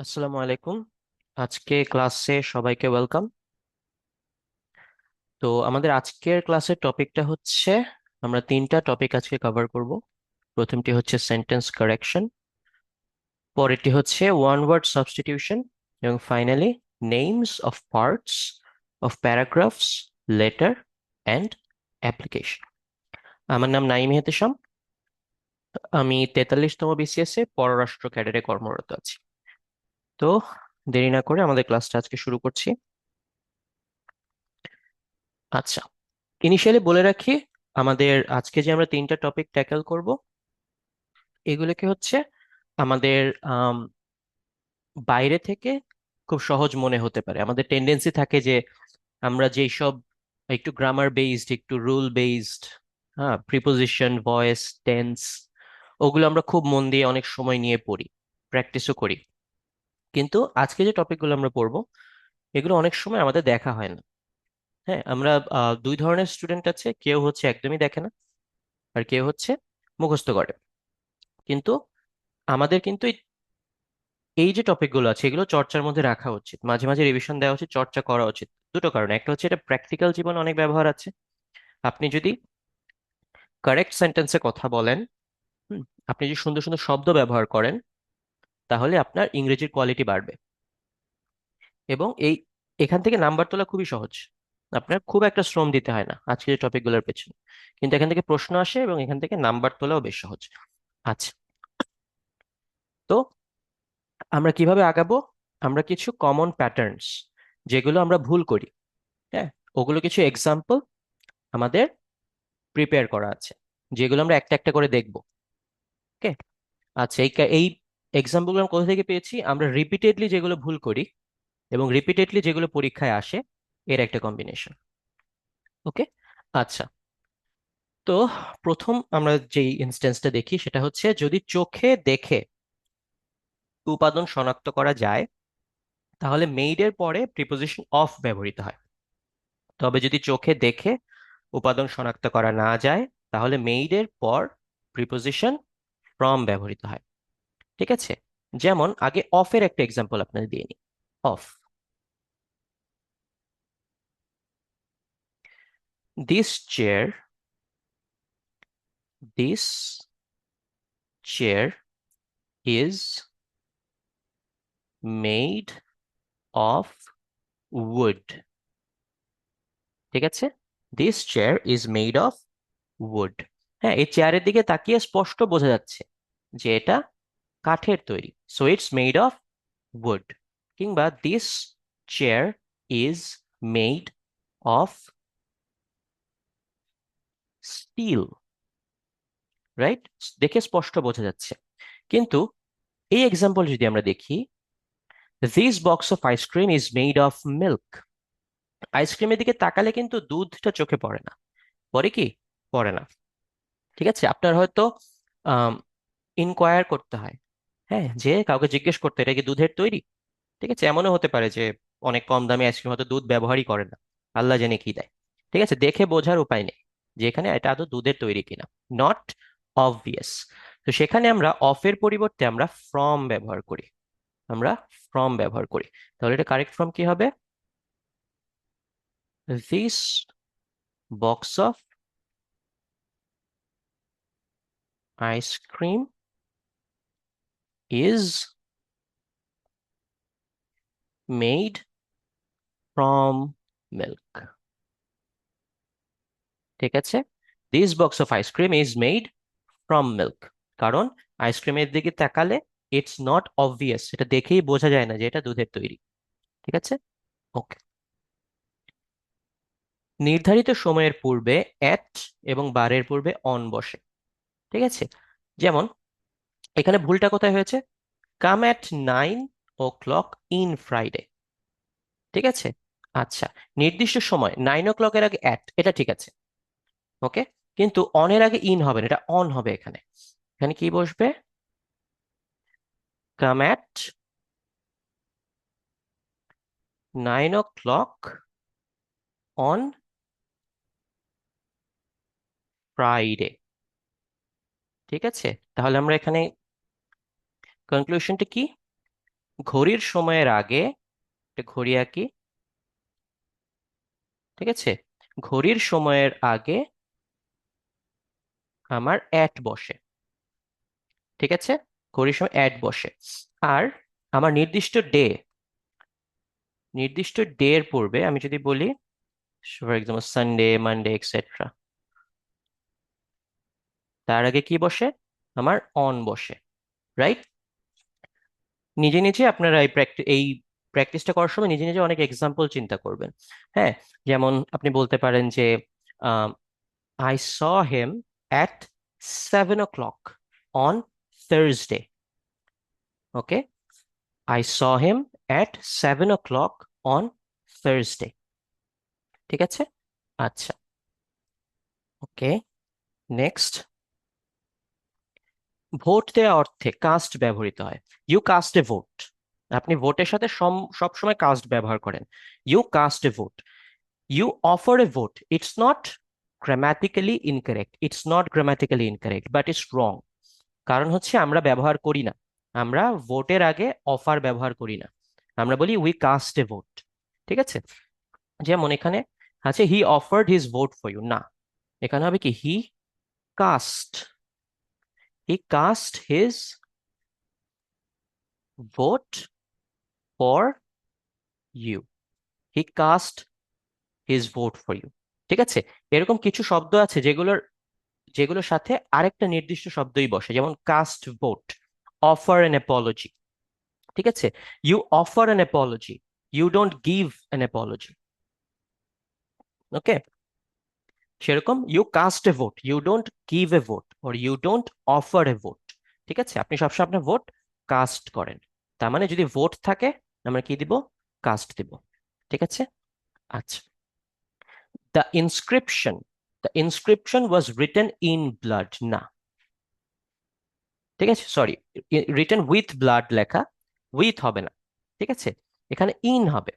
আসসালামু আলাইকুম। আজকে ক্লাসে সবাইকে ওয়েলকাম। তো আমাদের আজকের ক্লাসের টপিকটা হচ্ছে, আমরা তিনটা টপিক আজকে কভার করব। প্রথমটি হচ্ছে সেন্টেন্স কারেকশন, পরেরটি হচ্ছে ওয়ান ওয়ার্ড সাবস্টিটিউশন, এবং finally names of parts of paragraphs, letter and application. আমার নাম নাইম হেতেশাম। আমি 43তম বিসিএস এ পররাষ্ট্র ক্যাডারে কর্মরত আছি। তো দেরি না করে আমাদের ক্লাসটা আজকে শুরু করছি। আচ্ছা, ইনিশিয়ালি বলে রাখি, আমাদের আজকে যে আমরা তিনটা টপিক ট্যাকেল করব, এগুলোকে হচ্ছে আমাদের আম, বাইরে থেকে খুব সহজ মনে হতে পারে। আমাদের টেন্ডেন্সি থাকে যে আমরা যেই সব একটু গ্রামার বেসড, একটু রুল বেসড, হ্যাঁ, প্রিপোজিশন, ভয়েস, টেন্স, ওগুলো আমরা খুব মন দিয়ে অনেক সময় নিয়ে পড়ি, প্র্যাকটিসও করি। কিন্তু আজকে যে টপিকগুলো আমরা পড়বো, এগুলো অনেক সময় আমাদের দেখা হয় না। হ্যাঁ, আমরা দুই ধরনের স্টুডেন্ট আছে, কেউ হচ্ছে একদমই দেখে না, আর কেউ হচ্ছে মুখস্থ করে। কিন্তু আমাদের কিন্তু এই এই যে টপিকগুলো আছে, এগুলো চর্চার মধ্যে রাখা উচিত, মাঝে মাঝে রিভিশন দেওয়া উচিত, চর্চা করা উচিত। দুটো কারণে, একটা হচ্ছে এটা প্র্যাকটিক্যাল জীবনে অনেক ব্যবহার আছে। আপনি যদি কারেক্ট সেন্টেন্সে কথা বলেন, হুম, আপনি যদি সুন্দর সুন্দর শব্দ ব্যবহার করেন, তাহলে আপনার ইংরেজির কোয়ালিটি বাড়বে। এবং এখান থেকে নাম্বার তোলা খুবই সহজ, আপনার খুব একটা শ্রম দিতে হয় না আজকে যে টপিকগুলোর পেছনে। কিন্তু এখান থেকে প্রশ্ন আসে এবং এখান থেকে নাম্বার তোলাও বেশ সহজ। আচ্ছা, তো আমরা কিভাবে আগাবো? আমরা কিছু কমন প্যাটার্নস, যেগুলো আমরা ভুল করি, হ্যাঁ, ওগুলো কিছু এক্সাম্পল আমাদের প্রিপেয়ার করা আছে, যেগুলো আমরা একটা একটা করে দেখব। ওকে। আচ্ছা, এই এক্সাম্পলগুলো আমরা কোথা থেকে পেয়েছি? আমরা রিপিটেডলি যেগুলো ভুল করি এবং রিপিটেডলি যেগুলো পরীক্ষায় আসে, এর একটা কম্বিনেশন। ওকে। আচ্ছা, তো প্রথম আমরা যেই ইনস্টেন্সটা দেখি সেটা হচ্ছে, যদি চোখে দেখে উপাদান শনাক্ত করা যায়, তাহলে মেইডের পরে প্রিপোজিশন অফ ব্যবহৃত হয়। তবে যদি চোখে দেখে উপাদান শনাক্ত করা না যায়, তাহলে মেইডের পর প্রিপোজিশন ফ্রম ব্যবহৃত হয়। ঠিক আছে? যেমন আগে অফের একটা এক্সাম্পল আপনাদের দিয়ে নিই। Of, this chair, this chair is made of would. ঠিক আছে? This chair is made of would. হ্যাঁ, এই চেয়ারের দিকে তাকিয়ে স্পষ্ট বোঝা যাচ্ছে যে এটা কাঠের তৈরি, so it's made of wood. কিংবা this chair is made of steel. Right? দেখে স্পষ্ট বোঝা যাচ্ছে। কিন্তু এই এক্সাম্পল যদি আমরা দেখি, this box of ice cream is made of milk. আইসক্রিমের দিকে তাকালে কিন্তু দুধটা চোখে পড়ে না, পড়ে কি? পড়ে না। ঠিক আছে, আপনার হয়তো ইনকোয়ার করতে হয়, হ্যাঁ, যে কাউকে জিজ্ঞেস করতে, এটা কি দুধের তৈরি? ঠিক আছে, এমনও হতে পারে যে অনেক কম দামি আইসক্রিম হয়তো দুধ ব্যবহারই করে না, আল্লাহ জানে কি দেয়। ঠিক আছে, দেখে বোঝার উপায় নেই যে এখানে এটা আদৌ দুধের তৈরি কিনা, নট অবভিয়াস। তো সেখানে আমরা অফের পরিবর্তে আমরা ফ্রম ব্যবহার করি, আমরা ফ্রম ব্যবহার করি। তাহলে এটা কারেক্ট ফর্ম কি হবে? This box of ice cream is made from milk. ঠিক আছে, this box of ice cream is made from milk. কারণ আইসক্রিমের দিকে তাকালে ইটস নট অবভিয়াস, এটা দেখেই বোঝা যায় না যে এটা দুধের তৈরি। ঠিক আছে? ওকে। নির্ধারিত সময়ের পূর্বে অ্যাট এবং বারের পূর্বে অন বসে। ঠিক আছে, যেমন এখানে ভুলটা কোথায় হয়েছে? Come at 9 o'clock in Friday. ঠিক আছে। আচ্ছা, নির্দিষ্ট সময় 9 o'clock এর আগে অ্যাট, এটা ঠিক আছে। ওকে। কিন্তু অনের আগে ইন হবে না, এটা অন হবে। এখানে এখানে কি বসবে? Come at 9 o'clock on Friday. ঠিক আছে, তাহলে আমরা এখানে কনক্লুশনটা কি? ঘড়ির সময়ের আগে একটা ঘড়ি আঁকি, ঠিক আছে? ঘড়ির সময়ের আগে আমার অ্যাট বসে, ঠিক আছে? ঘড়ির সময় অ্যাট বসে। আর আমার নির্দিষ্ট ডে এর পূর্বে আমি যদি বলি for example Sunday, Monday etcetera, তার আগে কি বসে? আমার অন বসে, রাইট? নিজে নিজে আপনারা এই প্র্যাকটিসটা করার সময় নিজে নিজে অনেক এক্সাম্পল চিন্তা করবেন। হ্যাঁ, যেমন আপনি বলতে পারেন যে I saw him at 7 o'clock on Thursday. Okay, I saw him at 7 o'clock on Thursday, ঠিক আছে? আচ্ছা, ওকে, নেক্সট। ভোট দেওয়া অর্থে কাস্ট ব্যবহৃত হয়। You cast a vote. আপনি ভোটের সাথে সবসময় কাস্ট ব্যবহার করেন। You cast a vote, you offer a vote. It's not grammatically incorrect but it's wrong. কারণ হচ্ছে আমরা ব্যবহার করি না, আমরা ভোটের আগে অফার ব্যবহার করি না, আমরা বলি উই কাস্ট এ ভোট, ঠিক আছে? যেমন এখানে আছে he offered his vote for you, না, এখানে হবে কি cast he cast his vote for you, he cast his vote for you, ঠিক আছে? এরকম কিছু শব্দ আছে যেগুলোর সাথে আরেকটা নির্দিষ্ট শব্দই বসে, যেমন cast vote, offer an apology, ঠিক আছে? You offer an apology, you don't give an apology. Okay, সেরকম you cast a vote, you don't give a vote, or you don't offer a vote, ঠিক আছে? আপনি সবসময় আপনার ভোট কাস্ট করেন। তার মানে যদি ভোট থাকে আমরা কি দিব? কাস্ট দিব, ঠিক আছে? আচ্ছা, the inscription, the inscription was written in blood, না, ঠিক আছে, সরি, রিটেন উইথ ব্লাড লেখা, উইথ হবে না, ঠিক আছে? এখানে ইন হবে,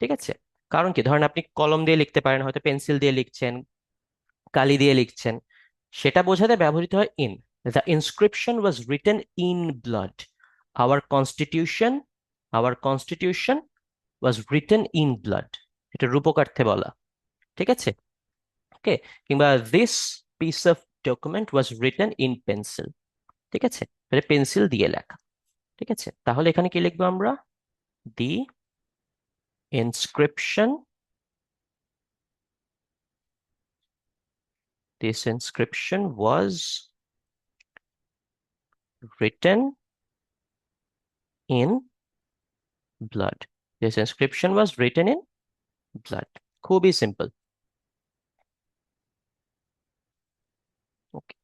ঠিক আছে? কারণ কি, ধরেন আপনি কলম দিয়ে লিখতে পারেন, হয়তো পেন্সিল দিয়ে লিখছেন, কালি দিয়ে লিখছেন, সেটা বোঝাতে ব্যবহৃত হয় in. The inscription was written in blood, hour constitution, hour constitution was written in blood, এটা রূপকার্থে বলা, ঠিক আছে? ওকে, কিংবা this piece of document was written in pencil, ঠিক আছে? তাহলে পেন্সিল দিয়ে লেখা, ঠিক আছে? তাহলে এখানে কি লিখবো আমরা? দি inscription, this inscription was written in blood. This inscription was written in blood. খুবই সিম্পল। ওকে,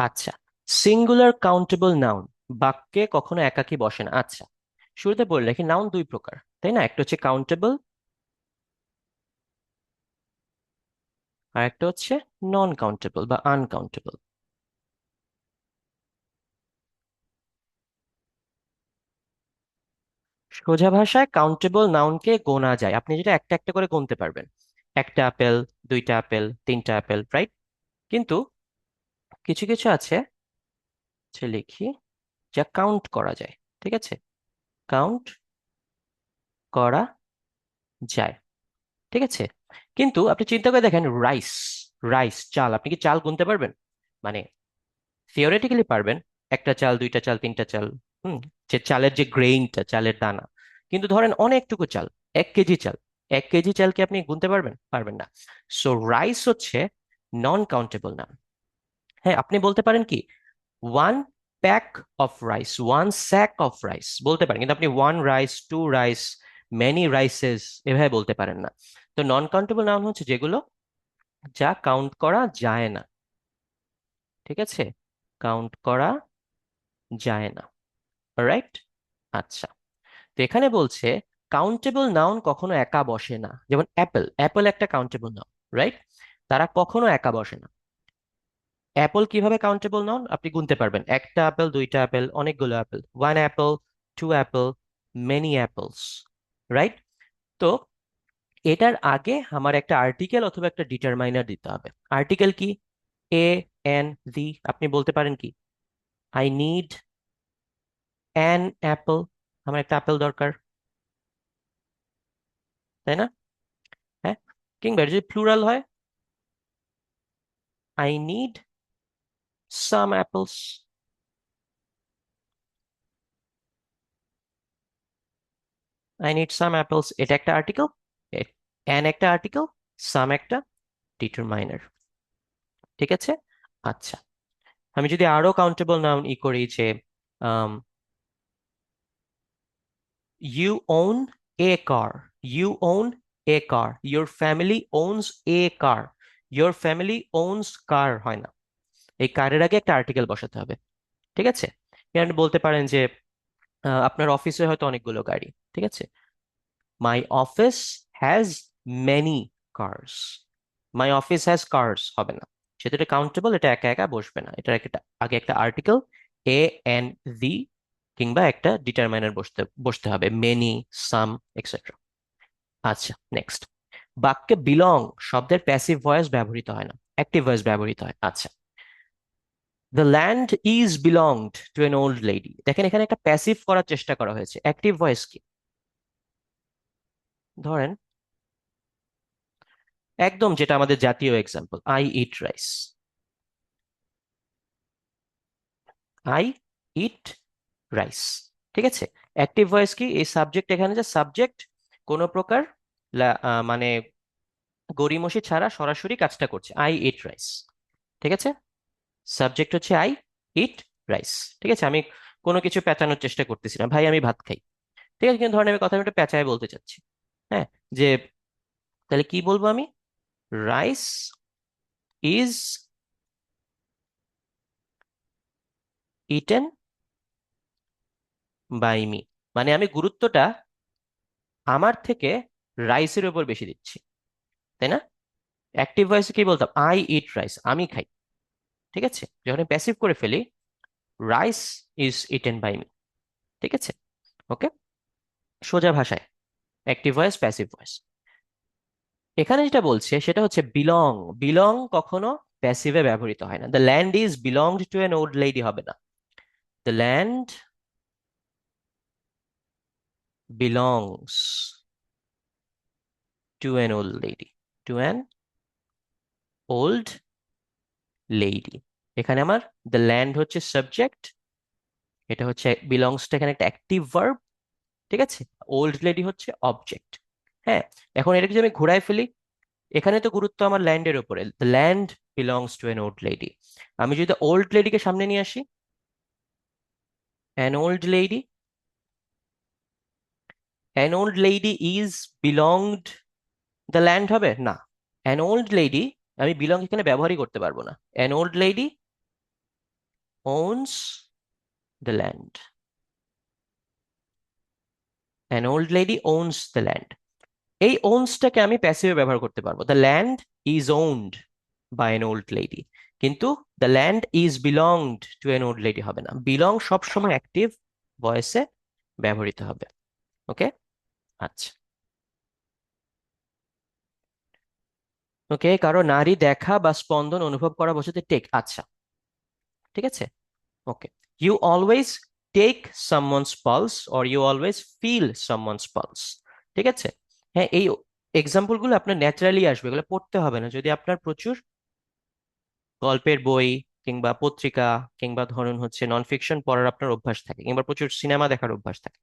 আচ্ছা, সিঙ্গুলার কাউন্টেবল নাউন বাক্যে কখনো একাকী বসে না। আচ্ছা, শুরুতে বলে রাখি নাউন দুই প্রকার, তাই না? একটা হচ্ছে কাউন্টেবল আর একটা হচ্ছে নন কাউন্টেবল বা আনকাউন্টেবল। সোজা ভাষায় কাউন্টেবল নাউনকে গোনা যায়, আপনি যেটা একটা একটা করে গুনতে পারবেন, একটা আপেল, দুইটা আপেল, তিনটা আপেল, রাইট? কিন্তু কিছু কিছু আছে, সে লিখি, যা কাউন্ট করা যায়, ঠিক আছে? কাউন্ট করা যায়, ঠিক আছে? কিন্তু আপনি চিন্তা করে দেখেন, রাইস, রাইস চাল, আপনি কি চাল গুনতে পারবেন? মানে থিওরেটিক্যালি পারবেন, একটা চাল, দুইটা চাল, তিনটা চাল, হুম, যে চালের যে গ্রেইনটা, চালের দানা। কিন্তু ধরেন অনেকটুকু চাল, 1 কেজি চাল, 1 কেজি চালকে আপনি গুনতে পারবেন? পারবেন না। সো রাইস হচ্ছে নন কাউন্টেবল নাম। হ্যাঁ, আপনি বলতে পারেন কি one pack of rice, one sack of rice বলতে পারেন, কিন্তু আপনি one rice, two rice, many rices এভাবে বলতে পারেন না। তো নন কাউন্টেবল নাউন হচ্ছে যেগুলো যা কাউন্ট করা যায় না, ঠিক আছে? কাউন্ট করা যায় না, রাইট? আচ্ছা, তো এখানে বলছে কাউন্টেবল নাউন কখনো একা বসে না। যেমন অ্যাপেল, অ্যাপেল একটা কাউন্টেবল নাউন, রাইট? তারা কখনো একা বসে না। অ্যাপল কিভাবে কাউন্টেবল নাউন? আপনি গুনতে পারবেন, একটা অ্যাপেল, দুইটা অ্যাপেল, অনেকগুলো apple, one apple, two apple, many apples, right? তো এটার আগে আমার একটা আর্টিকেল অথবা একটা ডিটারমাইনার দিতে হবে। আর্টিকেল কি? এ, এন, দি। আপনি বলতে পারেন কি আই নিড অ্যান অ্যাপল, আমার একটা আপেল দরকার, তাই না? হ্যাঁ, কিংবা এটা যদি প্লুরাল হয়, I need some apples. I need some apples, এটা একটা আর্টিকেল, অ্যান একটা আর্টিকেল, সাম একটা ডিটারমাইনার। ঠিক আছে। আচ্ছা, আমি যদি আরো কাউন্টেবল নাউন করি যে you own a car, you own a car, your family owns a car, your family owns car হয় না, এই কারের আগে একটা আর্টিকেল বসাতে হবে। ঠিক আছে। এর আপনি বলতে পারেন যে আপনার অফিসে হয়তো অনেকগুলো গাড়ি, ঠিক আছে, my office has many cars, my office has cars হবে না, যেহেতু এটা কাউন্টেবল, এটা একা একা বসবে না, এটার একটা আগে একটা আর্টিকেল এ এন ভি কিংবা একটা ডিটারমাইনার বসতে বসতে হবে, মেনি, সাম, এক্সেট্রা। আচ্ছা, নেক্সট, বাক্যে বিলং শব্দের প্যাসিভ ভয়েস ব্যবহৃত হয় না, অ্যাক্টিভ ভয়েস ব্যবহৃত হয়। আচ্ছা, the land is belonged to an old lady, দেখেন এখানে একটা প্যাসিভ করার চেষ্টা করা হয়েছে, অ্যাক্টিভ ভয়েস কি? ধরেন একদম যেটা আমাদের জাতীয় example, I eat rice, I eat rice. ঠিক আছে। অ্যাক্টিভ ভয়েস কি? এই সাবজেক্ট, এখানে যে সাবজেক্ট কোনো প্রকার মানে গড়িমসি ছাড়া সরাসরি কাজটা করছে, আই ইট রাইস। ঠিক আছে। সাবজেক্ট হচ্ছে আই ইট রাইস। ঠিক আছে, আমি কোনো কিছু পেঁচানোর চেষ্টা করতেছি না, ভাই আমি ভাত খাই। ঠিক আছে, কিন্তু ধরেন আমি কথা একটা পেঁচায় বলতে চাচ্ছি, হ্যাঁ, যে তাহলে কি বলবো আমি? Rice is eaten by me, মানে আমি গুরুত্বটা আমার থেকে রাইসের উপর বেশি দিচ্ছি, তাই না? অ্যাক্টিভ ভয়েসে কি বলতাম? আই ইট রাইস, আমি খাই। ঠিক আছে, যখন আমি প্যাসিভ করে ফেলি, rice is eaten by me. ঠিক আছে। ওকে, সোজা ভাষায় অ্যাক্টিভ ভয়েস, প্যাসিভ ভয়েস। এখানে যেটা বলছে সেটা হচ্ছে বিলং, বিলং কখনো প্যাসিভে ব্যবহৃত হয় না, the land is belonged to an old lady হবে না, the land belongs to an old lady, to an old lady. এখানে আমার দ্য ল্যান্ড হচ্ছে সাবজেক্ট, এটা হচ্ছে বিলংসটা এখানে একটা অ্যাক্টিভ ভার্ব। ঠিক আছে, ওল্ড লেডি হচ্ছে অবজেক্ট। হ্যাঁ, এখন এটাকে যদি আমি ঘুরাই ফেলি, এখানে তো গুরুত্ব আমার ল্যান্ডের উপরে, the land belongs to an old lady. আমি যদি ওল্ড লেডিকে সামনে নিয়ে আসি, an old lady, an old lady is belonged the land হবে না, অ্যান ওল্ড লেডি, আমি বিলং এখানে ব্যবহারই করতে পারবো না, an old lady owns the land, an old lady owns the land. এই ওনসটাকে আমি প্যাসিভে ব্যবহার করতে পারবো, the land is owned by an old lady, কিন্তু the land is belonged to an old lady হবে না, বিলং সবসময় অ্যাক্টিভ ভয়েসে ব্যবহৃত হবে। ওকে। আচ্ছা, ওকে, কারো নারী দেখা বা স্পন্দন অনুভব করা বোঝাতে টেক। আচ্ছা, ঠিক আছে। Okay, you always take someone's pulse or you always feel someone's pulse. ঠিক আছে। হ্যাঁ, এই এক্সাম্পল গুলো আপনার ন্যাচারালি আসবে, এগুলো পড়তে হবে না, যদি আপনার প্রচুর গল্পের বই কিংবা পত্রিকা কিংবা ধরুন হচ্ছে নন ফিকশন পড়ার আপনার অভ্যাস থাকে, কিংবা প্রচুর সিনেমা দেখার অভ্যাস থাকে,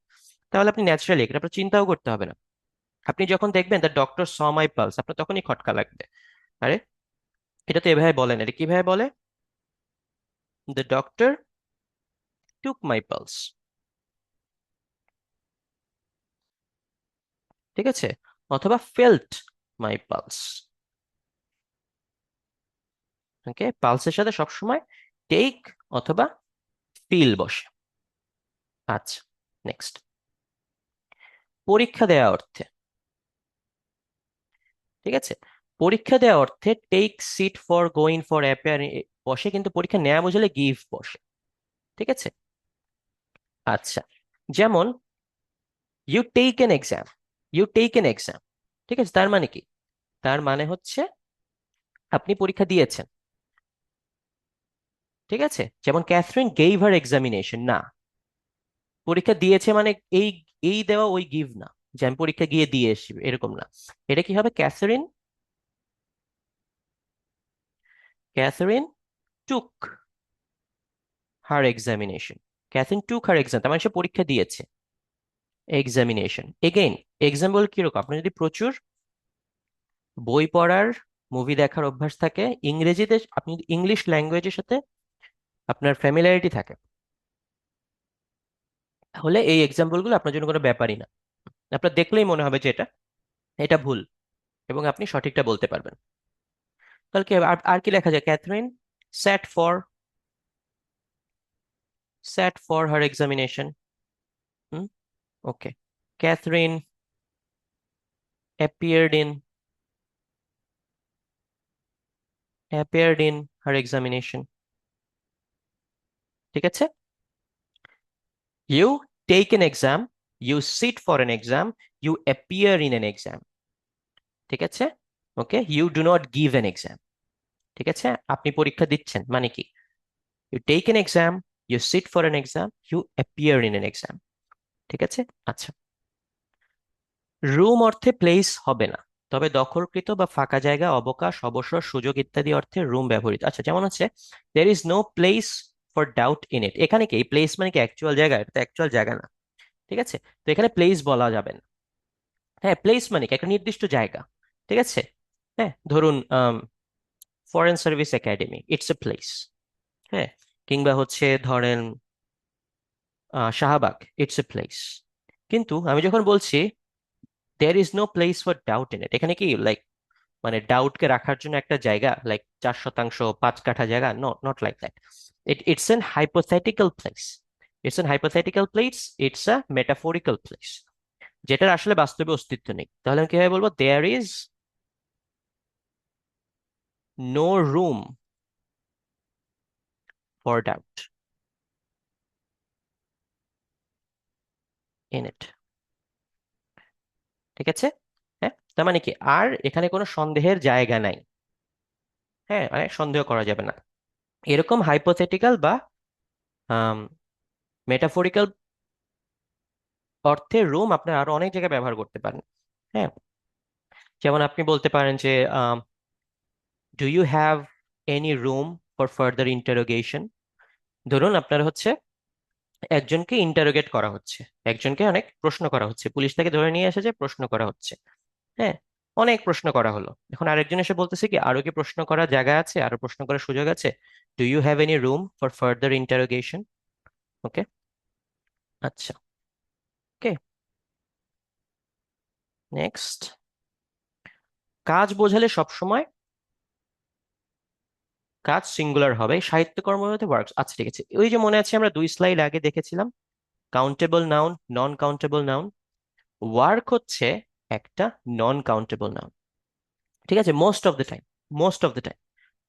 তাহলে আপনি ন্যাচারালি এটা আপনার চিন্তাও করতে হবে না। আপনি যখন দেখবেন the doctor saw my pulse, আপনার তখনই খটকা লাগবে, আরে এটা তো এভাবে বলে না, এটা কিভাবে বলে? The doctor took my pulse. ঠিক আছে, অথবা ফেল্ট মাই পালস। ওকে, পালসের সাথে সবসময় টেক অথবা ফিল বসে। আচ্ছা, নেক্সট, পরীক্ষা দেওয়া অর্থে। ঠিক আছে, পরীক্ষা দেওয়া অর্থে take, sit for, going for, appear বসে, কিন্তু পরীক্ষা নেওয়া বোঝালে গিভ বসে। ঠিক আছে। আচ্ছা, যেমন you take an exam, you take an exam. ঠিক আছে, তার মানে কি? তার মানে হচ্ছে আপনি পরীক্ষা দিয়েছেন। ঠিক আছে, যেমন ক্যাথরিন গেভ হার এক্সামিনেশন, না, পরীক্ষা দিয়েছে মানে এই এই দেওয়া ওই গিভ না, যে আমি পরীক্ষা গিয়ে দিয়ে এসেছি এরকম না। এটা কি হবে? ক্যাথরিন, ক্যাথরিন টুক হার এক্সামিনেশন। ক্যাথরিন টুক হার এক্সাম, তার মানে সে পরীক্ষা দিয়েছে। এক্সামিনেশন এগেইন, এক্সাম্পল কিরকম? আপনি যদি প্রচুর বই পড়ার, মুভি দেখার অভ্যাস থাকে, ইংরেজিতে আপনি যদি ইংলিশ ল্যাঙ্গুয়েজের সাথে আপনার ফ্যামিলিয়ারিটি থাকে, তাহলে এই এক্সাম্পল গুলো আপনার জন্য কোনো ব্যাপারই না। আপনার দেখলেই মনে হবে যে এটা এটা ভুল, এবং আপনি সঠিকটা বলতে পারবেন। তাহলে কি হবে? আর আর কি লেখা যায়? Catherine sat for sat for her examination. Hmm, okay. Catherine appeared in appeared in her examination. ঠিক আছে? You take an exam, you sit for an exam, you appear in an exam. ঠিক আছে? ওকে, you do not give an exam. ঠিক আছে? আপনি পরীক্ষা দিচ্ছেন মানে কি? You take an exam, you sit for an exam, you appear in an exam. ঠিক আছে? আচ্ছা, রুম অর্থে প্লেস হবে না, তবে দখলকৃত বা ফাঁকা জায়গা, অবকাশ, অবসর, সুযোগ ইত্যাদি অর্থে রুম ব্যবহৃত। আচ্ছা, যেমন হচ্ছে there is no place for doubt in it. এখানে কি প্লেস মানে কি অ্যাকচুয়াল জায়গা? এটা তো অ্যাকচুয়াল জায়গা না। ঠিক আছে, তো এখানে প্লেস বলা যাবে না। হ্যাঁ, প্লেস মানে কি একটা নির্দিষ্ট জায়গা। ঠিক আছে, হ্যাঁ, ধরুন foreign service academy, it's a place. হ্যাঁ, কিংবা হচ্ছে ধরেন শাহবাগ, ইটস এ প্লেস। কিন্তু আমি যখন বলছি there is no place for doubt in it, এখানে কি লাইক মানে ডাউটকে রাখার জন্য একটা জায়গা, লাইক 4 শতাংশ 5 কাঠা জায়গা? No, not like that. It's an hypothetical place. It's an hypothetical place, it's a metaphorical place, যেটার আসলে বাস্তবে অস্তিত্ব নেই। তাহলে আমি কিভাবে বলবো? There is no room for doubt in it. ঠিক আছে? হ্যাঁ, তার মানে কি আর এখানে কোনো সন্দেহের জায়গা নাই। হ্যাঁ, মানে সন্দেহ করা যাবে না। এরকম হাইপোথেটিক্যাল বা মেটাফোরিক্যাল অর্থে রুম আপনার আরো অনেক জায়গায় ব্যবহার করতে পারেন। হ্যাঁ, যেমন আপনি বলতে পারেন যে do you have any room for further interrogation. ধরুন আপনার হচ্ছে একজনকে ইন্টারোগেট করা হচ্ছে, একজনকে অনেক প্রশ্ন করা হচ্ছে, পুলিশ তাকে ধরে নিয়ে এসেছে, প্রশ্ন করা হচ্ছে। হ্যাঁ, অনেক প্রশ্ন করা হলো, এখন আরেকজন এসে বলতেছে কি আরো কি প্রশ্ন করার জায়গা আছে, আরো প্রশ্ন করার সুযোগ আছে? Do you have any room for further interrogation? Okay, আচ্ছা, ওকে, নেক্সট। কাজ বোঝালে সবসময় কাজ সিঙ্গুলার হবে, সাহিত্যকর্ম হতে ওয়ার্কস। আচ্ছা, ঠিক আছে, ওই যে মনে আছে আমরা 2 স্লাইড আগে দেখেছিলাম countable noun, non countable noun. Work হচ্ছে একটা নন কাউন্টেবল নাউন। ঠিক আছে, most of the time, most of the time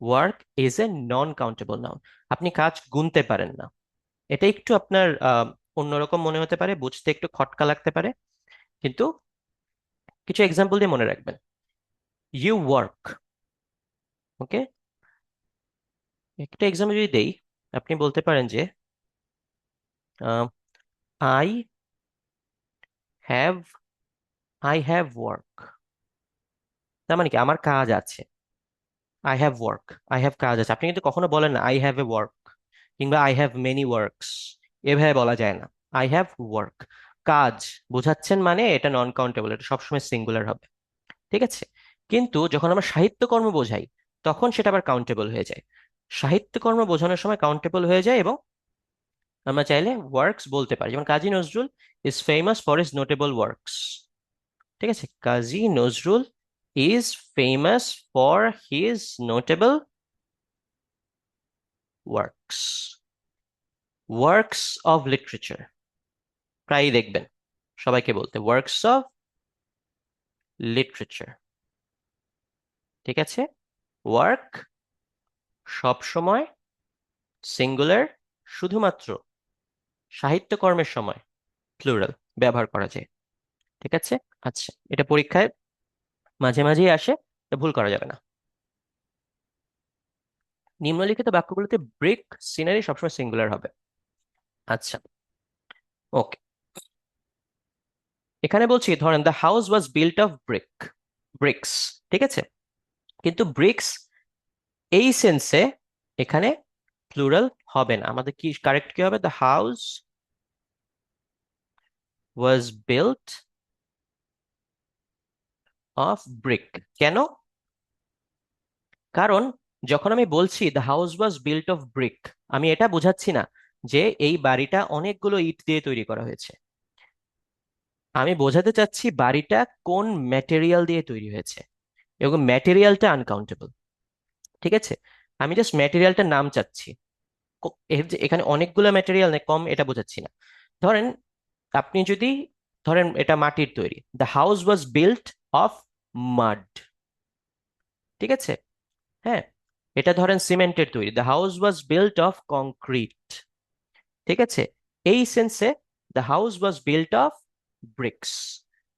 work is a non countable noun. আপনি কাজ গুনতে পারেন না। এটা একটু আপনার অন্যরকম মনে হতে পারে, বুঝতে একটু খটকা লাগতে পারে, কিন্তু কিছু এক্সাম্পল দিয়ে মনে রাখবেন। ইউ ওয়ার্ক, ওকে, একটা এক্সাম্পল যদি দেই, আপনি বলতে পারেন যে I have I have work. তার মানে কি আমার কাজ আছে। I have work, I have কাজ আছে। আপনি কিন্তু কখনো বলেন না আই হ্যাভ এ ওয়ার্ক, কিংবা আই হ্যাভ মেনি ওয়ার্কস। এভাবে বলা যায় না। আই হ্যাভ ওয়ার্ক, কাজ বোঝাচ্ছেন মানে এটা নন কাউন্টেবল, এটা সবসময় সিঙ্গুলার হবে। ঠিক আছে, কিন্তু যখন আমরা সাহিত্যকর্ম বোঝাই তখন সেটা আবার কাউন্টেবল হয়ে যায়। সাহিত্যকর্ম বোঝানোর সময় কাউন্টেবল হয়ে যায়, এবং আমরা চাইলে ওয়ার্কস বলতে পারি। যেমন Kazi Nazrul is famous for his notable works. ঠিক আছে, Kazi Nazrul is famous for his notable works. Works of literature প্রায়ই দেখবেন সবাইকে বলতে ওয়ার্কস অফ লিটারেচার। ঠিক আছে, ওয়ার্ক সব সময় সিঙ্গুলার, শুধুমাত্র সাহিত্যকর্মের সময় প্লুরাল ব্যবহার করা যায়। ঠিক আছে, আচ্ছা, এটা পরীক্ষায় মাঝে মাঝেই আসে, এটা ভুল করা যাবে না। নিম্নলিখিত বাক্যগুলোতে ব্রিক সিনারি সবসময় সিঙ্গুলার হবে। আচ্ছা, ওকে, এখানে বলছি ধরেন the house was built of bricks, ঠিক আছে? কিন্তু ব্রিক্স এই সেন্সে এখানে প্লুরাল হবে না, আমাদের কি কারেক্ট কি হবে? The house was built of brick. কেন? কারণ যখন আমি বলছি the house was built of brick, আমি এটা বোঝাচ্ছি না যে এই বাড়িটা অনেকগুলো ইট দিয়ে তৈরি করা হয়েছে। আমি বোঝাতে চাচ্ছি বাড়িটা কোন ম্যাটেরিয়াল দিয়ে তৈরি হয়েছে, এবং ম্যাটেরিয়ালটা আনকাউন্টেবল। ঠিক আছে, আমি জাস্ট ম্যাটেরিয়ালটার নাম চাচ্ছি। এর যে এখানে অনেকগুলো ম্যাটেরিয়াল নেই, কম, এটা বোঝাচ্ছি না। ধরেন আপনি যদি ধরেন এটা মাটির তৈরি, the house was built of mud, ঠিক আছে? হ্যাঁ, এটা ধরেন সিমেন্টের তৈরি, the house was built of concrete, ঠিক আছে? এই সেন্সে the house was built of bricks,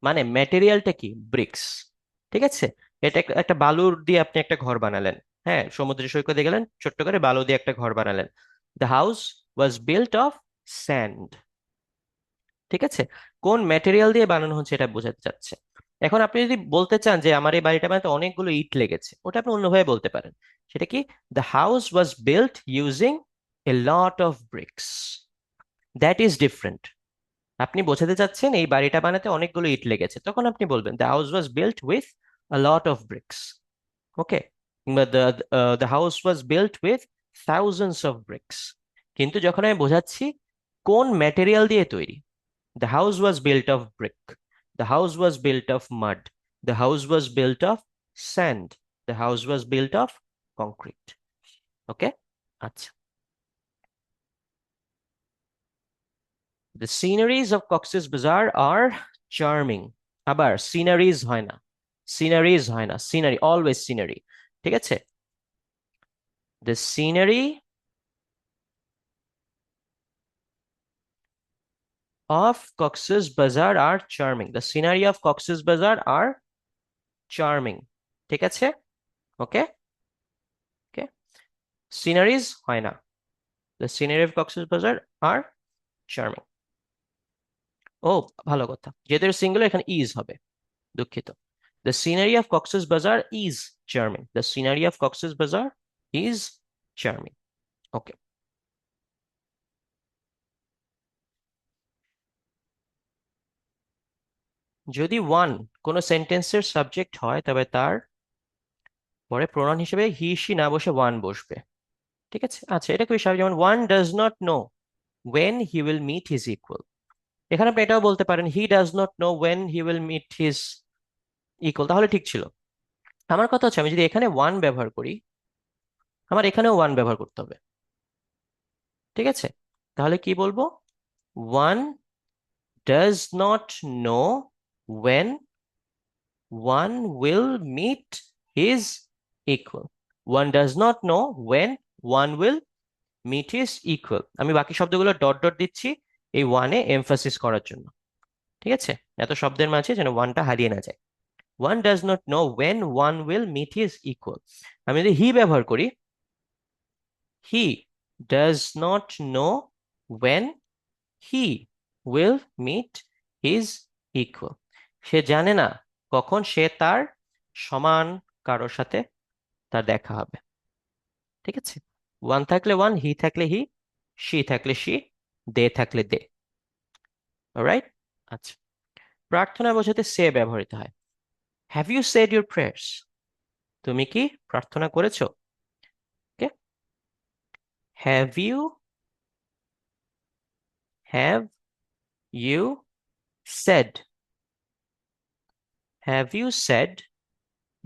মানে ম্যাটেরিয়ালটা কি? ব্রিক্স, ঠিক আছে? এটা একটা বালুর দিয়ে আপনি একটা ঘর বানালেন, হ্যাঁ, সমুদ্র সৈকতে গেলেন, ছোট্ট করে বালু দিয়ে একটা ঘর বানালেন, the house was built of sand, ঠিক আছে? কোন ম্যাটেরিয়াল দিয়ে বানানো হচ্ছে এটা বোঝাতে চাচ্ছে। এখন আপনি যদি বলতে চান যে আমার এই বাড়িটা বানাতে অনেকগুলো ইট লেগেছে, ওটা আপনি অন্যভাবে বলতে পারেন। সেটা কি? The house was built using a lot of bricks, that is different. আপনি বোঝাতে চাচ্ছেন এই বাড়িটা বানাতে অনেকগুলো ইট লেগেছে, তখন আপনি বলবেন the house was built with a lot of bricks. Okay, কিংবা the house was built with thousands of bricks. কিন্তু যখন আমি বোঝাচ্ছি কোন ম্যাটেরিয়াল দিয়ে তৈরি, the house was built of brick. The house was built of mud. The house was built of sand. The house was built of concrete. Okay? আচ্ছা। The sceneries of Cox's Bazar are charming. আবার sceneries হয় না, sceneries হয় না, scenery, always scenery, ঠিক আছে? The scenery of Cox's Bazar are charming. The scenery of Cox's Bazar are charming. ঠিক আছে? ওকে, ওকে, sceneries হয় না। The scenery of Cox's Bazar are charming. ও, ভালো কথা, যেহেতু সিঙ্গুলার এখানে ইজ হবে, দুঃখিত। দ্য সিনারি অফ কক্সেস বাজার is charming, the scenery of Cox's বাজার ইজ চার্মিং। ওকে, যদি ওয়ান কোনো সেন্টেন্সের সাবজেক্ট হয় তবে তার পরে প্রোনাউন হিসেবে হি সি না বসে ওয়ান বসবে, ঠিক আছে? আচ্ছা, এটা খুবই স্বাভাবিক, যেমন one does not know when he will meet his equal. এখানে আপনি এটাও বলতে পারেন he does not know when he will meet his equal, তাহলে ঠিক ছিল। আমার কথা হচ্ছে আমি যদি এখানে ওয়ান ব্যবহার করি, আমার এখানেও ওয়ান ব্যবহার করতে হবে, ঠিক আছে? তাহলে কি বলবো? One does not no when one will meet his equal. One does not know when one will meet his equal. আমি বাকি শব্দগুলো ডট ডট দিচ্ছি এই ওয়ানে এমফাসিস করার জন্য, ঠিক আছে? এত শব্দের মাঝে যেন ওয়ানটা হারিয়ে না যায়। One does not no when one will meet his equal। আমি যদি হি ব্যবহার করি, হি does not no when he will meet his equal। সে জানে না কখন সে তার সমান কারোর সাথে তার দেখা হবে, ঠিক আছে? ওয়ান থাকলে ওয়ান, হি থাকলে হি, শি থাকলে শি, দে থাকলে দে। অলরাইট? আচ্ছা, প্রার্থনা বোঝাতে সে ব্যবহৃত হয়। Have you said your prayers? তুমি কি প্রার্থনা করেছো? Okay, have have you said, have you said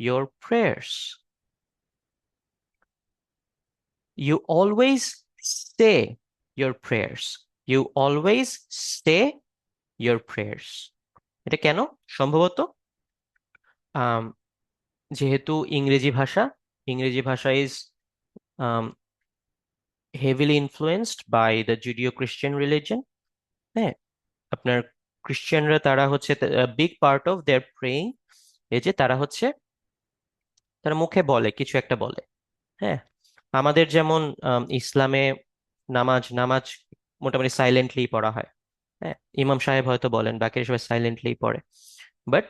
your prayers? You always say your prayers. You always say your prayers. এটা কেন? সম্ভবত আম, যেহেতু ইংরেজি ভাষা is heavily influenced by the Judeo Christian religion. হ্যাঁ, আপনার খ্রিস্টানরা তারা হচ্ছে big part of their praying, এই যে তারা হচ্ছে তারা মুখে বলে কিছু একটা বলে। হ্যাঁ, আমাদের যেমন ইসলামে নামাজ নামাজ মোটামুটি সাইলেন্টলি পড়া হয়, হ্যাঁ, ইমাম সাহেব হয়তো বলেন, বাকি সবাই সাইলেন্টলি পড়ে। বাট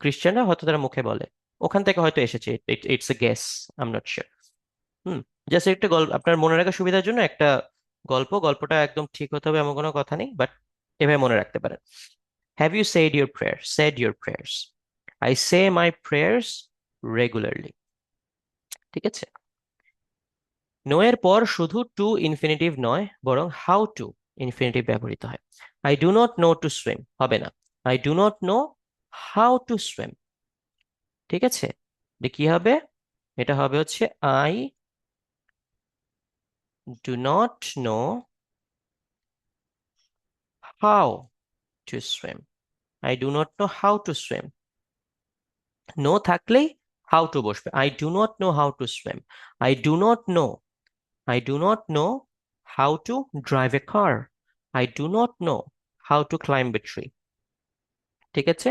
খ্রিস্টানরা হয়তো তারা মুখে বলে, ওখান থেকে হয়তো এসেছে। It's a guess, I am not sure. Hmm. Just একটা গল্প আপনার মনে রাখার সুবিধার জন্য, একটা গল্পটা একদম ঠিক হতে হবে এমন কোনো কথা নেই, বাট এভাবে মনে রাখতে পারেন। Have you said your prayers? I say my prayers regularly. ঠিক আছে। নো এর পর শুধু টু ইনফিনিটিভ নয়, বরং হাউ টু ইনফিনিটিভ ব্যবহৃত হয়। I do not know to swim হবে না, I do not know how to swim. ঠিক আছে। এটা কি হবে? এটা হবে হচ্ছে I do not know how to swim. I do not know how to swim. No থাকলেই হাউ টু বসবে। I do not know how to swim. I do not know, I do not know how to drive a car. I do not know how to climb a tree. ঠিক আছে।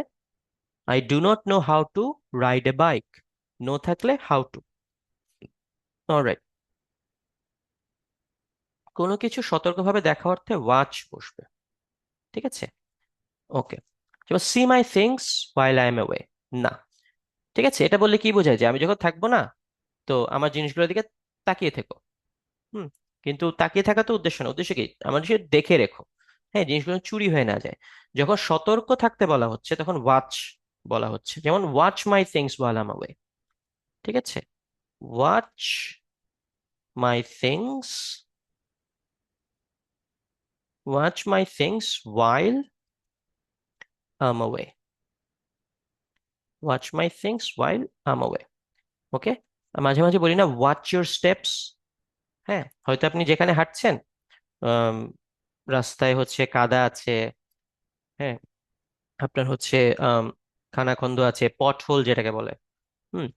I do not know how to ride a bike. No থাকলে how to. Alright. কোনো কিছু সতর্কভাবে দেখা অর্থে watch বসবে। ঠিক আছে। Okay. See my things while I am away. না। ঠিক আছে, এটা বললে কি বোঝায় যে আমি যখন থাকবো না, তো আমার জিনিসগুলোর দিকে তাকিয়ে থেকো। হুম। কিন্তু তাকিয়ে থাকা তো উদ্দেশ্য না, উদ্দেশ্য কি আমার জিনিস দেখে রেখো। হ্যাঁ, জিনিসগুলো চুরি হয়ে না যায়। যখন সতর্ক থাকতে বলা হচ্ছে তখন ওয়াচ বলা হচ্ছে, যেমন watch my things while I am away. ঠিক আছে। Watch my things, watch my things while I'm away. Watch my things while I'm away. ওকে। মাঝে মাঝে বলি না, ওয়াচ ইউর স্টেপস। হ্যাঁ, হয়তো আপনি যেখানে হাঁটছেন, আম, রাস্তায় হচ্ছে কাদা আছে, হ্যাঁ, আপনার হচ্ছে আম, খানাখন্দ আছে, পট হোল যেটাকে বলে। হুম।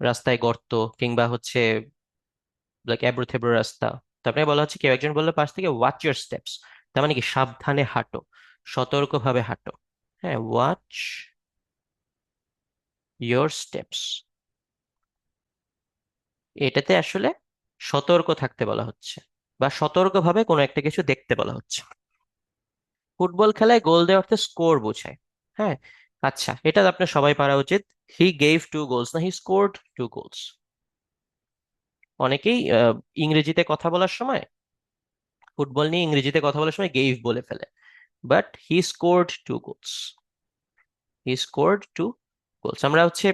রাস্তায় গর্ত, কিংবা হচ্ছে লাইক এবড়ো থেবড়ো রাস্তা। তো আপনাকে বলা হচ্ছে, কেউ একজন বললো পাশ থেকে, ওয়াচ ইউর স্টেপস। তার মানে কি, সাবধানে হাঁটো, সতর্কভাবে হাঁটো। হ্যাঁ, ওয়াচ ইয়োর স্টেপস। এটাতে আসলে সতর্ক থাকতে বলা হচ্ছে, বা সতর্কভাবে কোনো একটা কিছু দেখতে বলা হচ্ছে। ফুটবল খেলায় গোল দেওয়া অর্থে স্কোর বোঝায়। হ্যাঁ। আচ্ছা, এটা আপনার সবাই পারা উচিত। হি গেভ টু গোলস, না হি স্কোরড টু গোলস। অনেকেই ইংরেজিতে কথা বলার সময়, ফুটবল নিয়ে ইংরেজিতে কথা বলার সময় গেভ বলে ফেলে, but he scored two goals. He scored two goals. আমরা হচ্ছে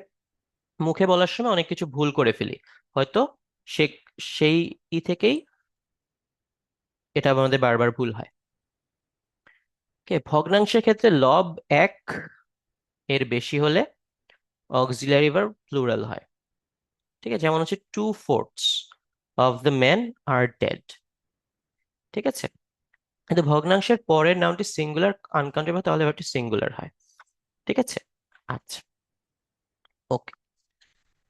মুখে বলার সময় অনেক কিছু ভুল করে ফেলি, হয়তো সে সেই থেকেই এটা আমাদের বারবার ভুল হয়। ভগ্নাংশের ক্ষেত্রে লব এক এর বেশি হলে অক্সিলারি ভার্ব প্লুরাল হয়। ঠিক আছে, যেমন হচ্ছে 2/4 of the men are dead. ঠিক আছে। কিন্তু ভগ্নাংশের পরের নাউনটি সিঙ্গুলার আনকাউন্টেবল, তাহলে ভার্বটি সিঙ্গুলার হয়। ঠিক আছে। আচ্ছা। ওকে।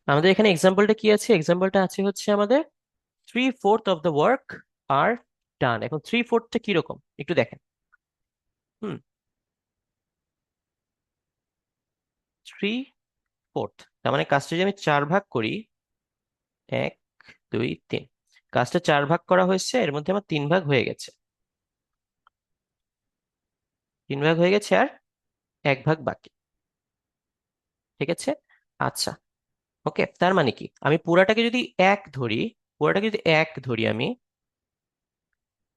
আমাদের এখানে এক্সাম্পলটা কি আছে? এক্সাম্পলটা আছে হচ্ছে আমাদের 3/4 অফ দ্য ওয়ার্ক আর ডান। এখন 3/4টা কিরকম একটু দেখেন। হুম। 3/4, তার মানে কাজটা যদি আমি 4 ভাগ করি, 1 2 3, কাজটা 4 ভাগ করা হয়েছে, এর মধ্যে আমার 3 ভাগ হয়ে গেছে। 3 ভাগ হয়ে গেছে, আর 1 ভাগ বাকি। ঠিক আছে। আচ্ছা। ওকে, তার মানে কি, আমি পুরাটাকে যদি এক ধরি, পুরাটাকে যদি এক ধরি আমি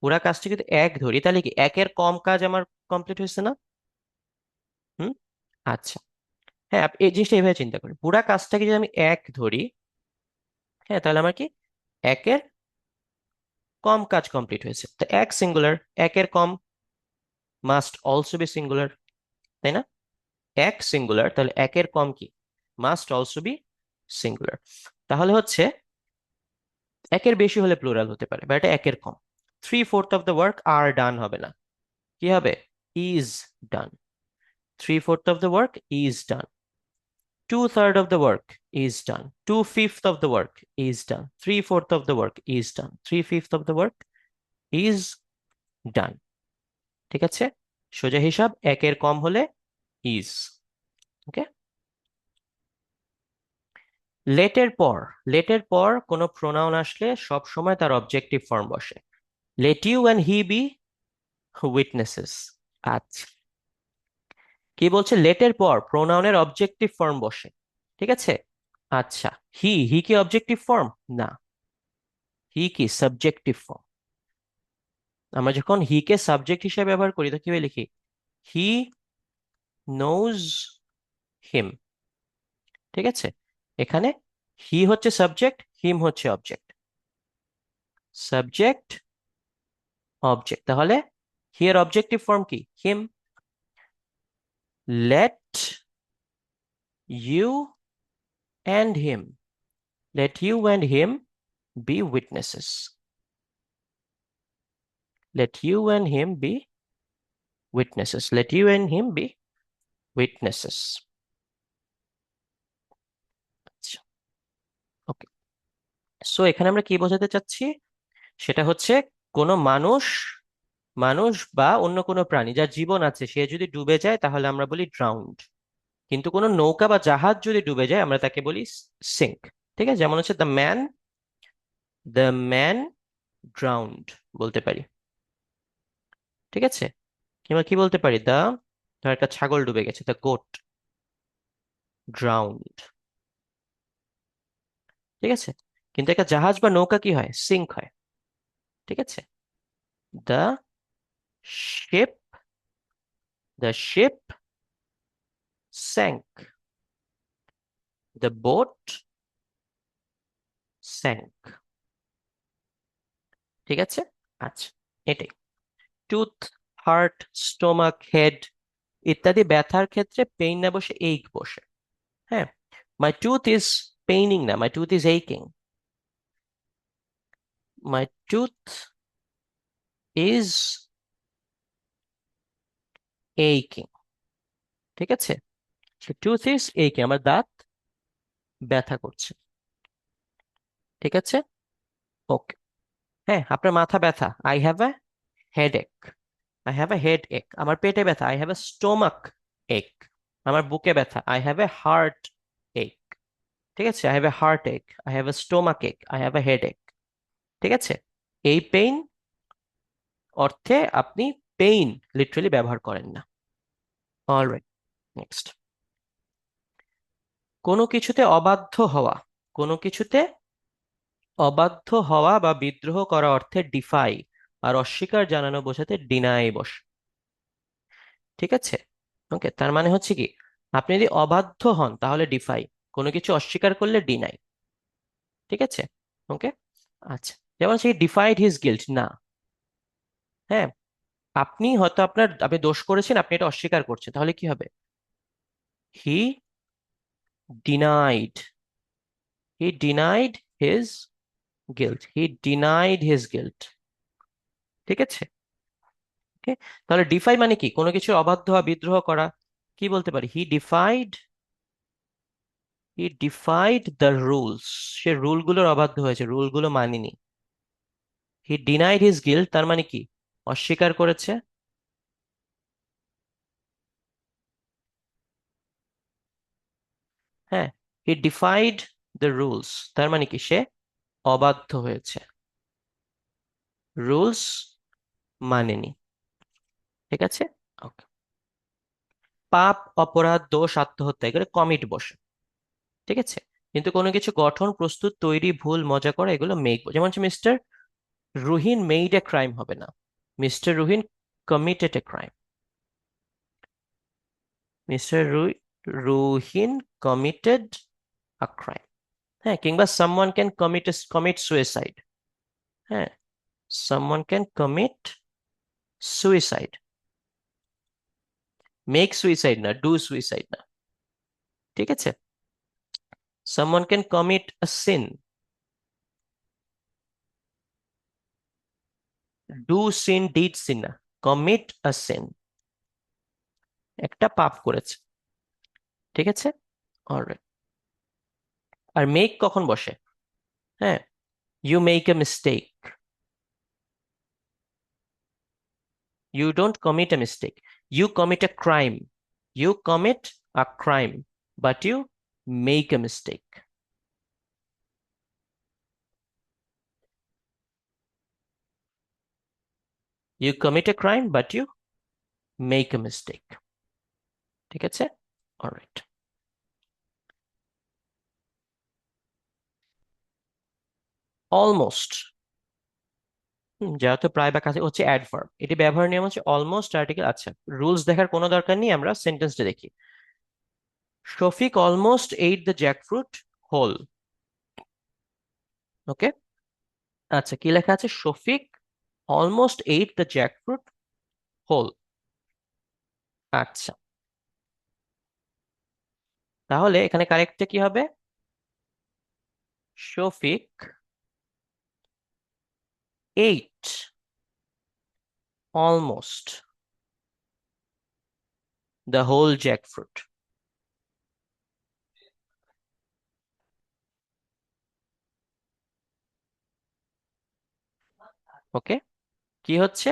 পুরা কাজটাকে যদি এক ধরি, তাহলে কি একের কম কাজ আমার কমপ্লিট হয়েছে না? হুম। আচ্ছা। হ্যাঁ, এই জিনিসটা এইভাবে চিন্তা করি, পুরা কাজটাকে যদি আমি এক ধরি, হ্যাঁ, তাহলে আমার কি একের কম কাজ কমপ্লিট হয়েছে। তো এক সিঙ্গুলার, একের কম মাস্ট অলসো বি সিঙ্গুলার, তাই না? এক সিঙ্গুলার, তাহলে একের কম কি মাস্ট অলসো বি সিঙ্গুলার। তাহলে হচ্ছে একের বেশি হলে প্লুরাল হতে পারে, বা এটা একের কম। 3/4 অফ দ্য ওয়ার্ক আর ডান হবে না, কি হবে? Is done. 3/4 of the work is done. 2/3 of the work is done. 2/5 of the work is done. 3/4 of the work is done. 3/5 of the work is done. ঠিক আছে। সোজা হিসাব, একের কম হলে ইজ। ওকে। লেটের পর, লেটের পর কোনো প্রোনাউন আসলে সব সময় তার অবজেক্টিভ ফর্ম বসে। Let you and he be witnesses. আচ্ছা, কি বলছে, লেটের পর প্রোনাউনের অবজেক্টিভ ফর্ম বসে, ঠিক আছে। আচ্ছা, হি কি অবজেক্টিভ ফর্ম? না, হি কি সাবজেক্টিভ ফর্ম। আমরা যখন হি কে সাবজেক্ট হিসেবে ব্যবহার করি তো কিভাবে লিখি? হি নোজ হিম, ঠিক আছে। এখানে হি হচ্ছে সাবজেক্ট, হিম হচ্ছে অবজেক্ট। সাবজেক্ট অবজেক্ট, তাহলে হি এর অবজেক্টিভ ফর্ম কি? Him. Let you and him, let you and him be witnesses, let you and him be witnesses, let you and him be witnesses. আচ্ছা, okay. So এখানে আমরা কি বোঝাতে চাচ্ছি, সেটা হচ্ছে কোনো মানুষ, মানুষ বা অন্য কোনো প্রাণী যার জীবন আছে, সে যদি ডুবে যায় তাহলে আমরা বলি ড্রাউন্ড। কিন্তু কোনো নৌকা বা জাহাজ যদি ডুবে যায় আমরা তাকে বলি সিঙ্ক, ঠিক আছে। যেমন হচ্ছে দ্য ম্যান ড্রাউন্ড বলতে পারি, ঠিক আছে। কিংবা কি বলতে পারি, ধর একটা ছাগল ডুবে গেছে, দ্য গোট ড্রাউন্ড, ঠিক আছে। কিন্তু একটা জাহাজ বা নৌকা কি হয়? সিঙ্ক হয়, ঠিক আছে। The ship the ship sank, the boat sank, ঠিক আছে। আচ্ছা, এটাই। টুথ, হার্ট, স্টোমাক, হেড ইত্যাদি ব্যথার ক্ষেত্রে পেইন না বসে এইক বসে। হ্যাঁ, মাই টুথ ইজ পেইনিং না, মাই tooth is এইকিং, my tooth is এইকিং, ঠিক আছে। টুথ ইজ এইকিং, আমার দাঁত ব্যথা করছে, ঠিক আছে। ওকে। হ্যাঁ, আপনার মাথা ব্যথা, আই হ্যাভ এ হেড এক, আই হ্যাভ এ হেড এক। আমার পেটে ব্যথা, আই হ্যাভ এ স্টোমাক এক। আমার বুকে ব্যথা, আই হ্যাভ এ হার্ট এক, ঠিক আছে। আই হ্যাভ এ হার্ট এক, আই হ্যাভ এ স্টোমাক এক, আই হ্যাভ এ হেড এক, ঠিক আছে। এই পেইন অর্থে আপনি পেইন লিটারালি ব্যবহার করেন না। Alright, next. কোনো কিছুতে অবাধ্য হওয়া, কোনো কিছুতে অবাধ্য হওয়া বা বিদ্রোহ করা অর্থে ডিফাই, আর অস্বীকার জানানো বোঝাতে ডিনাই বসে, ঠিক আছে। ওকে, তার মানে হচ্ছে কি, আপনি যদি অবাধ্য হন তাহলে ডিফাই, কোনো কিছু অস্বীকার করলে ডিনাই, ঠিক আছে। ওকে। আচ্ছা, যেমন সে ডিফাইড হিজ গিল্ট না। হ্যাঁ, আপনি হয়তো আপনি দোষ করেছেন, আপনি এটা অস্বীকার করছেন, তাহলে কি হবে? হি ডিনাইড, হি ডিনাইড হিজ গিল্ট, হি ডিনাইড হিজ গিল্ট, ঠিক আছে। ওকে, তাহলে ডিফাই মানে কি? কোনো কিছুর অবাধ্য হওয়া, বিদ্রোহ করা। কি বলতে পারি? হি ডিফাইড দ্য রুলস, সে রুলগুলোর অবাধ্য হয়েছে, রুলগুলো মানেনি। হি ডিনাইড হিজ গিল্ট, তার মানে কি? অস্বীকার করেছে। হ্যাঁ, হি ডিফাইড দ্য রুলস, তার মানে কি? সে অবাধ্য হয়েছে, রুলস মানেনি, ঠিক আছে। ওকে। পাপ, অপরাধ, দোষ, আত্মহত্যা এগুলো কমিট বসে, ঠিক আছে। কিন্তু কোনো কিছু গঠন, প্রস্তুত, তৈরি, ভুল, মজা করা এগুলো মেক। যেমন হচ্ছে Mr Ruhin made a crime হবে না, Mr Ruhin committed a crime, Mr Ruhin committed a crime. হ্যাঁ, কিংবা সামওয়ান ক্যান কমিট সুইসাইড। হ্যাঁ, someone can commit suicide, make suicide না, ডু সুইসাইড না, ঠিক আছে। Someone can commit a sin, do sin, did sin না, কমিট আ সিন, একটা পাপ করেছে, ঠিক আছে। অলরাইট। আর মেক কখন বসে? হ্যাঁ, you make a mistake, you don't commit a mistake. You commit a crime. You commit a crime, but you make a mistake. You commit a crime, but you make a mistake. ঠিক আছে, alright. Almost, যেহেতু প্রায় বা কাছে হচ্ছে adverb, এটি ব্যবহার নিয়ম হচ্ছে অলমোস্ট আর্টিকেল। আচ্ছা, রুলস দেখার কোনো দরকার নেই, আমরা সেন্টেন্সটা দেখি। Shafiq almost ate the jackfruit whole. Okay, আচ্ছা কি লেখা আছে? Shafiq almost ate the jackfruit whole. আচ্ছা, তাহলে এখানে কারেক্টটা কি হবে? Shafiq ate almost the whole jackfruit. Okay, কি হচ্ছে?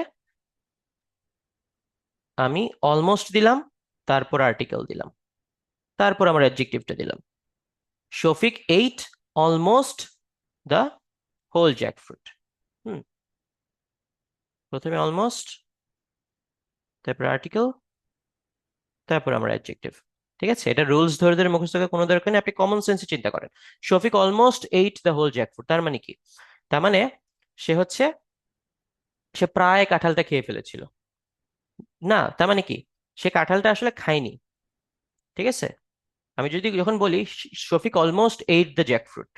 আমি অলমোস্ট দিলাম, তারপর আর্টিকেল দিলাম, তারপর আমার অ্যাডজেক্টিভটা দিলাম। Shafiq ate almost the whole jackfruit. Hmm, প্রথমে অলমোস্ট, তারপর আর্টিকেল, তারপর আমার অ্যাডজেক্টিভ। ঠিক আছে, এটা রুলস ধরে ধরে মুখস্থ করে কোনো দরকার নেই, আপনি কমন সেন্সে চিন্তা করেন। Shafiq almost ate the whole jackfruit, তার মানে কি? তার মানে সে হচ্ছে, সে প্রায় কাঁঠালটা খেয়ে ফেলেছিল। না, তার মানে কি? সে কাঁঠালটা আসলে খায়নি। ঠিক আছে, আমি যদি যখন বলি Shafiq almost ate the jackfruit,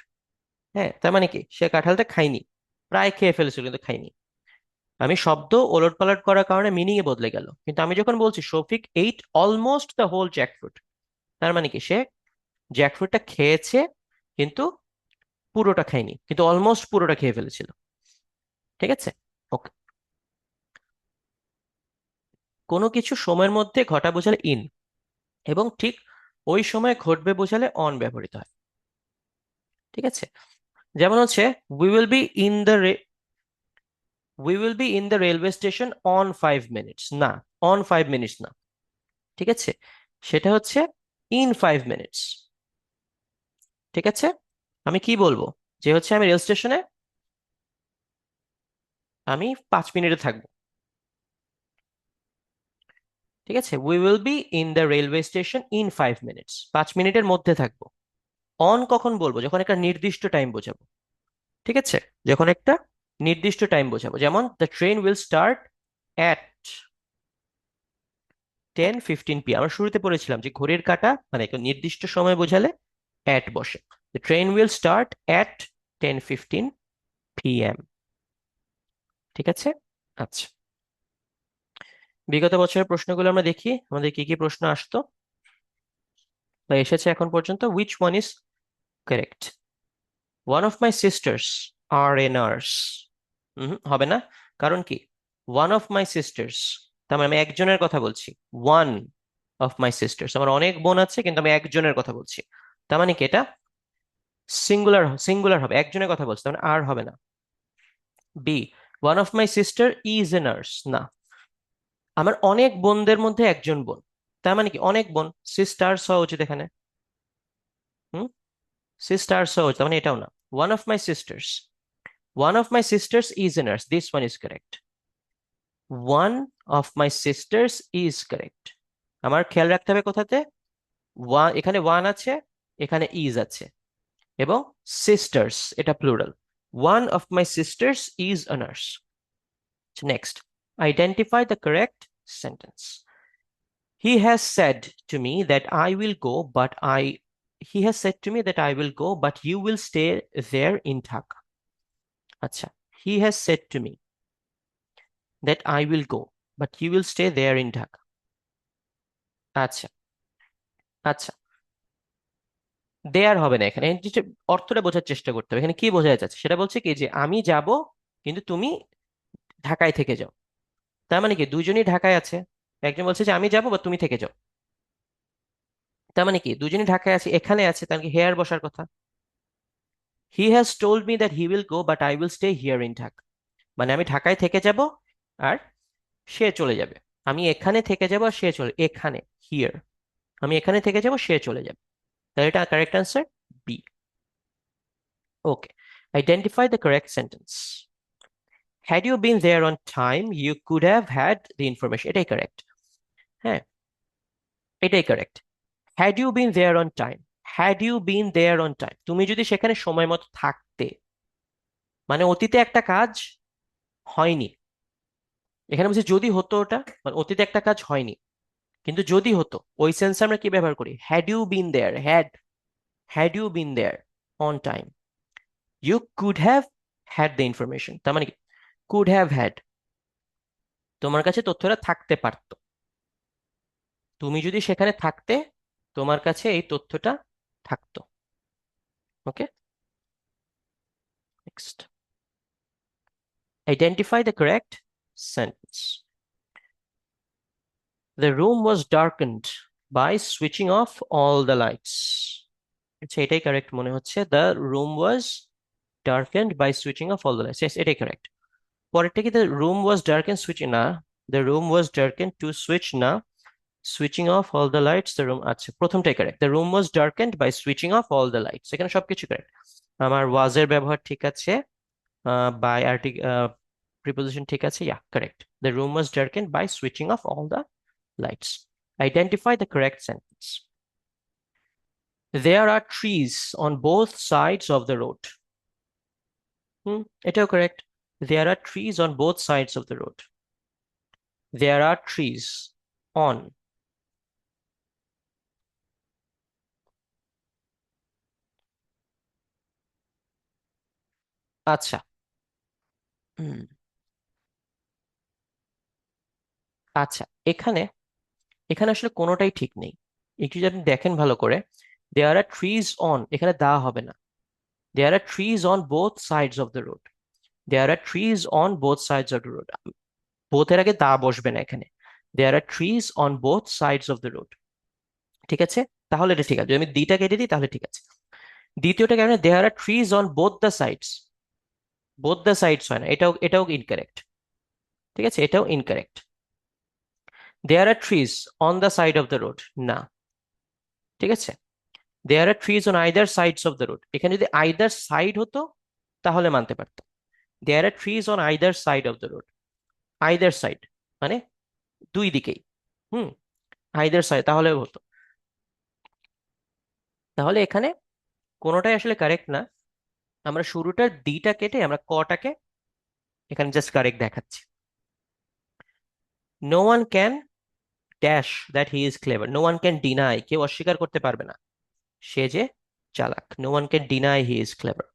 হ্যাঁ, তার মানে কি? সে কাঁঠালটা খায়নি, প্রায় খেয়ে ফেলেছিল কিন্তু খায়নি। আমি শব্দ ওলট পালট করার কারণে মিনিং এ বদলে গেল, কিন্তু আমি যখন বলছি Shafiq ate almost the whole jackfruit, তার মানে কি? সে জ্যাকফ্রুটটা খেয়েছে, কিন্তু পুরোটা খায়নি, কিন্তু অলমোস্ট পুরোটা খেয়ে ফেলেছিল। ঠিক আছে, ওকে। কোনো কিছু সময়ের মধ্যে ঘটা বোঝালে ইন, এবং ঠিক ওই সময় ঘটবে বোঝালে অন ব্যবহৃত হয়। ঠিক আছে, যেমন হচ্ছে we will be in the we will be in the railway station on 5 minutes. না, অন 5 মিনিটস না। ঠিক আছে, সেটা হচ্ছে ইন 5 মিনিটস। ঠিক আছে, আমি কি বলবো? যে হচ্ছে আমি রেল স্টেশনে আমি 5 মিনিটে থাকবো। ঠিক আছে, we will be in the railway station in 5 minutes, 5 মিনিটের মধ্যে থাকবো। অন কখন বলবো? যখন একটা নির্দিষ্ট টাইম বোঝাবো। ঠিক আছে, যখন একটা নির্দিষ্ট টাইম বোঝাবো, যেমন the train will start at 10:15 PM। আমরা শুরুতে পড়েছিলাম যে ঘড়ির কাঁটা মানে একটা নির্দিষ্ট সময় বোঝালে অ্যাট বসে। The train will start at 10:15 PM। ঠিক আছে, আচ্ছা, বিগত বছরের প্রশ্নগুলো আমরা দেখি আমাদের কি কি প্রশ্ন আসতো বা এসেছে এখন পর্যন্ত। Which one is correct? One of my sisters are a nurse. হবে না, কারণ কি? ওয়ান অফ মাই সিস্টার্স, তার মানে আমি একজনের কথা বলছি। ওয়ান অফ মাই সিস্টার্স, আমার অনেক বোন আছে কিন্তু আমি একজনের কথা বলছি। তার মানে কি? এটা সিঙ্গুলার, সিঙ্গুলার হবে, একজনের কথা বলছি, তার মানে আর হবে না। B, one of my sister is a nurse. না, আমার অনেক বোনদের মধ্যে একজন বোন, তার মানে কি? অনেক বোন, সিস্টার্স হওয়া উচিত এখানে। হুম, সিস্টার্স হওয়া উচিত, তার মানে এটাও না। One of my sisters, one of my sisters is a nurse, this one is correct. One of my sisters is correct. আমার খেয়াল রাখতে হবে কোথাতে? ওয়ান, এখানে ওয়ান আছে, এখানে ইজ আছে, এবং সিস্টার্স এটা plural. One of my sisters is a nurse. Next, identify the correct sentence. He has said to me that I will go but I he has said to me that I will go but you will stay there in Dhaka. আচ্ছা, he has said to me that I will go but you will stay there in Dhaka. আচ্ছা, আচ্ছা, দেয়ার হবে না এখানে, এখানে just অর্থটা বোঝার চেষ্টা করতে হবে। এখানে কি বোঝা যাচ্ছে? সেটা বলছে কি যে আমি যাব, কিন্তু তুমি ঢাকায় থেকে যাও। তার মানে কি? দুজনই ঢাকায় আছে, একজন বলছে যে আমি যাব বা তুমি থেকে যাও। তার মানে কি? দুজনই ঢাকায় আছে, এখানে আছে, তার কি হেয়ার বসার কথা? He has told me that he will go but I will stay here in Dhaka. মানে আমি ঢাকায় থেকে যাব, আর সে চলে যাবে। আমি এখানে থেকে যাব আর সে চলে এখানে, হিয়ার। আমি এখানে থেকে যাব, সে চলে যাবে। তাহলে এটা correct answer, B. Okay, identify the correct sentence. Had you been there on time, you could have had the information. এটাই কারেক্ট। হ্যাঁ, এটাই correct. Had you been there on time, had you been there on time, তুমি যদি সেখানে সময় মতো থাকতে, মানে অতীতে একটা কাজ হয়নি, এখানে বলছি যদি হতো, ওটা মানে অতীতে একটা কাজ হয়নি, কিন্তু যদি হতো ওই সেন্সে আমরা কি ব্যবহার করি, had you been there, had you been there on time, you could have had the information, তার মানে কি, কুড হ্যাভ হ্যাড, তোমার কাছে তথ্যটা থাকতে পারতো, তুমি যদি সেখানে থাকতে তোমার কাছে এই তথ্যটা থাকতো। Okay, next, identify the correct sentence. The room was darkened by switching off all the lights. আচ্ছা, এটাই কারেক্ট মনে হচ্ছে। The room was darkened by switching off all the lights. Yes, এটাই কারেক্ট। পরেরটা কি, the room was darkened switching না, the room was darkened to switch না, switching off all the lights, the room, আচ্ছা প্রথমটাই correct, the room was darkened by switching off all the lights, এখানে সবকিছু correct. আমার was এর ব্যবহার ঠিক আছে, by preposition ঠিক আছে, yeah, correct. The room was darkened by switching off all the lights. Identify the correct sentence. There are trees on both sides of the road. এটাও correct. There are trees on both sides of the road. There are trees on. আচ্ছা, হুম, আচ্ছা, এখানে এখানে আসলে কোনোটাই ঠিক নেই। একটু যদি আপনি দেখেন ভালো করে, দেয়ার আর ট্রিজ অন এখানে দেওয়া হবে না, there are trees on both sides of the road, there are trees on both sides of the road, বোথের আগে দা বসবে না এখানে, there are trees on both sides of the road, ঠিক আছে? তাহলে এটা ঠিক আছে, যদি আমি দিটা কেটে দিই তাহলে ঠিক আছে। দ্বিতীয়টা কেন, there are trees on both the sides, both the sides হয় না, এটাও ইনকারেক্ট, ঠিক আছে, এটাও incorrect. There are trees on the side of the road, না, ঠিক আছে। There are trees on either sides of the road, এখানে যদি আইদার সাইড হতো তাহলে মানতে পারতাম। There are trees on either side of the road, either side মানে দুই দিকেই, হুম, আইদার সাইড তাহলে হতো। তাহলে এখানে কোনোটাই আসলে কারেক্ট না, আমরা শুরুটার ডিটা কেটে আমরা কটাকে এখানে জাস্ট কারেক্ট দেখাচ্ছি। No one can dash that he is clever, no one can deny, কেউ অস্বীকার করতে পারবে না সে যে চালাক, no one can deny he is clever,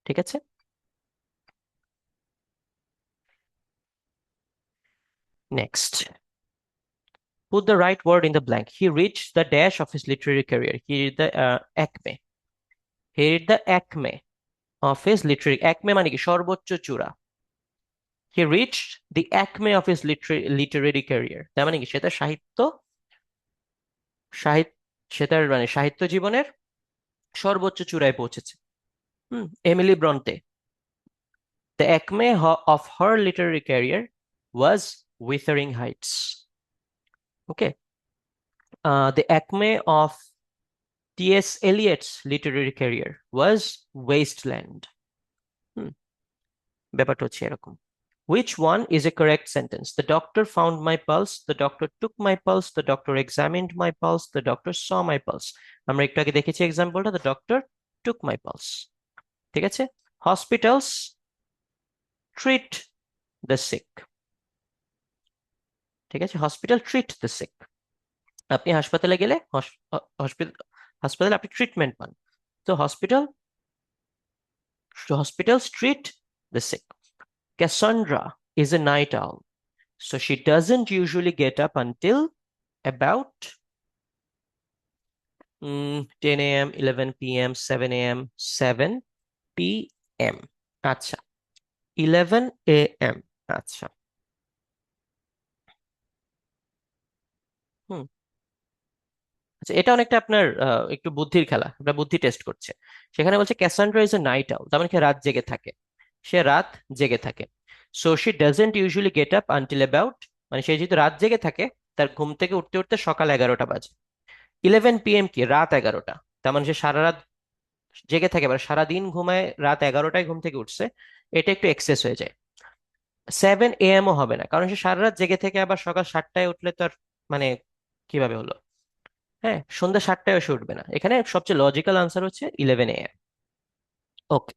ঠিক আছে। Next, put the right word in the blank. He reached the dash of his literary career. He reached the acme. He reached the acme of his literary, acme মানে কি, সর্বোচ্চ চূড়া। He reached the acme of his literary career, তার মানে কি সে তার সাহিত্য সে তার মানে সাহিত্য জীবনের সর্বোচ্চ চূড়ায় পৌঁছেছে। Emily ব্রন্তে, the acme of her literary career was Wuthering Heights. Okay. The acme of T.S. Eliot's literary career was Wasteland. হুম, ব্যাপারটা হচ্ছে এরকম। Which one is a correct sentence? The doctor found my pulse, the doctor took my pulse, the doctor examined my pulse, the doctor saw my pulse. আমরা একটু আগে দেখেছি এক্সাম্পলটা, the doctor took my pulse, ঠিক আছে। Hospitals treat the sick, ঠিক আছে, hospital treat the sick, আপনি হাসপাতালে গেলে হাসপাতালে আপনি ট্রিটমেন্ট পান, তো hospitals treat the sick. Cassandra is a night owl, so she doesn't usually get up until about 10 a.m., 11 p.m., 7 a.m., 7 p.m. আচ্ছা, 11 a.m. আচ্ছা, হুম, আচ্ছা, এটা অনেকটা আপনার একটু বুদ্ধির খেলা, আপনার বুদ্ধি টেস্ট করছে। সেখানে বলছে ক্যাসান্ড্রা ইজ এ নাইট আউল, তার মানে কি রাত জেগে থাকে, সে রাত জেগে থাকে। So she doesn't usually get up until about, মানে সে যেহেতু রাত জেগে থাকে তার ঘুম থেকে উঠতে উঠতে সকাল 11টা বাজে। 11 p.m. কি রাত 11টা, তার মানে সে সারা রাত জেগে থাকে, এবার সারাদিন ঘুমায়, রাত 11টায় ঘুম থেকে উঠছে, এটা একটু এক্সেস হয়ে যায়। 7 a.m.ও হবে না, কারণ সে সারা রাত জেগে থেকে আবার সকাল 7টায় উঠলে তো আর মানে কিভাবে হলো? হ্যাঁ, সন্ধ্যা 7টায় এসে উঠবে না, এখানে সবচেয়ে লজিক্যাল আনসার হচ্ছে 11 AM। Okay,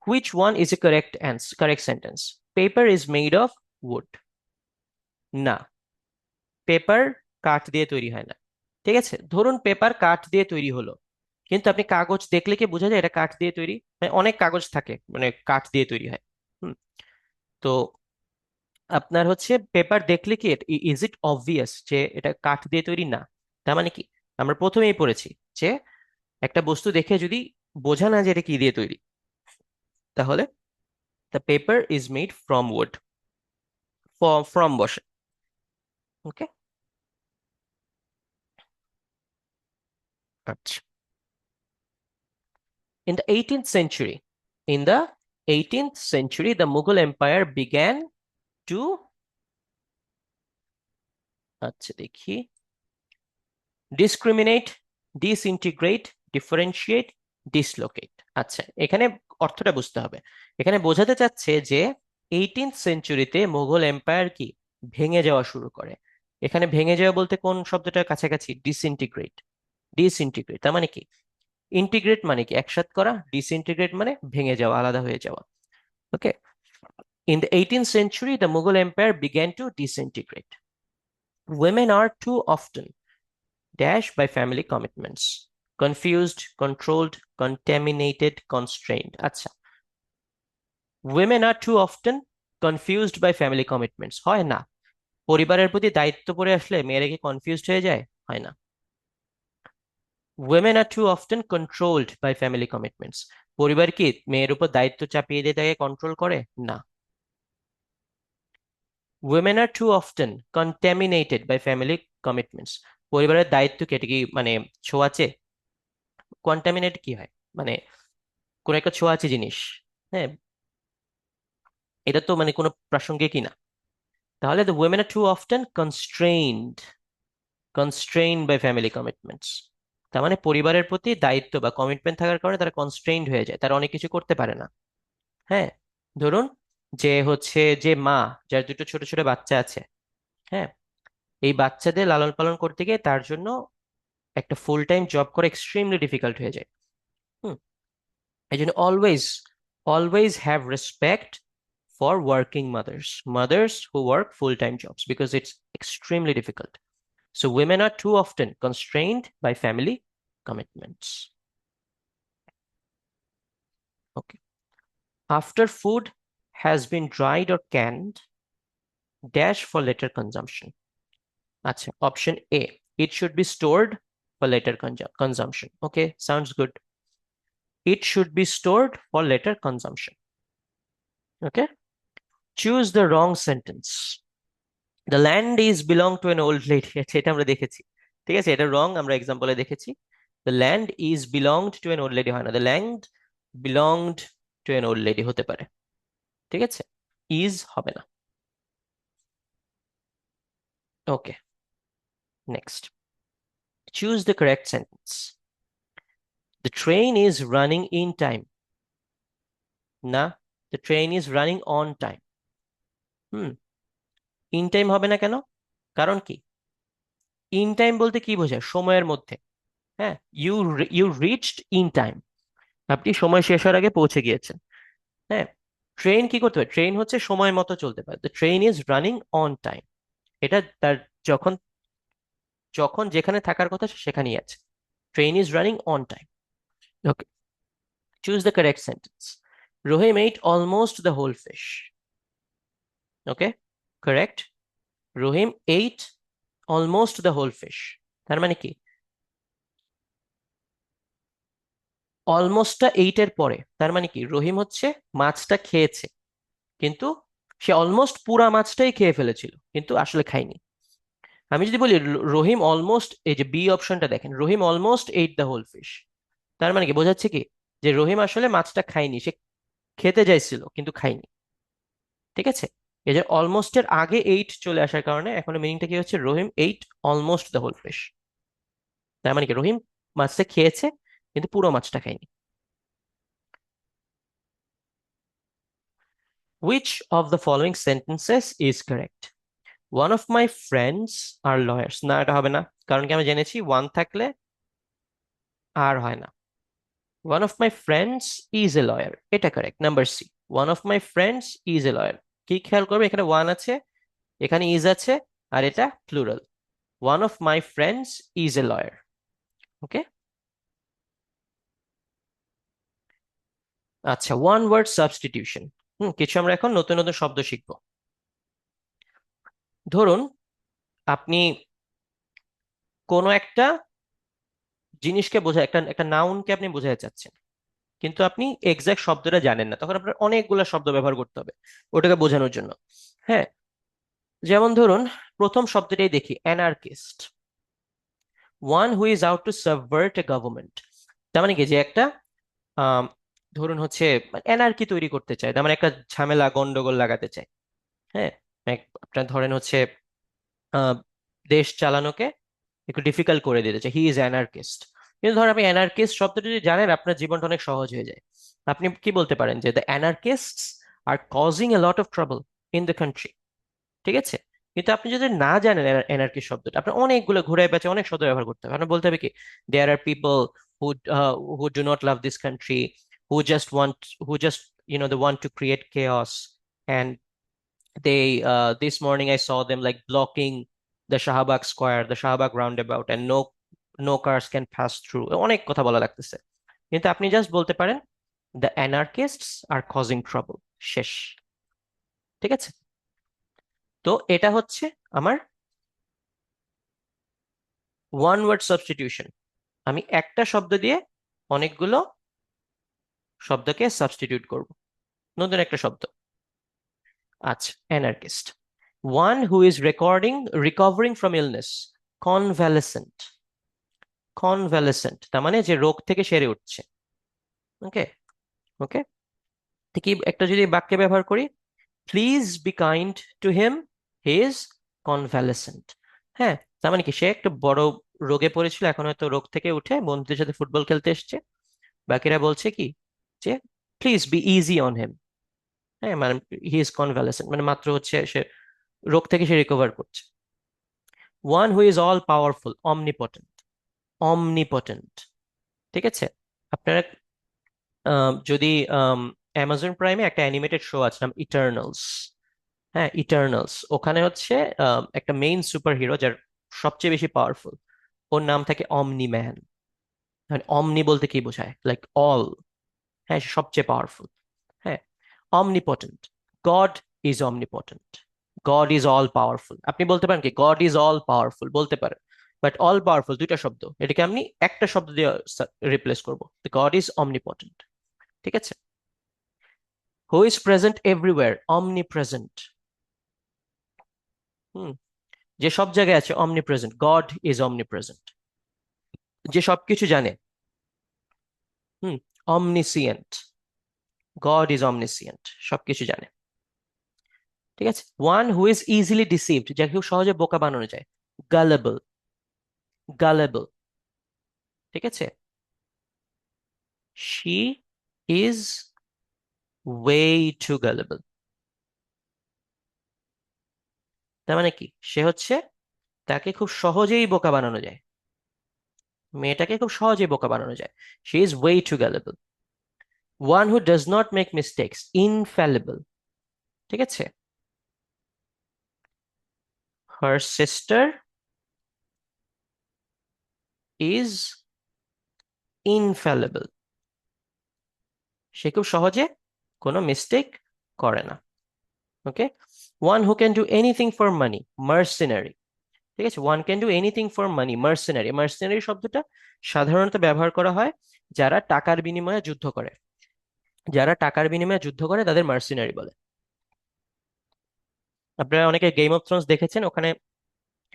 which one is a correct sentence? Paper is made of would. না, পেপার কাঠ দিয়ে তৈরি হয় না। ঠিক আছে, ধরুন পেপার কাঠ দিয়ে তৈরি হলো, কিন্তু আপনি কাগজ দেখলে কি বোঝা যায় এটা কাঠ দিয়ে তৈরি? মানে অনেক কাগজ থাকে মানে কাঠ দিয়ে তৈরি হয়। হুম, তো আপনার হচ্ছে পেপার দেখলে কি ইজ ইট অবভিয়াস যে এটা কাঠ দিয়ে তৈরি? না। তার মানে কি, আমরা প্রথমেই পড়েছি যে একটা বস্তু দেখে যদি বোঝা না যে এটা কি দিয়ে তৈরি, তাহলে the paper is made from would. From বসে। ওকে, আচ্ছা। In the 18th century, in the 18th century, the Mughal Empire began to, আচ্ছা দেখি, ডিসক্রিমিনেট, ডিসইন্টিগ্রেট, ডিফারেন্সিয়েট, ডিসলোকেট। আচ্ছা, এখানে অর্থটা বুঝতে হবে। এখানে বোঝাতে চাচ্ছে যে 18th সেঞ্চুরিতে মুঘল এম্পায়ার কি ভেঙে যাওয়া শুরু করে। এখানে ভেঙে যাওয়া বলতে কোন শব্দটার কাছাকাছি? ডিসইন্টিগ্রেট। ডিসইন্টিগ্রেট তার মানে কি? ইন্টিগ্রেট মানে কি একসাথ করা, ডিসইন্টিগ্রেট মানে ভেঙে যাওয়া, আলাদা হয়ে যাওয়া। ওকে, in the 18th century, the Mughal Empire began to disintegrate. Women are too often dashed by family commitments, confused, controlled, contaminated, constrained. আচ্ছা, women are too often confused by family commitments, হয় না? পরিবারের প্রতি দায়িত্ব পড়ে আসলে মেয়েরা কি কনফিউজড হয়ে যায়? হয় না। women are too often controlled by family commitments, পরিবার কি মেয়ের উপর দায়িত্ব চাপিয়ে দিয়ে তাকে কন্ট্রোল করে? না। women are too often contaminated by family commitments, পরিবারের দায়িত্ব কি এটা কি মানে ছোঁয়াচে? কন্টামিনেট কি হয় মানে কোন একটা ছোঁয়াচে জিনিস। হ্যাঁ, এটা তো মানে কোনো প্রাসঙ্গিকই না। তাহলে the women are too often constrained by family commitments, তার মানে পরিবারের প্রতি দায়িত্ব বা কমিটমেন্ট থাকার কারণে তারা কনস্ট্রেইনড হয়ে যায়, তারা অনেক কিছু করতে পারে না। হ্যাঁ, ধরুন যে হচ্ছে যে মা, যার দুটো ছোট ছোট বাচ্চা আছে, হ্যাঁ, এই বাচ্চাদের লালন পালন করতে গিয়ে তার জন্য একটা ফুল টাইম জব করা এক্সট্রিমলি ডিফিকাল্ট হয়ে যায়। হুম, এই জন্য always always have respect for working mothers who work full time jobs because it's extremely difficult. So women are too often constrained by family commitments. Okay, after food has been dried or canned dash for later consumption. আচ্ছা, option A, it should be stored for later consumption. Okay, sounds good. It should be stored for later consumption. Okay. Choose the wrong sentence. The land is belong to an old lady. এটা আমরা দেখেছি। ঠিক আছে, এটা রং, আমরা এক্সাম্পলে দেখেছি। The land is belonged to an old lady হয় না, the land belonged to an old lady হতে পারে। ঠিক আছে, is হবে না। ওকে, next. Choose the correct sentence. The train is running in time. না, the train is running on time. Hmm, in time হবে না কেন? কারণ কি? ইন টাইম বলতে কি বোঝায়? সময়ের মধ্যে। হ্যাঁ, you you reached in time, আপনি সময় শেষ হওয়ার আগে পৌঁছে গিয়েছেন। হ্যাঁ, ট্রেন কি করতে পারে? ট্রেন হচ্ছে সময় মতো চলতে পারে, the train is running on time. এটা তার যখন যখন যেখানে থাকার কথা সে সেখানেই আছে। Train is running on time. Okay, choose the correct sentence. Rahim ate almost the whole fish. Okay, correct. Rahim ate almost the whole fish, তার মানে কি? অলমোস্টটা এইটের পরে, তার মানে কি রহিম হচ্ছে মাছটা খেয়েছে, কিন্তু সে অলমোস্ট পুরা মাছটাই খেয়ে ফেলেছিল কিন্তু আসলে খায়নি। আমি যদি বলি রহিম অলমোস্ট, এই যে বি অপশনটা দেখেন, Rahim almost ate the whole fish, তার মানে কি বোঝাচ্ছে কি যে রহিম আসলে মাছটা খায়নি, সে খেতে চাইছিল কিন্তু খায়নি। ঠিক আছে, এই যে অলমোস্টের আগে এইট চলে আসার কারণে এখন মিনিংটা কি হচ্ছে? Rahim ate almost the whole fish, তার মানে কি রহিম মাছটা খেয়েছে কিন্তু পুরো মাছটা খায়নি। Which of the following sentences is correct? One of my friends are lawyers, না এটা হবে না, কারণ কি আমরা জেনেছি ওয়ান থাকলে আর হয় না। One of my friends is a lawyer, এটা correct, number C, one of my friends is a lawyer. কি খেয়াল করবে, এখানে ওয়ান আছে, এখানে ইজ আছে, আর এটা plural. One of my friends is a lawyer. Okay. আচ্ছা, ওয়ান ওয়ার্ড সাবস্টিটিউশন। কিছু আমরা এখন নতুন নতুন শব্দ শিখবো। ধরুন আপনি কোনো একটা জিনিসকে বোঝা, একটা একটা নাউনকে আপনি বোঝাতে চাচ্ছেন, কিন্তু আপনি এক্সাক্ট শব্দটা জানেন না, তখন আপনার অনেকগুলো শব্দ ব্যবহার করতে হবে ওটাকে বোঝানোর জন্য। হ্যাঁ, যেমন ধরুন প্রথম শব্দটাই দেখি, anarchist. One who is out to subvert a government. তার মানে কি, যে একটা আম, ধরুন হচ্ছে এনার্কি তৈরি করতে চায়, তার মানে একটা ঝামেলা গন্ডগোল লাগাতে চায়। হ্যাঁ, আপনার ধরেন হচ্ছে আহ, দেশ চালানোকে একটু ডিফিকাল্ট করে দিতে চায়, হি ইজ অ্যানার্কিস্ট। কিন্তু ধর আপনি অ্যানার্কিস্ট শব্দটি যদি জানেন, আপনার জীবনটা অনেক সহজ হয়ে যায়। আপনি কি বলতে পারেন যে the anarchists are causing a lot of trouble in the country. ঠিক আছে। কিন্তু আপনি যদি না জানেন এনার্কি শব্দটা, আপনার অনেকগুলো ঘুরে পেঁচে অনেক শব্দ ব্যবহার করতে হবে। আপনার বলতে হবে কি, there are people who who do not love this country, who just want, who just they want to create chaos, and this morning I saw them like blocking the Shahbag Square, the Shahbag roundabout, and no cars can pass through. অনেক কথা বলা লাগতেছে, কিন্তু আপনি just বলতে পারেন the anarchists are causing trouble, শেষ। ঠিক আছে। তো এটা হচ্ছে আমার ওয়ান ওয়ার্ড সাবস্টিটিউশন। আমি একটা শব্দ দিয়ে অনেকগুলো শব্দকে সাবস্টিটিউট করব, নতুন একটা শব্দ। আচ্ছা, anarchist, one who is recovering from illness, convalescent. Convalescent তার মানে যে রোগ থেকে সেরে উঠছে। ওকে। ওকে। কি একটা যদি বাক্যে ব্যবহার করি, please be kind to him, he is convalescent. হ্যাঁ, তার মানে কি, সে একটা বড় রোগে পড়েছিল, এখন হয়তো রোগ থেকে উঠে বন্ধুদের সাথে ফুটবল খেলতে এসছে। বাকিরা বলছে কি, যে please be easy on him. হ্যাঁ, মানে হি ইজ কনভ্যালেসেন্ট মানে মাত্র হচ্ছে সে রোগ থেকে সে রিকভার করছে। One who is all powerful, omnipotent. Omnipotent. ঠিক আছে। আপনারা যদি অ্যামাজন প্রাইমে একটা অ্যানিমেটেড শো আছে নাম ইটার্নালস। হ্যাঁ, ইটার্নালস, ওখানে হচ্ছে একটা মেইন সুপার হিরো যার সবচেয়ে বেশি পাওয়ারফুল, ওর নাম থাকে অমনি ম্যান। মানে অমনি বলতে কি বোঝায়, লাইক অল। হ্যাঁ, সে সবচেয়ে পাওয়ারফুল। হ্যাঁ, omnipotent, god is omnipotent, god is all powerful. আপনি বলতে পারেন কি, গড ইজ অল পাওয়ারফুল বলতে পারেন, বাট অল পাওয়ারফুল দুইটা শব্দ, এটাকে আমি একটা শব্দ দিয়ে রিপ্লেস করবো, গড ইজ অমনিপটেন্ট। ঠিক আছে। Who is present everywhere, omnipresent. Hmm, যে সব জায়গায় আছে, অমনিপ্রেজেন্ট, গড ইজ অমনিপ্রেজেন্ট। যে সবকিছু জানে, হুম, অমনিসিয়েন্ট, গড ইজ অমনিসিয়েন্ট, সবকিছু জানে। ঠিক আছে। One who is easily deceived, যাকে খুব সহজে বোকা বানানো যায়, গালেবল। গালেবল। ঠিক আছে। She is way too gullible. তার মানে কি, সে হচ্ছে, তাকে খুব সহজেই বোকা বানানো যায়, মেয়েটাকে খুব সহজেই বোকা বানানো যায়। She is way too gullible. One who does not make mistakes, infallible. ঠিক আছে। Her sister is ইনফ্যালিবল। সে খুব সহজে কোনো মিস্টেক করে না। Okay. One who can do anything for money, mercenary. ঠিক আছে, one can do anything for money, mercenary. Mercenary শব্দটা সাধারণত ব্যবহার করা হয় যারা টাকার বিনিময়ে যুদ্ধ করে। যারা টাকার বিনিময়ে যুদ্ধ করে তাদের মার্সেনারি বলে। আপনারা অনেকে গেম অফ থ্রোনস দেখেছেন, ওখানে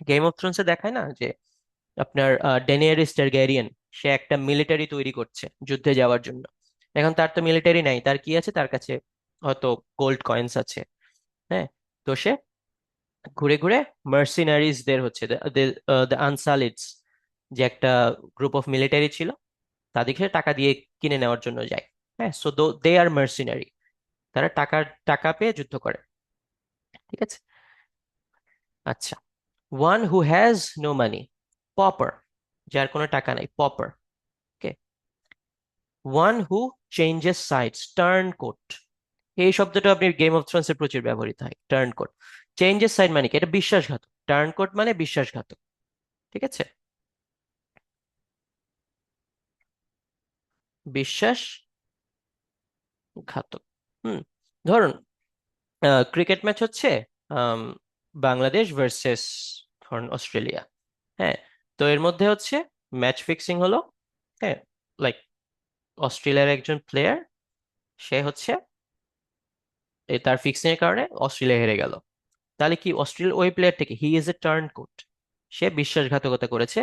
গেম অফ থ্রোনসে দেখায় না যে আপনার ডেনিয়ারিস টারগ্যারিয়ান, সে একটা মিলিটারি তৈরি করছে যুদ্ধে যাওয়ার জন্য। এখন তার তো মিলিটারি নাই, তার কি আছে, তার কাছে হয়তো গোল্ড কয়েন্স আছে। হ্যাঁ, তো সে ঘুরে ঘুরে মার্সিনারিজদের হচ্ছে দ্য আনসালিডস, যে একটা গ্রুপ অফ মিলিটারি ছিল, তাদেরকে টাকা দিয়ে কিনে নেওয়ার জন্য যায়। হ্যাঁ, সো দে আর মার্সিনারি, তারা টাকা পেয়ে যুদ্ধ করে। ঠিক আছে। আচ্ছা, one who has no money, pauper, যার কোনো টাকা নাই, pauper. Okay, one who changes sides, turn coat. এই শব্দটা আপনি গেম অফ থ্রোনস এ প্রচুর ব্যবহৃত হয়, টার্ন কোট। চেঞ্জেস সাইড মানে কি? এটা বিশ্বাসঘাতক, টার্ন কোট মানে বিশ্বাসঘাতক। ঠিক আছে, বিশ্বাসঘাতক। হুম, ধরুন ক্রিকেট ম্যাচ হচ্ছে, আম, বাংলাদেশ ভার্সেস ধরুন অস্ট্রেলিয়া। হ্যাঁ, তো এর মধ্যে হচ্ছে ম্যাচ ফিক্সিং হলো। হ্যাঁ, লাইক অস্ট্রেলিয়ার একজন প্লেয়ার, সে হচ্ছে তার ফিক্সিং এর কারণে অস্ট্রেলিয়া হেরে গেল। তাহলে কি অস্ট্রেলিয়ার ওই প্লেয়ারটাকে, he is a turncoat, সে বিশ্বাসঘাতকতা করেছে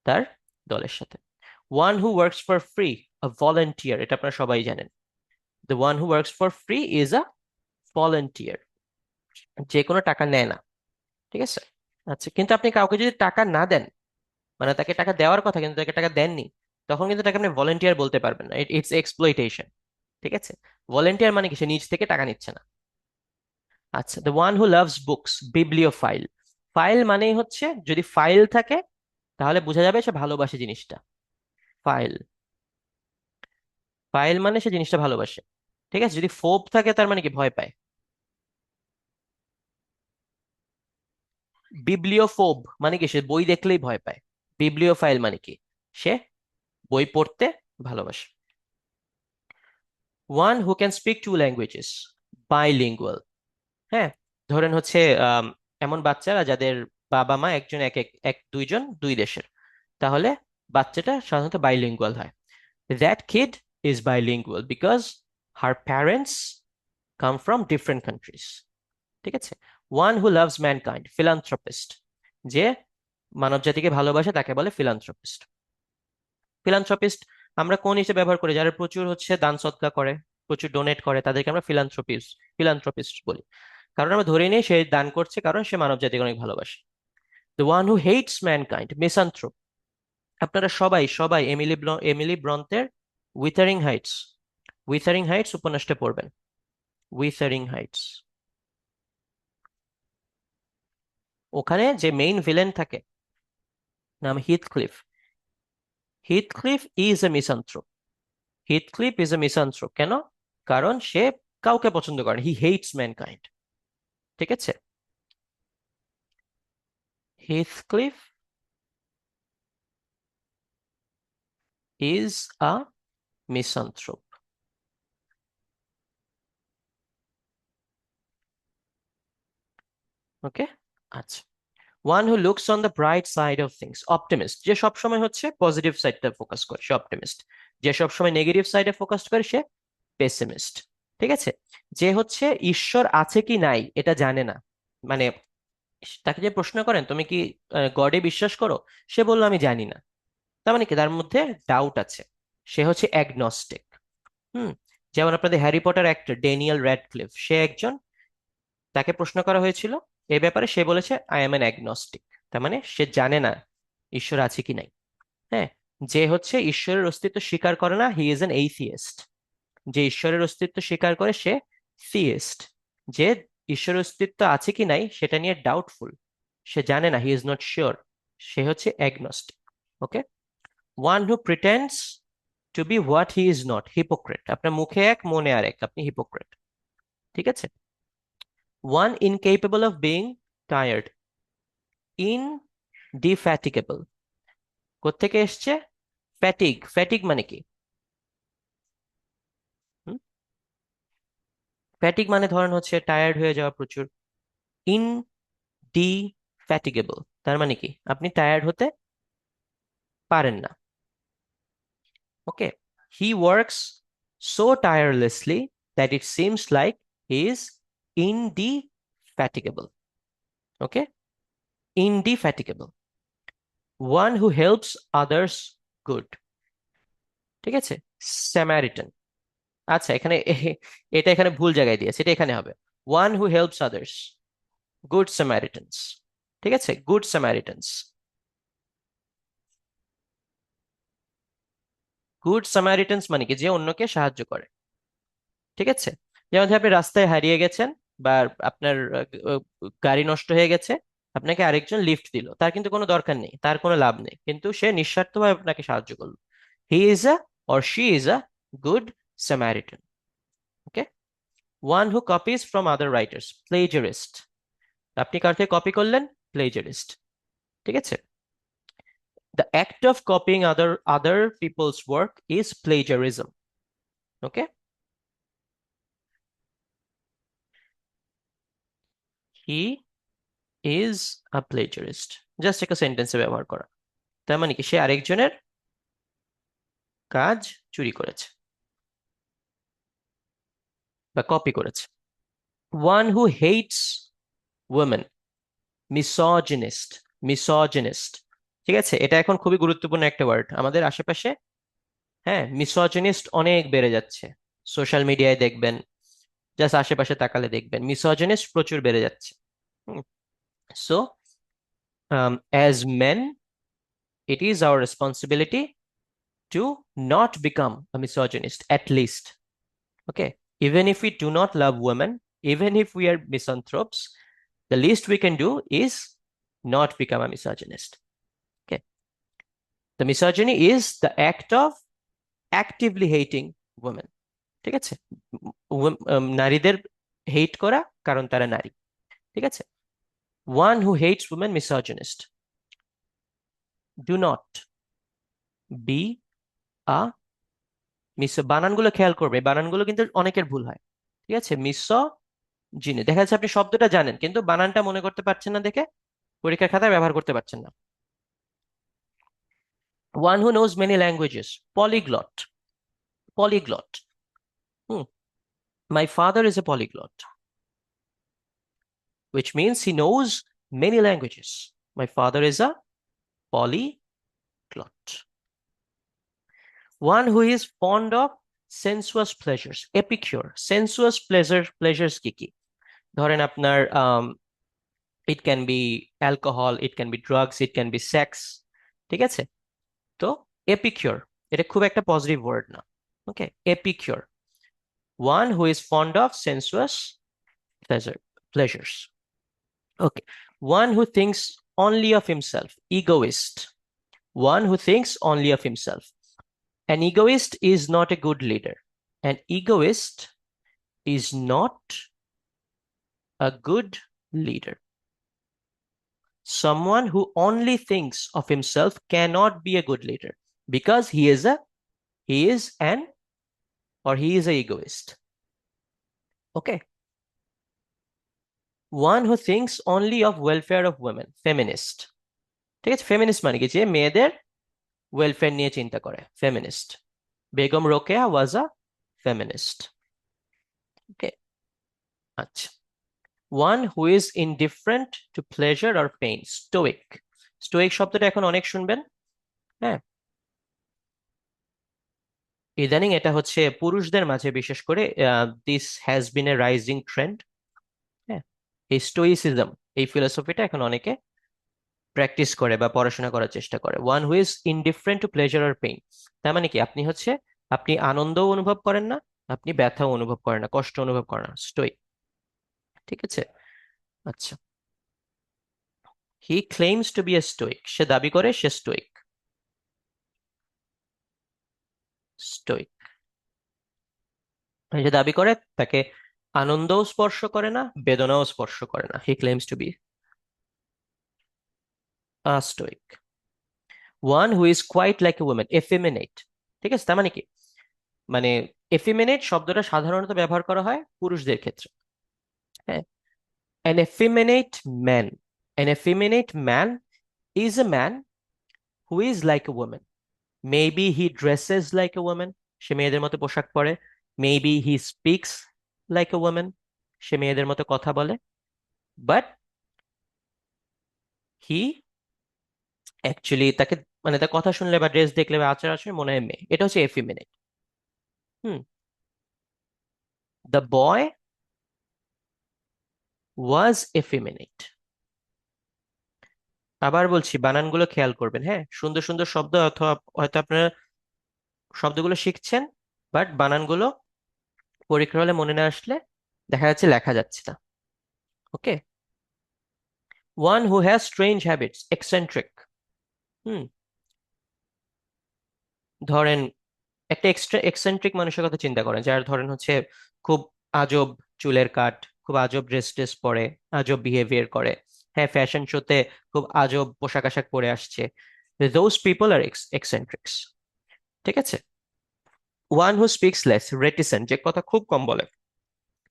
তার দলের সাথে। One who works for free, a volunteer, এটা আপনারা সবাই জানেন। The one who works for free is a volunteer, যে কোনো টাকা নেয় না। ঠিক আছে, আচ্ছা, কিন্তু আপনি কাউকে যদি টাকা না দেন, মানে তাকে টাকা দেওয়ার কথা কিন্তু তাকে টাকা দেননি, তখন কিন্তু তাকে আপনি ভলেন্টিয়ার বলতে পারবেন না, ইটস এক্সপ্লয়টেশন। ঠিক আছে, ভলেন্টিয়ার মানে কি? সে নিজ থেকে টাকা নিচ্ছে না। আচ্ছা, the one who loves books, বিবলিওফাইল। File মানেই হচ্ছে, যদি ফাইল থাকে তাহলে বোঝা যাবে সে ভালোবাসে জিনিসটা। ফাইল, ফাইল মানে সে জিনিসটা ভালোবাসে। ঠিক আছে, যদি ফোব থাকে তার মানে কি? ভয় পায়। বিবলিওফোব মানে কি? সে বই দেখলেই ভয় পায়। বিবলিওফাইল মানে কি? সে বই পড়তে ভালোবাসে। One who can speak to languages, bilingual. হ্যাঁ, ধরেন হচ্ছে এমন বাচ্চারা যাদের বাবা মা একজন এক এক এক দুইজন দুই দেশের, তাহলে বাচ্চাটা সাধারণত বাইলিঙ্গুয়াল হয়। That kid is bilingual because her parents come from different countries. ঠিক আছে, one who loves mankind, philanthropist, যে মানব জাতিকে ভালোবাসে তাকে বলে ফিলান্থ্রপিস্ট। ফিলান্থ্রপিস্ট আমরা কোন হিসেবে ব্যবহার করি? যারা প্রচুর হচ্ছে দান সদকা করে, প্রচুর ডোনেট করে, তাদেরকে আমরা ফিলান্থ্রপিস্ট বলি। কারণ আমরা ধরে নিই সে দান করছে কারণ সে মানব জাতিকে অনেক ভালোবাসে। The one who hates mankind, misanthrope. আপনারা সবাই সবাই এমিলি ব্রন্তের উইথারিং হাইটস উপন্যাসটা পড়বেন। উইথারিং হাইটস, ওখানে যে মেইন ভিলেন থাকে নাম Heathcliff. Heathcliff is a মিসান্থ্রোপ। Heathcliff is a মিসান্থ্রোপ কেন? কারণ সে কাউকে পছন্দ করে, হি হেটস ম্যানকাইন্ড। ঠিক আছে, হিথক্লিফ ইজ আ মিসান্থ্রোপ। ওকে, আচ্ছা। One who looks on the bright side of things, optimist, যে সবসময় হচ্ছে পজিটিভ সাইডটা ফোকাস করে সে অপটিমিস্ট। যে সবসময় নেগেটিভ সাইডে ফোকাস করে সে পেসিমিস্ট। ঠিক আছে, যে হচ্ছে ঈশ্বর আছে কি নাই এটা জানে না, মানে তাকে যে প্রশ্ন করেন তুমি কি গডে বিশ্বাস করো, সে বললো আমি জানি না, তার মানে কি? তার মধ্যে ডাউট আছে, সে হচ্ছে অ্যাগনস্টিক। হুম, যেমন আপনাদের Harry Potter actor Daniel Radcliffe, সে একজন, তাকে প্রশ্ন করা হয়েছিল এ ব্যাপারে, সে বলেছে আই এম অ্যান অ্যাগনস্টিক, তার মানে সে জানে না ঈশ্বর আছে কি নাই। হ্যাঁ, যে হচ্ছে ঈশ্বরের অস্তিত্ব স্বীকার করে না, হি ইজ অ্যান এইথিয়েস্ট। যে ঈশ্বরের অস্তিত্ব স্বীকার করে সে থিয়েস্ট। যে ঈশ্বরের অস্তিত্ব আছে কি নাই সেটা নিয়ে ডাউটফুল, সে জানে না, হি ইজ নট শিওর, সে হচ্ছে agnostic. Okay, one who pretends to be what he is not, hypocrite. আপনার মুখে এক মনে আর এক, আপনি হিপোক্রেট। ঠিক আছে, one incapable of being tired, indefatigable, কোত্থেকে এসছে? ফ্যাটিগ, ফ্যাটিগ মানে কি? ফ্যাটিগ মানে ধরেন হচ্ছে টায়ার্ড হয়ে যাওয়া প্রচুর। ইনডিফ্যাটিগেবল তার মানে কি? আপনি টায়ার্ড হতে পারেন না। Okay, he works so tirelessly that it seems like he is indefatigable. Okay, indefatigable. One who helps others, good. ঠিক আছে, স্যামারিটান। আচ্ছা, এখানে এটা এখানে ভুল জায়গায় দিয়েছে, এটা এখানে হবে one who helps others, good Samaritans. ঠিক আছে, গুড স্যামারিটানস। গুড স্যামারিটানস মানে কি? যে অন্যকে সাহায্য করে। ঠিক আছে, যেমন ধরুন আপনি রাস্তায় হারিয়ে গেছেন, বা আপনার গাড়ি নষ্ট হয়ে গেছে, আপনাকে আরেকজন লিফট দিল, তার কিন্তু কোনো দরকার নেই, তার কোনো লাভ নেই, কিন্তু সে নিঃস্বার্থভাবে আপনাকে সাহায্য করলো। He is a or she is a good Samaritan. Okay. One who copies from other writers, plagiarist. আপনি কার থেকে কপি করলেন? প্লেজারিস্ট। ঠিক আছে। The act of copying other people's work is plagiarism. Okay. He is a plagiarist, just একটা সেন্টেন্সে ব্যবহার করা। তার মানে কি, সে আরেকজনের কাজ চুরি করেছে বা কপি করেছে। One who hates women, misogynist. Misogynist. ঠিক আছে, এটা এখন খুবই গুরুত্বপূর্ণ একটা ওয়ার্ড আমাদের আশেপাশে। হ্যাঁ, মিসোজিনিস্ট অনেক বেড়ে যাচ্ছে। সোশ্যাল মিডিয়ায় দেখবেন, জাস্ট আশেপাশে তাকালে দেখবেন মিসোজিনিস্ট প্রচুর বেড়ে যাচ্ছে। So as men, it is our responsibility to not become a misogynist at least. Okay, even if we do not love women, even if we are misanthropes, the least we can do is not become a misogynist. Okay, the misogyny is the act of actively hating women. ঠিক আছে, নারীদের হেট করা, কারণ তারা নারী। ঠিক আছে। One who hates women, misogynist. Do not be a বানানগুলো খেয়াল করবে, বানানগুলো কিন্তু অনেকের ভুল হয়। ঠিক আছে, জিনে দেখা যাচ্ছে আপনি শব্দটা জানেন কিন্তু বানানটা মনে করতে পারছেন না দেখে পরীক্ষার খাতায় ব্যবহার করতে পারছেন না। One who knows many languages, polyglot. Polyglot. Hmm. My father is a polyglot, which means he knows many languages. My father is a polyglot. One who is fond of sensuous pleasures, epicure. Sensuous pleasures কি কি? ধরেন আপনার it can be alcohol, it can be drugs, it can be sex. ঠিক আছে। তো এপিকিউর, এটা খুব একটা পজিটিভ ওয়ার্ড না। Okay, epicure, one who is fond of sensuous pleasures. Okay, one who thinks only of himself, egoist. One who thinks only of himself. An egoist is not a good leader. An egoist is not a good leader. Someone who only thinks of himself cannot be a good leader because he is an or he is a egoist. Okay. One who thinks only of welfare of women, feminist. ঠিক আছে, feminist মানে কি, যে মেয়েদের welfare নিয়ে চিন্তা করে, feminist. Begum Rokeya ওয়াজ আ feminist. ওকে। আচ্ছা। One who is indifferent to pleasure or pain, Stoic. Stoic শব্দটা এখন অনেক শুনবেন। হ্যাঁ, ইদানিং এটা হচ্ছে পুরুষদের মাঝে বিশেষ করে this has been a rising trend. হ্যাঁ, এই স্টোইসিজম, এই ফিলোসফিটা এখন অনেকে প্র্যাকটিস করে বা পড়াশোনা করার চেষ্টা করে। One who is indifferent to pleasure আর পেইন, তার মানে কি, আপনি আনন্দও অনুভব করেন না, আপনি ব্যথাও অনুভব করেন না, কষ্ট অনুভব করেন না, স্টোইক। ঠিক আছে। আচ্ছা। হি claims to B A Stoic, সে দাবি করে সে স্টোইক। স্টোইক, সে দাবি করে তাকে আনন্দও স্পর্শ করে না, বেদনাও স্পর্শ করে না। He claims to be a stoic. One who is quite like a women, effeminate. ঠিক আছে, তার মানে কি, মানে এফিমিনেট শব্দটা সাধারণত ব্যবহার করা হয় পুরুষদের ক্ষেত্রে। হ্যাঁ, an effeminate man, an effeminate man is a man who is like a woman. Maybe he dresses like a woman, সে মেয়েদের মতো পোশাক পরে। Maybe he speaks like a woman, সে মেয়েদের মতো কথা বলে। But he actually, তাকে মানে তার কথা শুনলে বা ড্রেস দেখলে বা আচার আচরণে মনে হয় মেয়ে, এটা হচ্ছে এফিমিনেট। হুম। The boy was effeminate. আবার বলছি, বানানগুলো খেয়াল করবেন। হ্যাঁ, সুন্দর সুন্দর শব্দ অথবা হয়তো আপনারা শব্দগুলো শিখছেন, বাট বানানগুলো পরীক্ষার হলে মনে না আসলে দেখা যাচ্ছে লেখা যাচ্ছে না। Okay. One who has strange habits, eccentric. Hmm, ধরেন একটা এক্সট্রা এক্সেন্ট্রিক মানুষের কথা চিন্তা করেন, যার ধরেন হচ্ছে খুব আজব চুলের কাট, খুব আজব ড্রেস টেস পরে, আজব বিহেভিয়ার করে, হ্যাঁ ফ্যাশন শোতে খুব আজব পোশাক আশাক পরে আসছে। দোজ পিপল আর এক্সেন্ট্রিক্স। ঠিক আছে। ওয়ান হু স্পিক্স লেস, রেটিসেন্ট, যে কথা খুব কম বলে,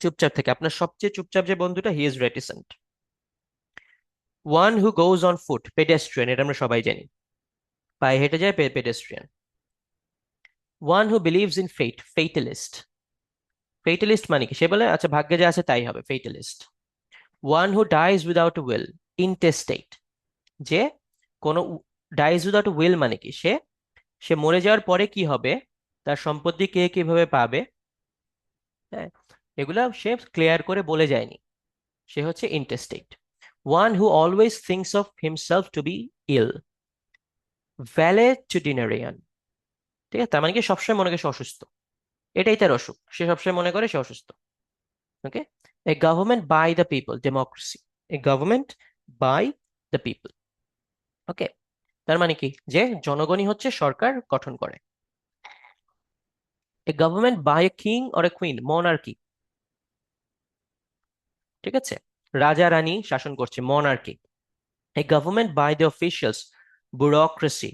চুপচাপ থেকে, আপনার সবচেয়ে চুপচাপ যে বন্ধুটা, he is reticent. One who goes on foot, pedestrian, এটা আমরা সবাই জানি, পায়ে হেঁটে যায়, pedestrian. One who believes in fate, fatalist. Fatalist মানে কি, সে বলে আচ্ছা ভাগ্যে যা আছে তাই হবে, fatalist. One who dies without will, intestate, যে কোনো, ডাইজ উইদাউট উইল মানে কি, সে সে মরে যাওয়ার পরে কি হবে, তার সম্পত্তি কে কিভাবে পাবে, হ্যাঁ, এগুলা সে ক্লিয়ার করে বলে যায়নি, সে হচ্ছে intestate. One who always thinks of himself to be ill, valetudinarian. ঠিক আছে, তার মানে কি সবসময় মনে করে সে অসুস্থ, এটাই তার অসুখ, সে সবসময় মনে করে সে অসুস্থ। Okay. A government by the people, democracy, a government by the people. Okay, তার মানে কি, যে জনগণই হচ্ছে সরকার গঠন করে। A government by a king or a queen, monarchy. ঠিক আছে, রাজা রানী শাসন করছে, monarchy. A government by the officials, bureaucracy,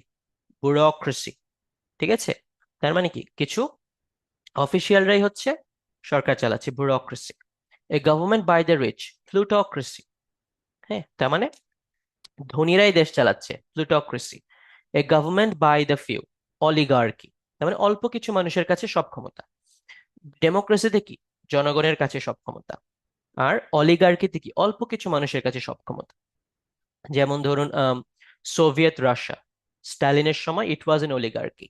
bureaucracy. ঠিক আছে, তার মানে কি, কিছু অফিসিয়ালরাই হচ্ছে সরকার চালাচ্ছে, bureaucracy. A government by the rich, plutocracy. হ্যাঁ, তার মানে ধনীরাই দেশ চালাচ্ছে, plutocracy. A government by the few, oligarchy, তার মানে অল্প কিছু মানুষের কাছে সব ক্ষমতা। ডেমোক্রেসিতে কি, জনগণের কাছে সব ক্ষমতা। আর অলিগার্কিতে কি, অল্প কিছু মানুষের কাছে সব ক্ষমতা। যেমন ধরুন সোভিয়েত রাশিয়া, স্টালিনের সময় ইট ওয়াজ এন অলিগার্কি,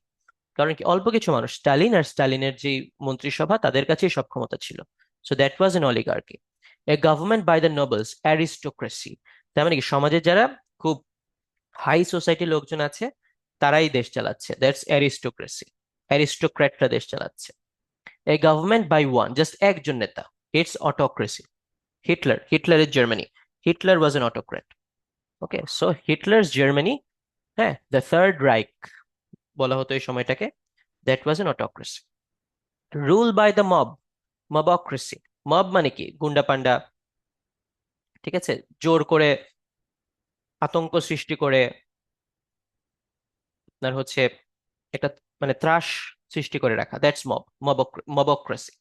কারণ কি অল্প কিছু মানুষ, স্টালিন আর স্টালিনের যে মন্ত্রিসভা, তাদের কাছেই সব ক্ষমতা ছিল। So that was an oligarchy. A government by the nobles, aristocracy, তার মানে কি সমাজের যারা খুব হাই সোসাইটির লোকজন আছে, তারাই দেশ চালাচ্ছে, দ্যাটস অ্যারিস্টোক্রেসি, অ্যারিস্টোক্র্যাটরা দেশ চালাচ্ছে। A government by one, just একজন নেতা, ইটস অটোক্রেসি। হিটলার, হিটলারের Germany, Hitler was an autocrat. Okay, so Hitler's Germany, হ্যাঁ, দ্য থার্ড রাইখ বলা হতো এই সময়টাকে, that was an autocracy. Rule by the mob, mobocracy. Mob মানে কি, গুন্ডা পান্ডা, ঠিক আছে, জোর করে আতঙ্ক সৃষ্টি করে, আপনার হচ্ছে একটা মানে ত্রাস সৃষ্টি করে রাখা, দ্যাটস মব, মবক্রেসি।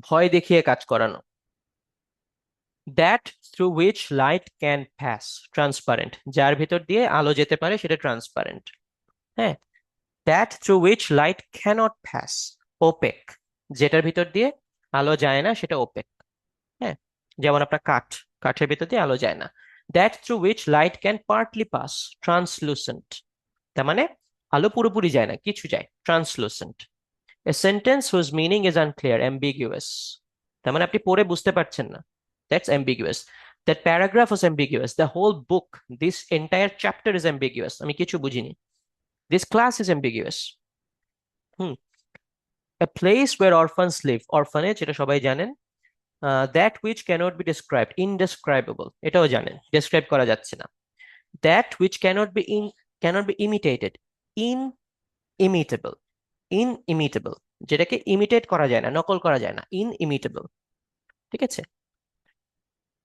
ভয় দেখিয়ে কাজ করানো। That through which light can pass, transparent, যার ভিতর দিয়ে আলো যেতে পারে সেটা ট্রান্সপারেন্ট। হ্যাঁ, that through which light cannot pass, opaque, যেটার ভিতর দিয়ে আলো যায় না সেটা ওপেক। হ্যাঁ, যেমন আপনার কাঠ, কাঠের ভিতর দিয়ে আলো যায় না। That through which light can partly pass, translucent, তার মানে আলো পুরোপুরি যায় না, কিছু যায়, translucent. A sentence whose meaning is unclear, ambiguous, তার মানে আপনি পড়ে বুঝতে পারছেন না, that's ambiguous. That paragraph was ambiguous, the whole book, this entire chapter is ambiguous, আমি কিছু বুঝিনি, this class is ambiguous. Hmm. A place where orphans live, orphanage এটা সবাই জানেন। That which cannot B described, indescribable, এটাও জানেন, describe করা যাচ্ছে না। That which cannot be imitated, inimitable, inimitable, যেটাকে ইমিটেট করা যায় না, নকল করা যায় না, ইনইমিটেবল। ঠিক আছে।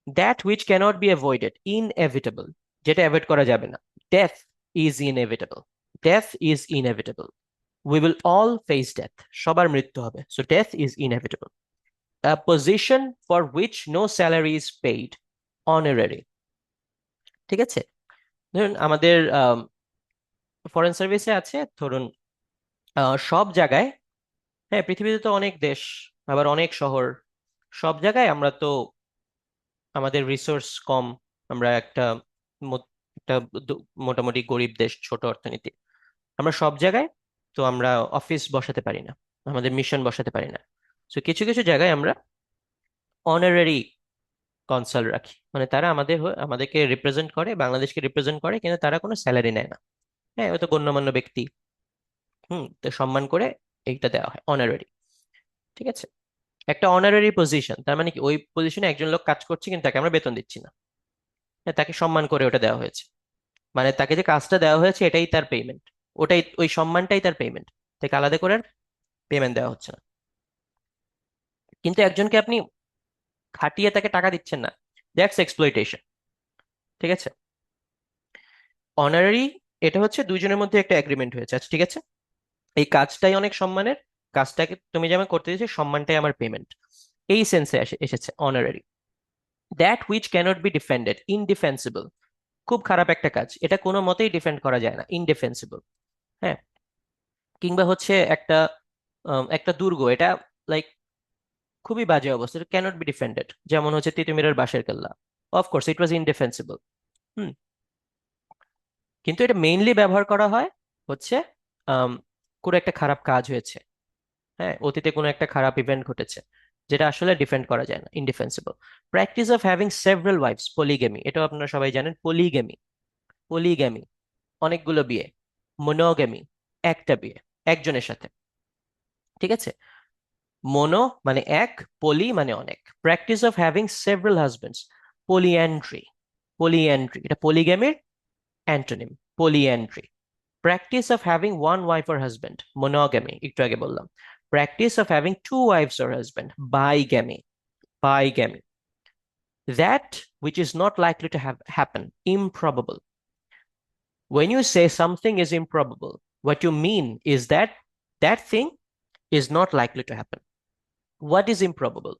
That which cannot be avoided, inevitable, যেটা অ্যাভয়েড করা যাবে না। Death is inevitable, death is inevitable. We will all face death, সবার মৃত্যু হবে, so death is inevitable. A position for which no salary is paid, honorary. ঠিক আছে, ধরুন আমাদের ফরেন সার্ভিসে আছে, ধরুন সব জায়গায়, হ্যাঁ পৃথিবীতে তো অনেক দেশ, আবার অনেক শহর, সব জায়গায় আমরা তো, আমাদের রিসোর্স কম, আমরা একটা মোটামুটি গরিব দেশ, ছোট অর্থনীতি, আমরা সব জায়গায় তো আমরা অফিস বসাতে পারি না, আমাদের মিশন বসাতে পারি না। তো কিছু কিছু জায়গায় আমরা অনারারি কনসাল রাখি, মানে তারা আমাদেরকে রিপ্রেজেন্ট করে, বাংলাদেশকে রিপ্রেজেন্ট করে, কিন্তু তারা কোনো স্যালারি নেয় না। হ্যাঁ, হয়তো গণ্যমান্য ব্যক্তি, তো সম্মান করে এইটা দেওয়া হয়, অনারারি। ঠিক আছে, একটা অনারারি পজিশন, তার মানে কি ওই পজিশনে একজন লোক কাজ করছে কিন্তু তাকে আমরা বেতন দিচ্ছি না। তাকে সম্মান করে ওটা দেওয়া হয়েছে, মানে তাকে যে কাজটা দেওয়া হয়েছে এটাই তার পেমেন্ট, ওটাই ওই সম্মানটাই তার পেমেন্ট, তাকে আলাদা করে পেমেন্ট দেওয়া হচ্ছে না। কিন্তু একজনকে আপনি খাটিয়ে তাকে টাকা দিচ্ছেন না, দ্যাটস এক্সপ্লয়টেশন। ঠিক আছে। অনারারি, এটা হচ্ছে দুইজনের মধ্যে একটা এগ্রিমেন্ট হয়েছে, আচ্ছা ঠিক আছে, এই কাজটাই অনেক সম্মানের, কাজটাকে তুমি যেমন করতে দিয়েছো, সম্মানটাই আমার পেমেন্ট, এই সেন্সে এসেছে honorary. That which cannot be defended, indefensible, খুব খারাপ একটা কাজ, এটা কোনো মতেই ডিফেন্ড করা যায় না, ইনডিফেন্সিবল। হ্যাঁ। কিংবা হচ্ছে একটা একটা দুর্গ, এটা লাইক খুবই বাজে অবস্থা, এটা ক্যানট বি ডিফেন্ডেড, যেমন হচ্ছে তিতুমিরের বাঁশের কেল্লা, অফকোর্স ইট ওয়াজ ইনডিফেন্সিবল। হুম। কিন্তু এটা মেইনলি ব্যবহার করা হয় হচ্ছে আম, কোনো একটা খারাপ কাজ হয়েছে, হ্যাঁ, অতীতে কোনো একটা খারাপ ইভেন্ট ঘটেছে, যেটা আসলে ডিফেন্ড করা যায় না, indefensible. Practice of having several wives, polygamy, এটাও আপনারা সবাই জানেন, পলিগেমি, পলিগেমি অনেকগুলো বিয়ে, মনোগেমি একটা বিয়ে একজনের সাথে। ঠিক আছে। মনো মানে এক, পলি মানে অনেক, practice of having several husbands, polyandry, polyandry এটা পলিগেমির antonym, polyandry. Practice of having one wife or husband, monogamy একটু আগে বললাম। Practice of having two wives or husband, bigamy, bigamy. That which is not likely to have happen, improbable. When you say something is improbable, what you mean is that that thing is not likely to happen. What is improbable?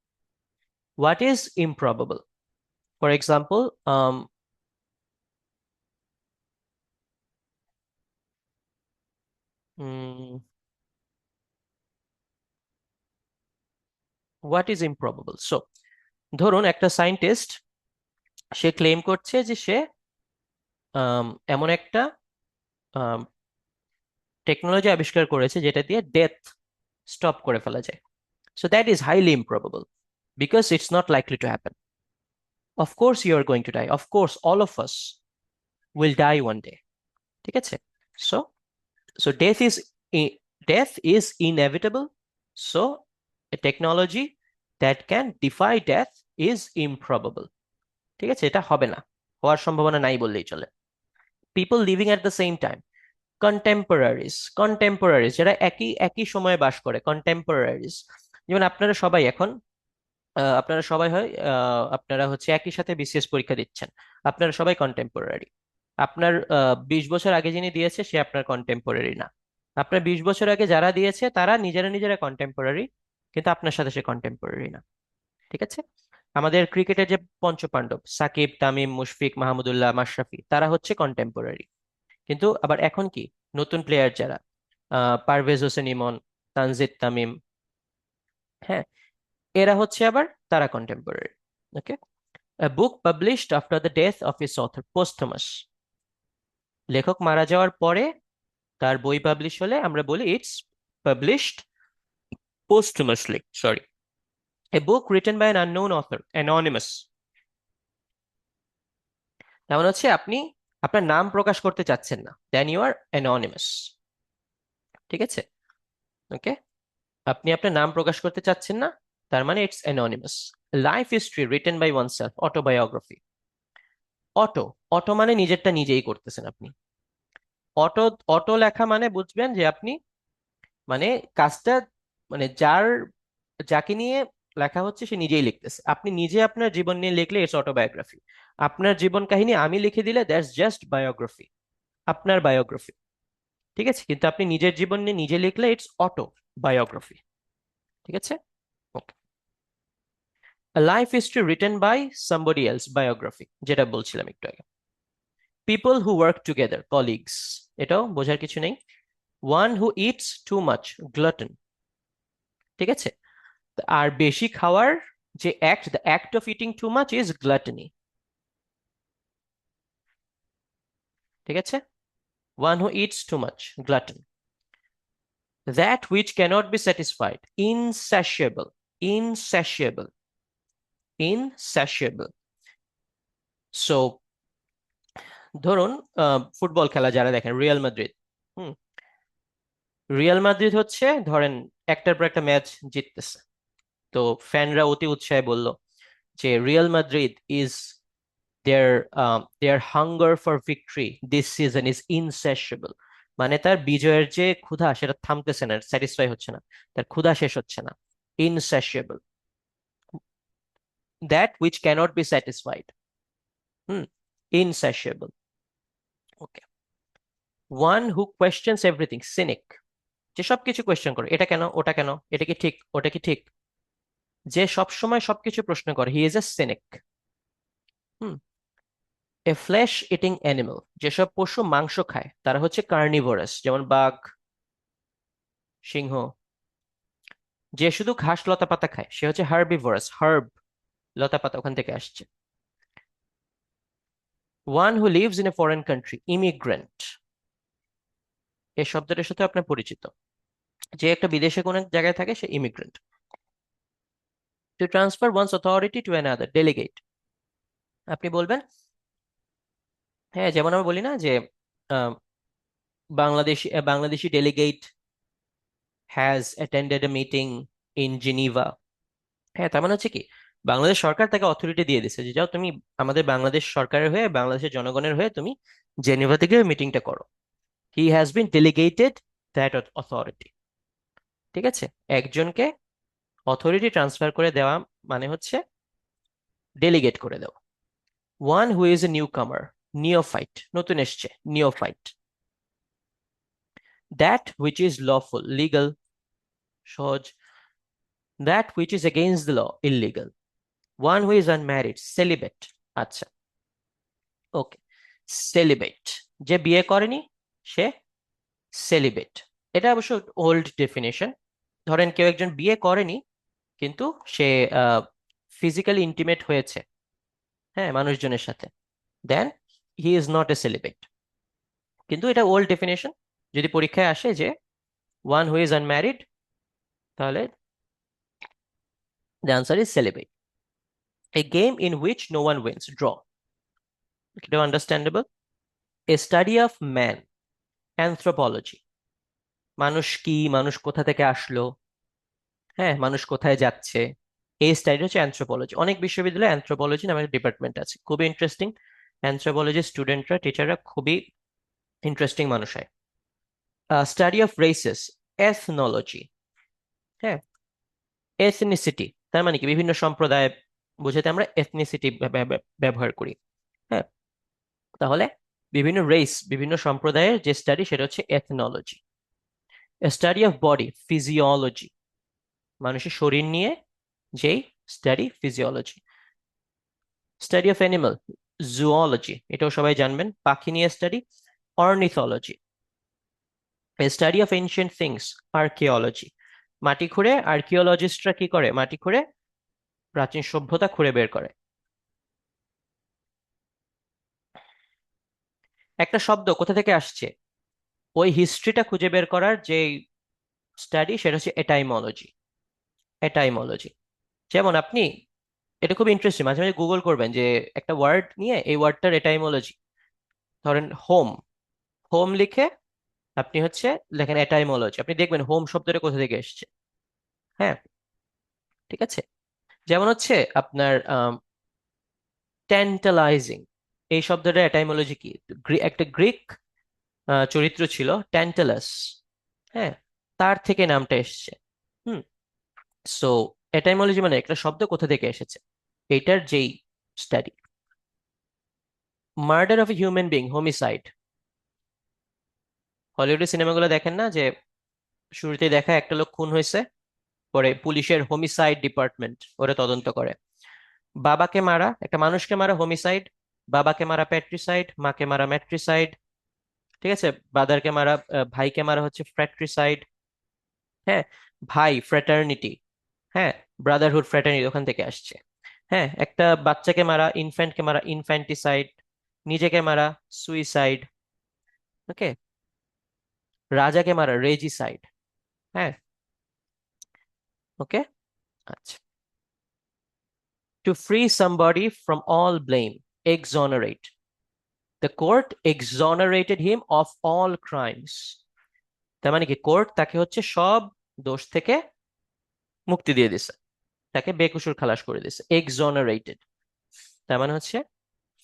What is improbable? For example, what is improbable? So, ধরুন একটা scientist, সে claim করছে যে সে এমন একটা technology আবিষ্কার করেছে যেটা দিয়ে ডেথ স্টপ করে ফেলা যায়। So that is highly improbable because it's not likely to happen. Of course you are going to die. Of course all of us will die one day. ঠিক আছে? So so death is inevitable. So a technology that can defy death is improbable. ঠিক আছে, এটা হবে না, হওয়ার সম্ভাবনা নাই বললেই চলে। People living at the same time, contemporaries, contemporaries যারা একই একই সময়ে বাস করে, contemporaries। যেমন আপনারা সবাই এখন আপনারা সবাই হয় আপনারা হচ্ছে একই সাথে বিসিএস পরীক্ষা দিচ্ছেন, আপনারা সবাই কন্টেম্পোরারি। আপনার 20 বছর আগে যিনি দিয়েছে সে আপনার কন্টেম্পোরারি না, আপনার 20 বছর আগে যারা দিয়েছে তারা নিজেরা নিজেরা কন্টেম্পোরারি, কিন্তু আপনার সাথে সে কন্টেম্পোরারি না। ঠিক আছে। আমাদের ক্রিকেটের যে পঞ্চপাণ্ডব, সাকিব, তামিম, মুশফিক, মাহমুদুল্লাহ, মাশরাফি, তারা হচ্ছে কন্টেম্পোরারি। কিন্তু আবার এখন কি, নতুন প্লেয়ার যারা, পারভেজ হোসেন ইমন, তানজিদ তামিম, হ্যাঁ, এরা হচ্ছে আবার তারা contemporary. Okay. A book published after the death of its author, posthumous, লেখক মারা যাওয়ার পরে তার বই পাবলিশ হলে আমরা বলি it's published posthumously, sorry. A book written by an unknown author, anonymous, তেমন হচ্ছে আপনি আপনার নাম প্রকাশ করতে চাচ্ছেন না, দেন ইউ আর অ্যানোনিমাস। ঠিক আছে। ওকে। আপনি আপনার নাম প্রকাশ করতে চাচ্ছেন না, তার মানে it's anonymous. Life history written by oneself, autobiography. Auto, auto মানে নিজেরটা নিজেই করতেছেন আপনি। অটো, অটো লেখা মানে বুঝবেন যে আপনি মানে কাজটা মানে যাকে নিয়ে লেখা হচ্ছে সে নিজেই লিখতেছে, আপনি নিজে আপনার জীবন নিয়ে লিখলে ইটস অটোবায়োগ্রাফি। আপনার জীবন কাহিনী আমি লিখে দিলে দ্যাটস জাস্ট বায়োগ্রাফি, আপনার বায়োগ্রাফি। ঠিক আছে, কিন্তু আপনি নিজের জীবন নিয়ে নিজে লিখলে ইটস অটো বায়োগ্রাফি। ঠিক আছে। Okay. Life history written by somebody else, biography, যেটা বলছিলাম একটু আগে। People who work together, colleagues, এটাও বোঝার কিছু নেই। One who eats too much, glutton. ঠিক আছে। আর বেশি খাওয়ার যে act, the act of eating too much is gluttony. ঠিক আছে। One who eats too much, glutton. That which cannot be satisfied, insatiable, insatiable, insatiable. So ধরুন ফুটবল খেলা যারা দেখেন, রিয়াল মাদ্রিদ, হুম, রিয়াল মাদ্রিদ হচ্ছে ধরেন একটার পর একটা ম্যাচ জিততেছে, তো ফ্যানরা অতি উৎসাহে বলল যে Real Madrid is their hunger for victory this season is insatiable. মানে তার বিজয়ের যে ক্ষুধা সেটা থামতেছে না, স্যাটিসফাই হচ্ছে না, তার ক্ষুধা শেষ হচ্ছে না। insatiable, that which cannot be satisfied. Hmm, insatiable. Okay, one who questions everything, cynic, যে সবকিছু কোয়েশ্চেন করে, এটা কেন, ওটা কেন, এটা কি ঠিক, ওটা কি ঠিক, যে সবসময় সবকিছু প্রশ্ন করে, হি is A scenic. Hmm, A flash eating animal, যেসব পশু মাংস খায় তারা হচ্ছে কার্নিভোরাস, যেমন বাঘ, সিংহ। যে শুধু ঘাস লতা পাতা খায় সে হচ্ছে হার্বিভোরাস, হার্ব, লতা পাতা ওখান থেকে আসছে। One who lives in a foreign country, immigrant, এই শব্দটার সাথে আপনার পরিচিত, যে একটা বিদেশে কোন এক জায়গায় থাকে সে immigrant. To transfer one's authority to another, delegate. আপনি বলবেন, হ্যাঁ, যেমন আমরা বলি না যে ah, Bangladeshi delegate has attended a meeting in Geneva. হ্যাঁ, তার মানে হচ্ছে কি, বাংলাদেশ সরকার তাকে অথরিটি দিয়ে দিচ্ছে যে যাও তুমি আমাদের বাংলাদেশ সরকারের হয়ে, বাংলাদেশের জনগণের হয়ে তুমি জেনেভা থেকে মিটিংটা করো। He has been delegated that authority. ঠিক আছে, একজনকে অথরিটি ট্রান্সফার করে দেওয়া মানে হচ্ছে ডেলিগেট করে দেওয়া। One who is a newcomer, neophyte, নতুন এসছে, neophyte. That which is lawful, legal, সহজ। That which is against the law, illegal. One who is unmarried, celibate. আচ্ছা, ওকে, সেলিবেট, যে বিয়ে করেনি সে সেলিবেট। এটা অবশ্য ওল্ড ডেফিনেশন। ধরেন কেউ একজন বিয়ে করেনি কিন্তু সে ফিজিক্যালি ইন্টিমেট হয়েছে, হ্যাঁ, মানুষজনের সাথে, দেন হি ইজ নট এ সেলিবেট। কিন্তু এটা ওল্ড ডেফিনেশন, যদি পরীক্ষায় আসে যে ওয়ান হু ইজ আনম্যারিড, তাহলে the answer is celibate. A game in which no one wins, draw. এটাও understandable. A study of man, anthropology, মানুষ কি, মানুষ কোথা থেকে আসলো, হ্যাঁ, মানুষ কোথায় যাচ্ছে, এই স্টাডি হচ্ছে অ্যানথ্রোপোলজি। অনেক বিশ্ববিদ্যালয়ে অ্যানথ্রোপোলজি নামে ডিপার্টমেন্ট আছে, খুবই ইন্টারেস্টিং। অ্যানথ্রোপোলজি স্টুডেন্টরা, টিচাররা খুবই ইন্টারেস্টিং মানুষ হয়। Study of races, ethnology. হ্যাঁ, এথনিসিটি তার মানে কি, বিভিন্ন সম্প্রদায় বোঝাতে আমরা এথনিসিটি ব্যবহার করি। হ্যাঁ, তাহলে বিভিন্ন রেস, বিভিন্ন সম্প্রদায়ের যে স্টাডি সেটা হচ্ছে ethnology. Study of body, physiology, মানুষের শরীর নিয়ে যেই study, physiology. Study of animal, zoology, এটাও সবাই জানবেন, পাখি নিয়ে study, ornithology. Study of ancient things, archaeology, মাটি খুঁড়ে আর্কিওলজিস্টরা কি করে, মাটি খুঁড়ে প্রাচীন সভ্যতা খুঁড়ে বের করে। একটা শব্দ কোথা থেকে আসছে, ওই হিস্ট্রিটা খুঁজে বের করার যে স্টাডি সেটা হচ্ছে এটাইমোলজি, এটাইমোলজি। যেমন আপনি, এটা খুব ইন্টারেস্টিং, মাঝে মাঝে গুগল করবেন যে একটা ওয়ার্ড নিয়ে এই ওয়ার্ডটার এটাইমোলজি। ধরেন হোম, হোম লিখে আপনি হচ্ছে লেখেন এটাইমোলজি, আপনি দেখবেন হোম শব্দটা কোথা থেকে এসেছে। হ্যাঁ, ঠিক আছে। যেমন হচ্ছে আপনার ট্যান্টালাইজিং, এই শব্দটা এটাইমোলজি কি, একটা গ্রিক চরিত্র ছিল ট্যান্টালাস, হ্যাঁ, তার থেকে নামটা এসেছে। হুম, সো এটাইমোলজি মানে একটা শব্দ কোথা থেকে এসেছে, এইটার যেই study. Murder of a human being, homicide. হলিউডের সিনেমাগুলো দেখেন না যে শুরুতেই দেখা একটা লোক খুন হয়েছে, পরে পুলিশের হোমিসাইড ডিপার্টমেন্ট ওরা তদন্ত করে। বাবাকে মারা, একটা মানুষকে মারা হোমিসাইড, বাবাকে মারা প্যাট্রিসাইড, মাকে মারা ম্যাট্রিসাইড। ঠিক আছে, ব্রাদারকে মারা, ভাইকে মারা হচ্ছে ফ্র্যাট্রিসাইড। হ্যাঁ, ভাই ফ্র্যাটার্নিটি, হ্যাঁ, ব্রাদারহুড ফ্র্যাটার্নিটি ওখান থেকে আসছে। হ্যাঁ, একটা বাচ্চাকে মারা, ইনফ্যান্টকে মারা ইনফ্যান্টিসাইড, নিজেকে মারা সুইসাইড। ওকে, রাজাকে মারা রেজিসাইড। হ্যাঁ, ওকে, আচ্ছা। To free somebody from all blame, exonerate. The court exonerated him of all crimes. তার মানে কি, কোর্ট তাকে হচ্ছে সব দোষ থেকে মুক্তি দিয়ে দিছে, তাকে বেকসুর খালাস করে দিছে, exonerated। তার মানে হচ্ছে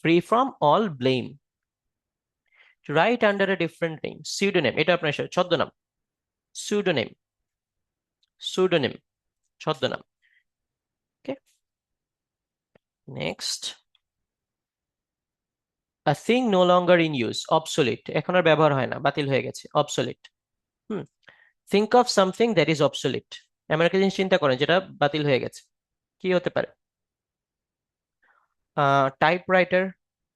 free from all blame, write under a different name, pseudonym, এটা আপনার ছদ্মনাম, সিউডোনেম, সুডোনিম, ছদ্মনাম। Okay, next, a thing no longer in use, obsolete, এখন আর ব্যবহার হয় না, বাতিল হয়ে গেছে, obsolete. Hmm, think of something that is obsolete, এমন একটা জিনিস চিন্তা করেন যেটা বাতিল হয়ে গেছে, কি হতে পারে? টাইপরাইটার,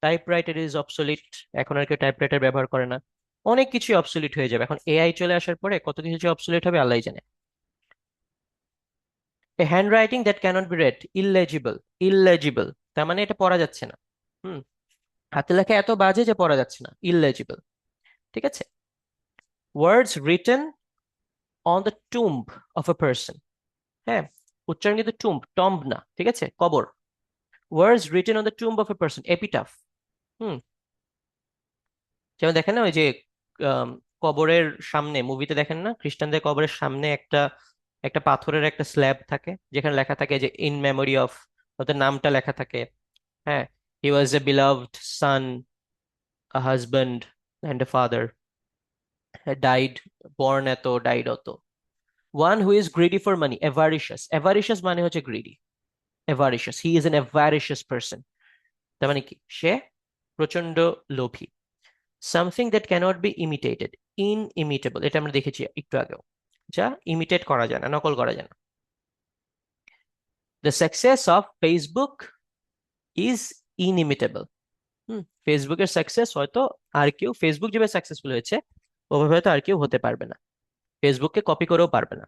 টাইপরাইটার ইজ অবসোলিট, এখন আর কেউ টাইপরাইটার ব্যবহার করে না। অনেক কিছুই অবসোলিট হয়ে যাবে, এখন এআই চলে আসার পরে কত কিছু যে অবসোলিট হবে আল্লাহই জানে। A handwriting that cannot be read, illegible, illegible, তার মানে এটা পড়া যাচ্ছে না। হুম, হাতে লেখা এত বাজে যে পড়া যাচ্ছে না, ইললেজিবল। ঠিক আছে, words written on the tomb of a person, হ্যাঁ, উচ্চারণ কিন্তু টুম্ব, টম্ব না, ঠিক আছে, কবর। Words written on the tomb of a person, epitaph. Hmm, যেমন দেখেন না ওই যে আম, কবরের সামনে, মুভিতে দেখেন না খ্রিস্টানদের কবরের সামনে একটা একটা পাথরের একটা স্ল্যাব থাকে যেখানে লেখা থাকে যে ইন মেমোরি অফ, ওদের নামটা লেখা থাকে। হ্যাঁ, he was a beloved son, a husband and a father, died, born এত, ডাইড অত। One who is greedy for money, avaricious, avaricious মানে হচ্ছে greedy, avaricious, he is an avaricious person, তার মানে কি, সে প্রচন্ড লোভী। Something that cannot be imitated, inimitable, এটা আমরা দেখেছি একটু আগেও, যা ইমিটেট করা যায় না, নকল করা যায় না। The success of Facebook is inimitable. ফেসবুকের সাকসেস হয়তো আর কেউ, ফেসবুক যেভাবে সাকসেসফুল হয়েছে ওভাবে হয়তো আর কেউ হতে পারবে না, ফেসবুককে কপি করেও পারবে না।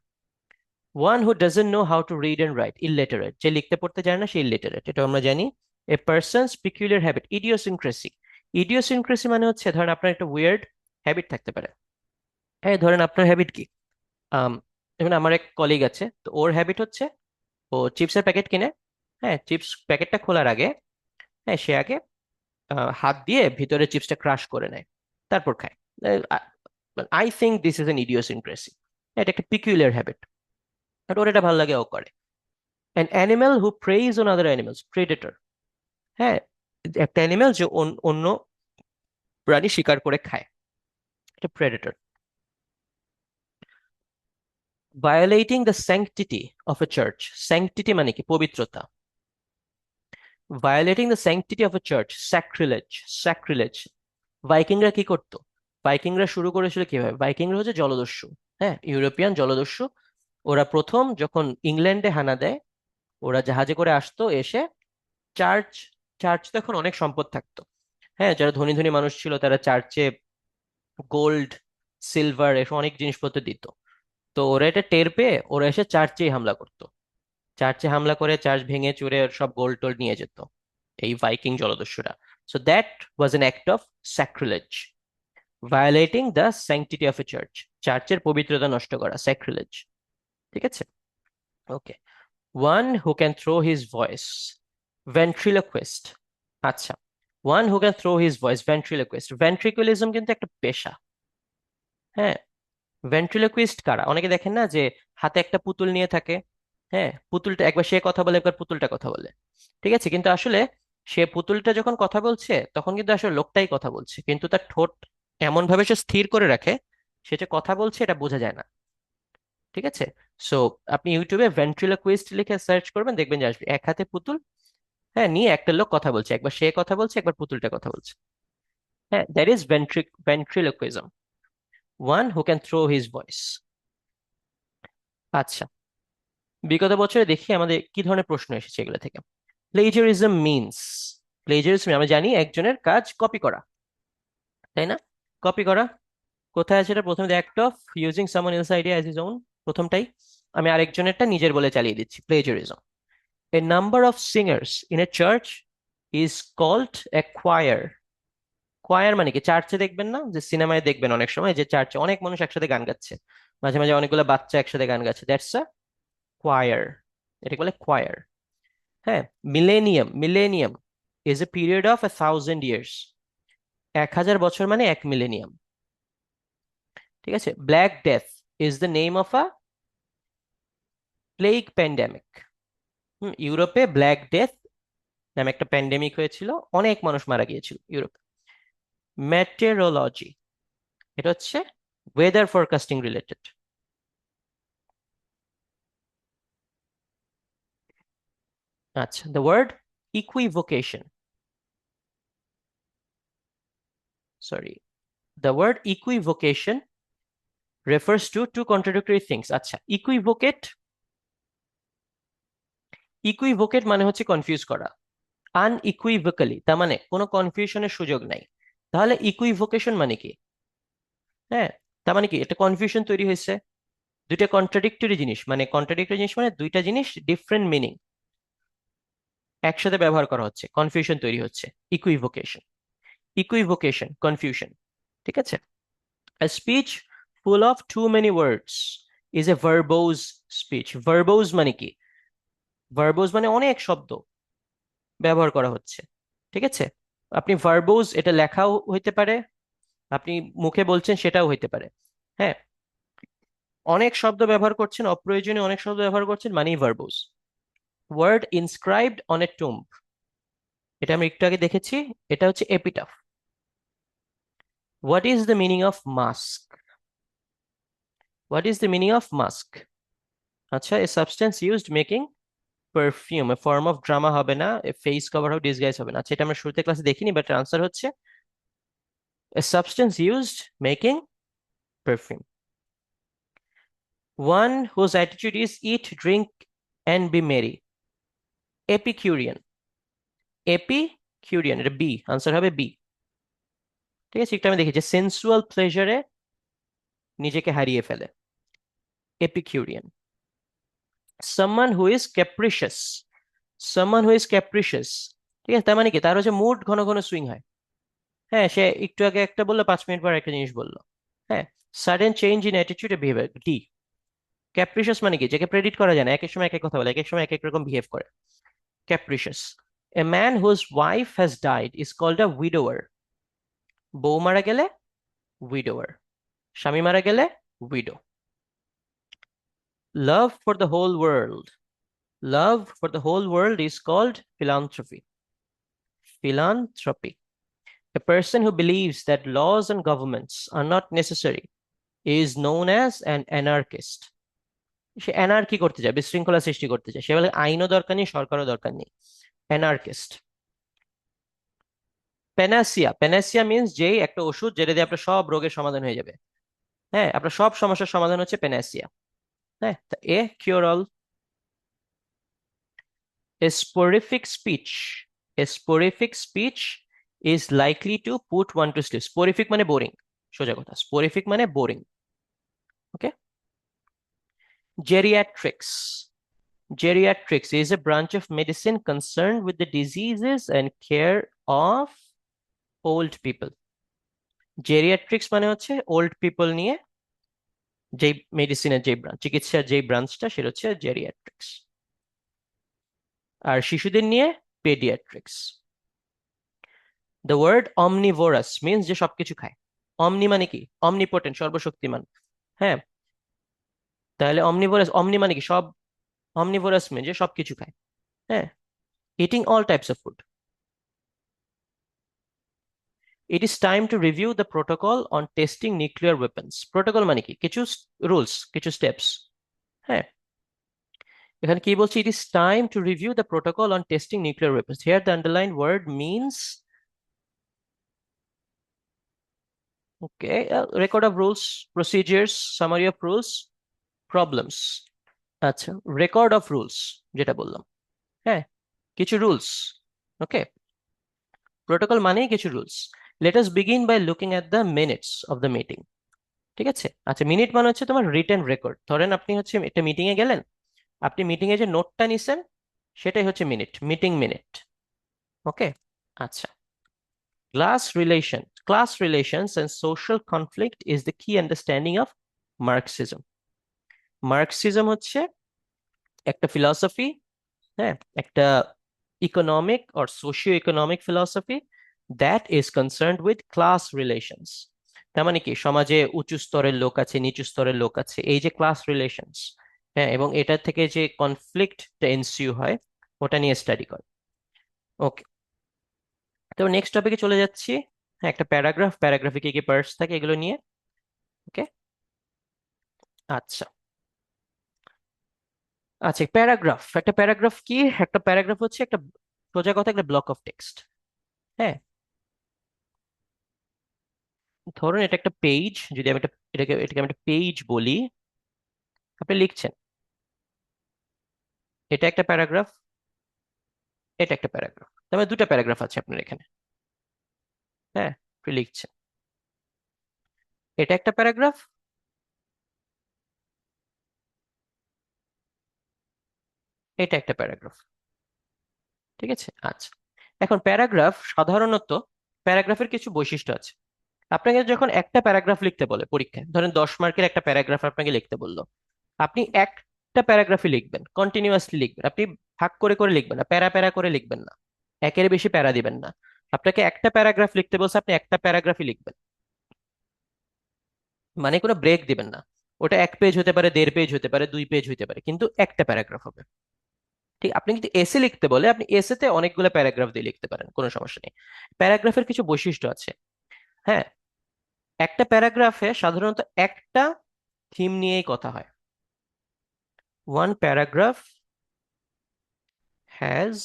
One who doesn't know how to read and write, illiterate, যে লিখতে পড়তে জানে না সে ইলিটারেট, এটা আমরা জানি। A person's peculiar habit, idiosyncrasy, idiosyncrasy মানে হচ্ছে ধরেন আপনার একটা উইয়ার্ড হ্যাবিট থাকতে পারে। হ্যাঁ, ধরেন আপনার হ্যাবিট কি, আম, যেমন আমার এক কলিগ আছে, তো ওর হ্যাবিট হচ্ছে ও চিপসের প্যাকেট কিনে, হ্যাঁ, চিপস প্যাকেটটা খোলার আগে, হ্যাঁ, সে আগে হাত দিয়ে ভিতরে চিপসটা ক্রাশ করে নেয়, তারপর খায়। I think this is an idiosyncrasy, এটা একটা পিকুলিয়ার হ্যাবিট, আর ওর এটা ভালো লাগে, ও করে। An animal who praise on other animals, Predator, হ্যাঁ, একটা অ্যানিমেল যে অন্য প্রাণী শিকার করে খায়, এটা predator. Violating the sanctity of a church, sanctity মানে কি, পবিত্রতা। Violating the sanctity of a church, sacrilege, sacrilege. ভাইকিংরা কি করতো, ভাইকিংরা শুরু করেছিল কিভাবে, ভাইকিংরা হচ্ছে জলদস্যু, হ্যাঁ, ইউরোপিয়ান জলদস্যু। ওরা প্রথম যখন ইংল্যান্ডে হানা দেয়, ওরা জাহাজে করে আসতো, এসে চার্চ, চার্চ তো এখন অনেক সম্পদ থাকতো, হ্যাঁ, যারা ধনী ধনী মানুষ ছিল তারা চার্চে গোল্ড, সিলভার, এসব অনেক জিনিসপত্র দিত। তো ওরা এটা টের পেয়ে ওরা এসে চার্চেই হামলা করতো, চার্চে হামলা করে চার্চ ভেঙে চুরে ওর সব গোল্ড টোল্ড নিয়ে যেত, এই ভাইকিং জলদস্যুরা। So that was an act of sacrilege, violating the sanctity of a church, চার্চের পবিত্রতা নষ্ট করা, স্যাক্রিলেজ। ঠিক আছে, okay. One who can throw his voice, ventriloquist. আচ্ছা, one who can throw his voice, ventriloquist, ventriloquism কিন্তু একটা পেশা, হ্যাঁ। ভেন্ট্রিলোকুইস্ট কারা, অনেকে দেখেন না যে হাতে একটা পুতুল নিয়ে থাকে, হ্যাঁ, পুতুলটা একবার সে কথা বলে একবার পুতুলটা কথা বলে, ঠিক আছে, কিন্তু আসলে সে পুতুলটা যখন কথা বলছে তখন কিন্তু আসলে লোকটাই কথা বলছে, কিন্তু তার ঠোঁট এমন ভাবে সে স্থির করে রাখে, সে যে কথা বলছে এটা বোঝা যায় না। ঠিক আছে, সো আপনি ইউটিউবে ভেন্ট্রিলোকুইস্ট লিখে সার্চ করবেন, দেখবেন যে আসবে এক হাতে পুতুল, হ্যাঁ, নিয়ে একটা লোক কথা বলছে, একবার সে কথা বলছে একবার পুতুলটা কথা বলছে, হ্যাঁ, that is ventriloquism, one who can throw his voice. আচ্ছা, বিগত বছরে দেখি আমাদের কি ধরনের প্রশ্ন এসেছে এগুলো থেকে। প্লেজারিজম মিনস, প্লেজারিজম আমরা জানি একজনের কাজ কপি করা, তাই না, কপি করা। কোথায় আছে এটা, প্রথমে act of using someone else idea as is own, প্রথমটাই আমি আরেকজনেরটা নিজের বলে চালিয়ে দিচ্ছি, plagiarism. A number of singers in a church is called a choir, choir মানে কি, চার্চে দেখবেন না যে সিনেমায় দেখবেন অনেক সময় যে চার্চে অনেক মানুষ একসাথে গান গাচ্ছে, মাঝে মাঝে অনেকগুলো বাচ্চা একসাথে গান গাচ্ছে, দ্যাটস আ কোয়ার, এটাকে বলে কোয়ার। হ্যাঁ, millennium, millennium is a period of 1,000 years, 1,000 বছর মানে 1 মিলেনিয়াম। ঠিক আছে, black death is the name of a plague pandemic. ইউরোপে ব্ল্যাক ডেথ নামে একটা প্যান্ডেমিক হয়েছিল, অনেক মানুষ মারা গিয়েছিল ইউরোপে। মেটেরোলজি, এটা হচ্ছে ওয়েদার ফরকাস্টিং রিলেটেড। আচ্ছা, the word equivocation, sorry, the word equivocation refers to two contradictory things. আচ্ছা, ইকুইভোকেট মানে হচ্ছে কনফিউজ করা, আনইকুইভোকালি তার মানে কোনো কনফিউশনের সুযোগ নাই। তাহলে ইকুইভোকেশন মানে কি? হ্যাঁ, তার মানে কি, এটা কনফিউশন তৈরি হয়েছে, দুইটা কন্ট্রাডিক্টরি জিনিস, মানে কন্ট্রাডিক্টরি জিনিস মানে দুইটা জিনিস ডিফারেন্ট মিনিং একসাথে ব্যবহার করা হচ্ছে, কনফিউশন তৈরি হচ্ছে, ইকুইভোকেশন। ইকুইভোকেশন, কনফিউশন, ঠিক আছে। A speech full of too many words is a verbose speech. Verbose মানে কি? ভার্বোজ মানে অনেক শব্দ ব্যবহার করা হচ্ছে, ঠিক আছে। আপনি ভার্বোজ এটা লেখাও হইতে পারে, আপনি মুখে বলছেন সেটাও হইতে পারে। হ্যাঁ, অনেক শব্দ ব্যবহার করছেন, অপ্রয়োজনীয় অনেক শব্দ ব্যবহার করছেন, মানেই verbose. Word inscribed on a tomb, এটা আমি একটু আগে দেখেছি, এটা হচ্ছে epitaph. What is the meaning of musk? What is the meaning of musk? আচ্ছা, a substance used making perfume, a form of drama হবে না, এ ফেস কভার হবে, ডিসগাইজ হবে না। আচ্ছা, এটা আমরা শুরুতে ক্লাসে দেখিনি, বাট আনসার হচ্ছে a substance used making perfume. One whose attitude is eat drink and be merry, epicurean. Epicurean, এটা বি, আনসার হবে বি, ঠিক আছে। একটু আমি দেখি যে সেন্সুয়াল প্লেজারে নিজেকে হারিয়ে ফেলে, epicurean. Someone who is capricious, someone who is capricious, ঠিক আছে, তার মানে কি, তার হচ্ছে মুড ঘন ঘন সুইং হয়। হ্যাঁ, সে একটু আগে একটা বললো, 5 মিনিট পর একটা জিনিস বললো। হ্যাঁ, sudden change in attitude behaviour, D. Capricious মানে কি, যাকে প্রেডিক্ট করা যায় না, এক এক সময় এক এক কথা বলে, এক এক সময় এক এক রকম বিহেভ করে, capricious. A man whose wife has died is called a widower, বউ মারা গেলে উইডোয়ার, স্বামী মারা গেলে widow. Love for the whole world, love for the whole world is called philanthropy, philanthropy. A person who believes that laws and governments are not necessary is known as an anarchist. Say anarchy করতে চায়, বিশৃঙ্খলা সৃষ্টি করতে চায়, সে বলে আইনও দরকার নেই, সরকারও দরকার নেই, অ্যানার্কিস্ট। প্যানাসিয়া, প্যানাসিয়া মিন্স যেই একটা ওষুধ যেটা দিয়ে আপনার সব রোগের সমাধান হয়ে যাবে। হ্যাঁ, আপনার সব সমস্যার সমাধান হচ্ছে প্যানাসিয়া। হ্যাঁ, a cure all. A sporific speech, a sporific speech is likely to put one to sleep. Sporific মানে বোরিং, সোজা কথা, sporific মানে boring. Okay. Geriatrics, geriatrics is a branch of medicine concerned with the diseases and care of old people. Geriatrics মানে হচ্ছে old people নিয়ে যেই মেডিসিনের যে ব্রাঞ্চ, চিকিৎসার যে ব্রাঞ্চটা, সেটা হচ্ছে জেরিয়াট্রিক্স। আর শিশুদের নিয়ে paediatrics. The word omnivorous means যে সবকিছু খায়। অমনি মানে কি, অমনিপোটেন্ট, সর্বশক্তিমান। হ্যাঁ, তাহলে অমনিভোরাস, অমনি মানে কি সব, অমনিভোরাস মিন যে সবকিছু খায়। হ্যাঁ, eating all types of food. It is time to review the protocol on testing nuclear weapons. Protocol মানে কি, কিছু রুলস, কিছু স্টেপস। হ্যাঁ, এখানে কি বলছি, it is time to review the protocol on testing nuclear weapons. Here the underline word means, okay, record of rules, procedures, summary of rules, problems. আচ্ছা, record of rules যেটা বললাম, হ্যাঁ, কিছু রুলস। ওকে, প্রোটোকল মানেই কিছু rules. Let us begin by looking at the minutes of the meeting, ঠিক আছে। আচ্ছা, মিনিট মানে হচ্ছে তোমার রিটেন রেকর্ড। ধরেন আপনি হচ্ছে একটা মিটিং এ গেলেন, আপনি মিটিং এ যে নোটটা নিছেন সেটাই হচ্ছে মিনিট, মিটিং মিনিট। ওকে। আচ্ছা, class relations and social conflict is the key understanding of Marxism. Marxism হচ্ছে একটা ফিলসফি, হ্যাঁ, একটা economic or socio economic philosophy that is concerned with class relations. তার মানে কি, সমাজে উঁচু স্তরের লোক আছে, নিচু স্তরের লোক আছে, এই যে ক্লাস রিলেশনস, হ্যাঁ, এবং এটা থেকে যে কনফ্লিক্ট এনসিউ হয় ওটা নিয়ে স্টাডি করে। ওকে, তো নেক্সট টপিকে চলে যাচ্ছি। হ্যাঁ, একটা প্যারাগ্রাফ, প্যারাগ্রাফে কি কি পার্টস থাকে এগুলো নিয়ে। ওকে, আচ্ছা আচ্ছা, প্যারাগ্রাফ, একটা প্যারাগ্রাফ কি? একটা প্যারাগ্রাফ হচ্ছে একটা, সোজা কথা, একটা ব্লক অফ টেক্সট। হ্যাঁ, ধরুন এটা একটা পেজ, যদি আমি এটাকে আমি একটা পেজ বলি, আপনি লিখছেন এটা একটা প্যারাগ্রাফ, এটা একটা প্যারাগ্রাফ, তার মানে দুটো প্যারাগ্রাফ আছে আপনার এখানে। হ্যাঁ, আপনি লিখছেন এটা একটা প্যারাগ্রাফ, এটা একটা প্যারাগ্রাফ। ঠিক আছে, আচ্ছা। এখন প্যারাগ্রাফ সাধারণত, প্যারাগ্রাফের কিছু বৈশিষ্ট্য আছে। আপনাকে যখন একটা প্যারাগ্রাফ লিখতে বলে পরীক্ষায়, ধরেন 10 মার্কের একটা প্যারাগ্রাফ আপনাকে লিখতে বললো, আপনি একটা প্যারাগ্রাফই লিখবেন, কন্টিনিউয়াসলি লিখবেন, আপনি ভাগ করে করে লিখবেন না, প্যারা প্যারা করে লিখবেন না, একের বেশি প্যারা দিবেন না। আপনাকে একটা প্যারাগ্রাফ লিখতে বলছে, আপনি একটা প্যারাগ্রাফই লিখবেন, মানে কোনো ব্রেক দিবেন না। ওটা 1 পেজ হতে পারে, 1.5 পেজ হতে পারে, 2 পেজ হতে পারে, কিন্তু একটা প্যারাগ্রাফ হবে। ঠিক, আপনি কিন্তু এসে লিখতে বলে আপনি এসেতে অনেকগুলো প্যারাগ্রাফ দিয়ে লিখতে পারেন, কোনো সমস্যা নেই। প্যারাগ্রাফের কিছু বৈশিষ্ট্য আছে। হ্যাঁ, একটা প্যারাগ্রাফে সাধারণত একটা থিম নিয়েই কথা হয়। One paragraph has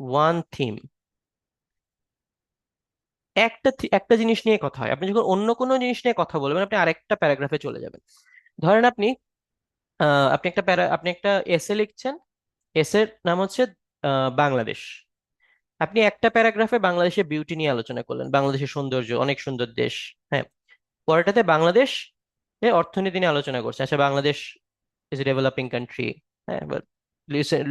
one theme. একটা জিনিস নিয়ে কথা হয়। আপনি যখন অন্য কোনো জিনিস নিয়ে কথা বলবেন, আপনি আরেকটা প্যারাগ্রাফে চলে যাবেন। ধরেন আপনি একটা এসে লিখছেন, এসের নাম হচ্ছে বাংলাদেশ। আপনি একটা প্যারাগ্রাফে বাংলাদেশের বিউটি নিয়ে আলোচনা করলেন, বাংলাদেশের সৌন্দর্য, অনেক সুন্দর দেশ। হ্যাঁ, পরেরটাতে বাংলাদেশ এর অর্থনীতি নিয়ে আলোচনা করছে, আচ্ছা Bangladesh is A developing country. হ্যাঁ,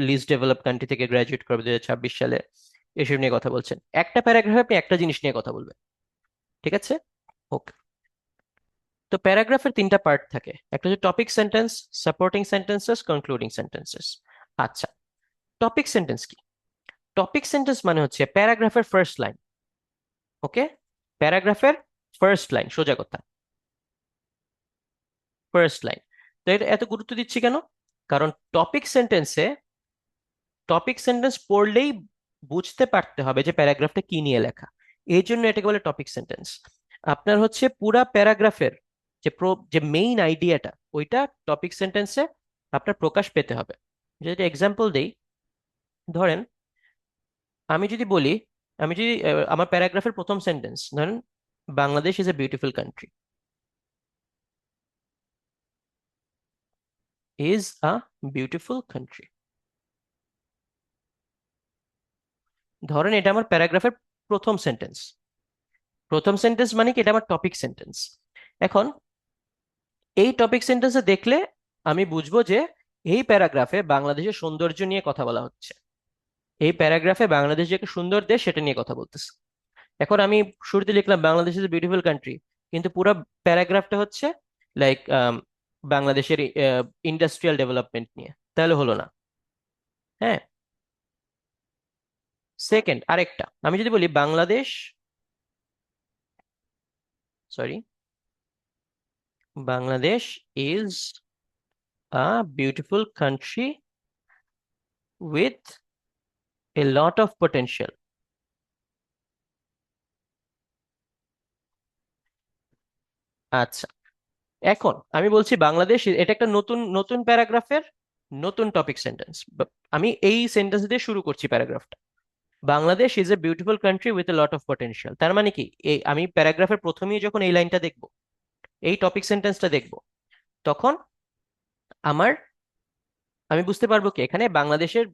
লিস্ট ডেভেলপ কান্ট্রি থেকে গ্রাজুয়েট করবে 2026 সালে, এসব নিয়ে কথা বলছেন। একটা প্যারাগ্রাফে আপনি একটা জিনিস নিয়ে কথা বলবেন। ঠিক আছে, ওকে। তো প্যারাগ্রাফের 3টা পার্ট থাকে, একটা হচ্ছে topic sentence, supporting sentences, concluding sentences. আচ্ছা, টপিক সেন্টেন্স কি? টপিক সেন্টেন্স মানে হচ্ছে প্যারাগ্রাফের ফার্স্ট লাইন। ওকে, প্যারাগ্রাফের ফার্স্ট লাইন, সোজা কথা, ফার্স্ট লাইন। তো এটা এত গুরুত্ব দিচ্ছি কেন? কারণ টপিক সেন্টেন্স পড়লেই বুঝতে পারতে হবে যে প্যারাগ্রাফটা কি নিয়ে লেখা। এই জন্য এটাকে বলে টপিক সেন্টেন্স। আপনার হচ্ছে পুরা প্যারাগ্রাফের যে মেইন আইডিয়াটা, ওইটা টপিক সেন্টেন্সে আপনার প্রকাশ পেতে হবে। যদি এক্সাম্পল দেই, ধরেন আমি যদি বলি, আমার প্যারাগ্রাফের প্রথম সেন্টেন্স ধরেন, Bangladesh is a beautiful country. Is a beautiful country, ধরেন এটা আমার প্যারাগ্রাফের প্রথম সেন্টেন্স। প্রথম সেন্টেন্স মানে কি, এটা আমার টপিক সেন্টেন্স। এখন এই টপিক সেন্টেন্সে দেখলে আমি বুঝবো যে এই প্যারাগ্রাফে বাংলাদেশের সৌন্দর্য নিয়ে কথা বলা হচ্ছে, এই প্যারাগ্রাফে বাংলাদেশ যে একটা সুন্দর দেশ সেটা নিয়ে কথা বলতেছে। এখন আমি শুরুতে লিখলাম Bangladesh is a beautiful country, কিন্তু পুরো প্যারাগ্রাফটা হচ্ছে লাইক বাংলাদেশের ইন্ডাস্ট্রিয়াল ডেভেলপমেন্ট নিয়ে, তাহলে হলো না। হ্যাঁ, সেকেন্ড আরেকটা, আমি যদি বলি Bangladesh, sorry, Bangladesh is a beautiful country with a lot of potential. আচ্ছা, এখন আমি বলছি বাংলাদেশ, এটা একটা নতুন নতুন প্যারাগ্রাফের নতুন টপিক সেন্টেন্স। আমি এই সেন্টেন্স দিয়ে শুরু করছি প্যারাগ্রাফটা, Bangladesh is a beautiful country with a lot of potential. তার মানে কি, এই আমি প্যারাগ্রাফের প্রথমেই যখন এই লাইনটা দেখবো, এই টপিক সেন্টেন্সটা দেখবো, তখন আমার আমি বুঝতে পারবো কি এখানে বাংলাদেশের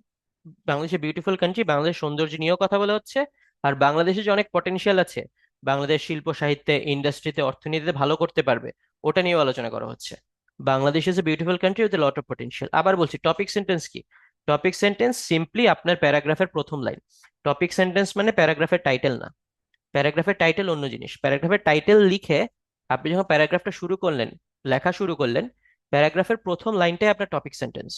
বিউটিফুল কান্ট্রি, বাংলাদেশ সৌন্দর্য নিয়েও কথা বলা হচ্ছে, আর বাংলাদেশে যে অনেক পটেনশিয়াল আছে, বাংলাদেশ শিল্প সাহিত্যে, ইন্ডাস্ট্রিতে, অর্থনীতিতে ভালো করতে পারবে, ওটা নিয়েও আলোচনা করা হচ্ছে। Bangladesh is a beautiful country with lot of potential. আবার বলছি, টপিক সেন্টেন্স কি? টপিক সেন্টেন্স সিম্পলি আপনার প্যারাগ্রাফের প্রথম লাইন। টপিক সেন্টেন্স মানে প্যারাগ্রাফের টাইটেল না, প্যারাগ্রাফের টাইটেল অন্য জিনিস। প্যারাগ্রাফের টাইটেল লিখে আপনি যখন প্যারাগ্রাফটা শুরু করলেন, লেখা শুরু করলেন, প্যারাগ্রাফের প্রথম লাইনটাই আপনার টপিক সেন্টেন্স,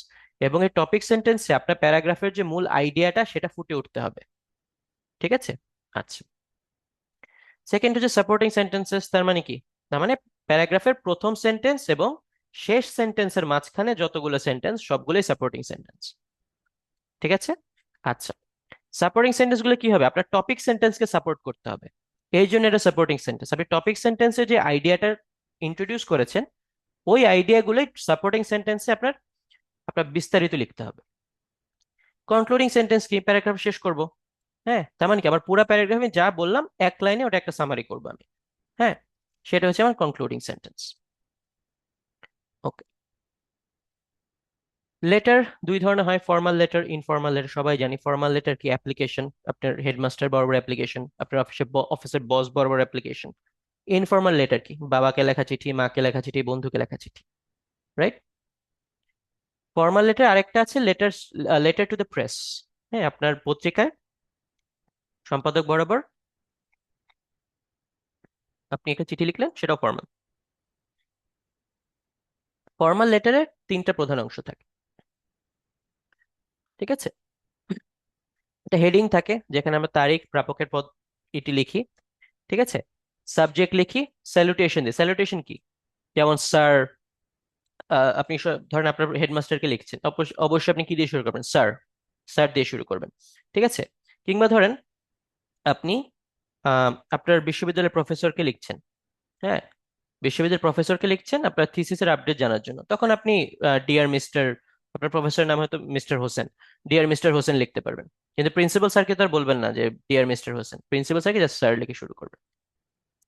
এবং এই টপিক সেন্টেন্সে আপনার প্যারাগ্রাফের যে মূল আইডিয়াটা সেটা ফুটে উঠতে হবে। ঠিক আছে, আচ্ছা। সেকেন্ড হচ্ছে সাপোর্টিং সেন্টেন্সেস। তার মানে কি? তার মানে প্যারাগ্রাফের প্রথম সেন্টেন্স এবং শেষ সেন্টেন্সের মাঝখানে যতগুলো সেন্টেন্স, সবগুলোই সাপোর্টিং সেন্টেন্স। ঠিক আছে, আচ্ছা। সাপোর্টিং সেন্টেন্স গুলো কি হবে, আপনার টপিক সেন্টেন্সকে সাপোর্ট করতে হবে, এই জন্য এটা সাপোর্টিং সেন্টেন্স। আপনি টপিক সেন্টেন্সে যে আইডিয়াটা ইন্ট্রোডিউস করেছেন, ওই আইডিয়াগুলোই সাপোর্টিং সেন্টেন্সে আপনার আপনার বিস্তারিত লিখতে হবে। কনক্লুডিং সেন্টেন্স কি, প্যারাগ্রাফ শেষ করব। হ্যাঁ, তার মানে কি আমার পুরো প্যারাগ্রাফে যা বললাম এক লাইনে ওটা একটা সামারি করবো আমি। হ্যাঁ, সেটা হচ্ছে আমার কনক্লুডিং সেন্টেন্স। ওকে। লেটার দুই ধরনের হয়, ফর্মাল লেটার, ইনফর্মাল লেটার। সবাই জানি ফর্মাল লেটার কি, অ্যাপ্লিকেশন, আপনার হেডমাস্টার বরাবর অ্যাপ্লিকেশন, আপনার অফিসের বস বরাবর অ্যাপ্লিকেশন। ইনফর্মাল লেটার কি, বাবাকে লেখা চিঠি, মাকে লেখা চিঠি, বন্ধুকে লেখা চিঠি, রাইট? ফর্মাল লেটার আরেকটা আছে, letter, letter to the press. হ্যাঁ, আপনার পত্রিকায় সম্পাদক বরাবর আপনি একটা চিঠি লিখলেন, সেটাও ফর্মাল। ফর্মাল লেটারের তিনটা প্রধান অংশ থাকে, ঠিক আছে? একটা হেডিং থাকে যেখানে আমরা তারিখ, প্রাপকের পদ এটি লিখি, ঠিক আছে? সাবজেক্ট লিখি, স্যালুটেশন দিই। স্যালুটেশন কি, যেমন স্যার, আপনি ধরেন আপনার হেডমাস্টারকে লিখছেন, অবশ্যই আপনি কি দিয়ে শুরু করবেন, স্যার, স্যার দিয়ে শুরু করবেন, ঠিক আছে? কিংবা ধরেন আপনি আপনার বিশ্ববিদ্যালয়ের প্রফেসরকে লিখছেন, হ্যাঁ, বিশ্ববিদ্যালয়ের প্রফেসরকে লিখছেন আপনার থিসিসের আপডেট জানার জন্য, তখন আপনি ডিয়ার মিস্টার, আপনার প্রফেসরের নাম হয়তো Mr Hossain, dear Mr Hossain লিখতে পারবেন। কিন্তু প্রিন্সিপাল স্যারকে তো আর বলবেন না যে ডিয়ার মিস্টার হোসেন, প্রিন্সিপাল স্যারকে জাস্ট স্যার লিখে শুরু করবেন,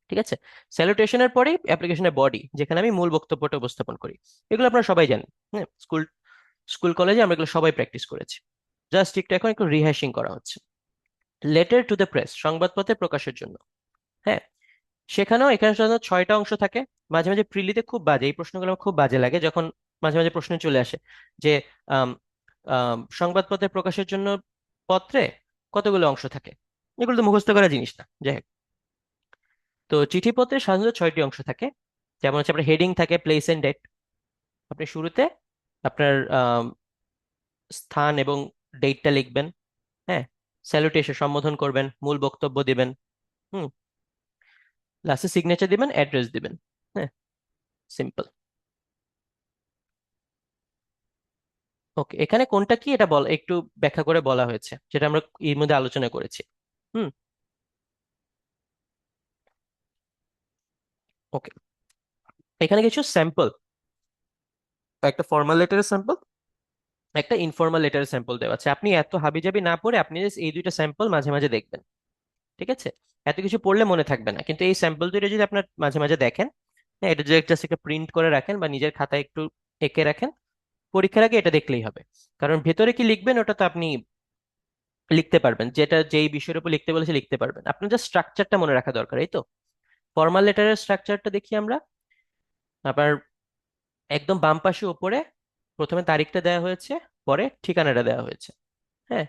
ঠিক আছে? স্যালুটেশনের পরেই অ্যাপ্লিকেশনের বডি, যেখানে আমি মূল বক্তব্যটা উপস্থাপন করি। এগুলো আপনারা সবাই জানেন, হ্যাঁ, স্কুল স্কুল কলেজে আমরা এগুলো সবাই প্র্যাকটিস করেছি, জাস্ট একটু এখন একটু রিহ্যাশিং করা হচ্ছে। লেটার টু দ্য প্রেস, সংবাদপত্রে প্রকাশের জন্য। হ্যাঁ, সেখানেও এখানে সাধারণত 6টা অংশ থাকে। মাঝে মাঝে প্রিলিতে খুব বাজে, এই প্রশ্নগুলো আমার খুব বাজে লাগে যখন মাঝে মাঝে প্রশ্ন চলে আসে যে আম, সংবাদপত্রে প্রকাশের জন্য পত্রে কতগুলো অংশ থাকে। এগুলো তো মুখস্থ করা জিনিস না, যাই হোক। তো চিঠিপত্রে সাধারণত 6টি অংশ থাকে। যেমন হচ্ছে আপনার হেডিং থাকে, প্লেস এন্ড ডেট। আপনি শুরুতে আপনার স্থান এবং ডেটটা লিখবেন। হ্যাঁ, স্যালুটেশন, সম্বোধন করবেন, মূল বক্তব্য দিবেন। হুম, লাস্টে সিগনেচার দিবেন, অ্যাড্রেস দিবেন। হ্যাঁ, সিম্পল। ওকে, এখানে কোনটা কি এটা একটু ব্যাখ্যা করে বলা হয়েছে, যেটা আমরা এর মধ্যে আলোচনা করেছি। হুম, ওকে। এখানে কিছু স্যাম্পল, একটা ফর্মাল লেটারের স্যাম্পল, একটা ইনফর্মাল লেটারের স্যাম্পল দেওয়া আছে। আপনি এত হাবিজাবি না পড়ে আপনি just এই দুইটা স্যাম্পল মাঝে মাঝে দেখবেন, ঠিক আছে? এত কিছু পড়লে মনে থাকবে না, কিন্তু এই স্যাম্পল দুইটা যদি আপনার মাঝে মাঝে দেখেন, হ্যাঁ, এটা যদি জাস্ট একটা প্রিন্ট করে রাখেন বা নিজের খাতায় একটু এঁকে রাখেন, পরীক্ষার আগে এটা দেখলেই হবে। কারণ ভেতরে কি লিখবেন ওটা তো আপনি লিখতে পারবেন, যেটা যেই বিষয়ের উপর লিখতে বলেছে লিখতে পারবেন। আপনার জাস্ট স্ট্রাকচারটা মনে রাখা দরকার, এই তো। ফর্মাল লেটারের স্ট্রাকচারটা দেখি আমরা। আবার একদম বাম পাশে উপরে প্রথমে তারিখটা দেওয়া হয়েছে, পরে ঠিকানাটা দেওয়া হয়েছে, হ্যাঁ,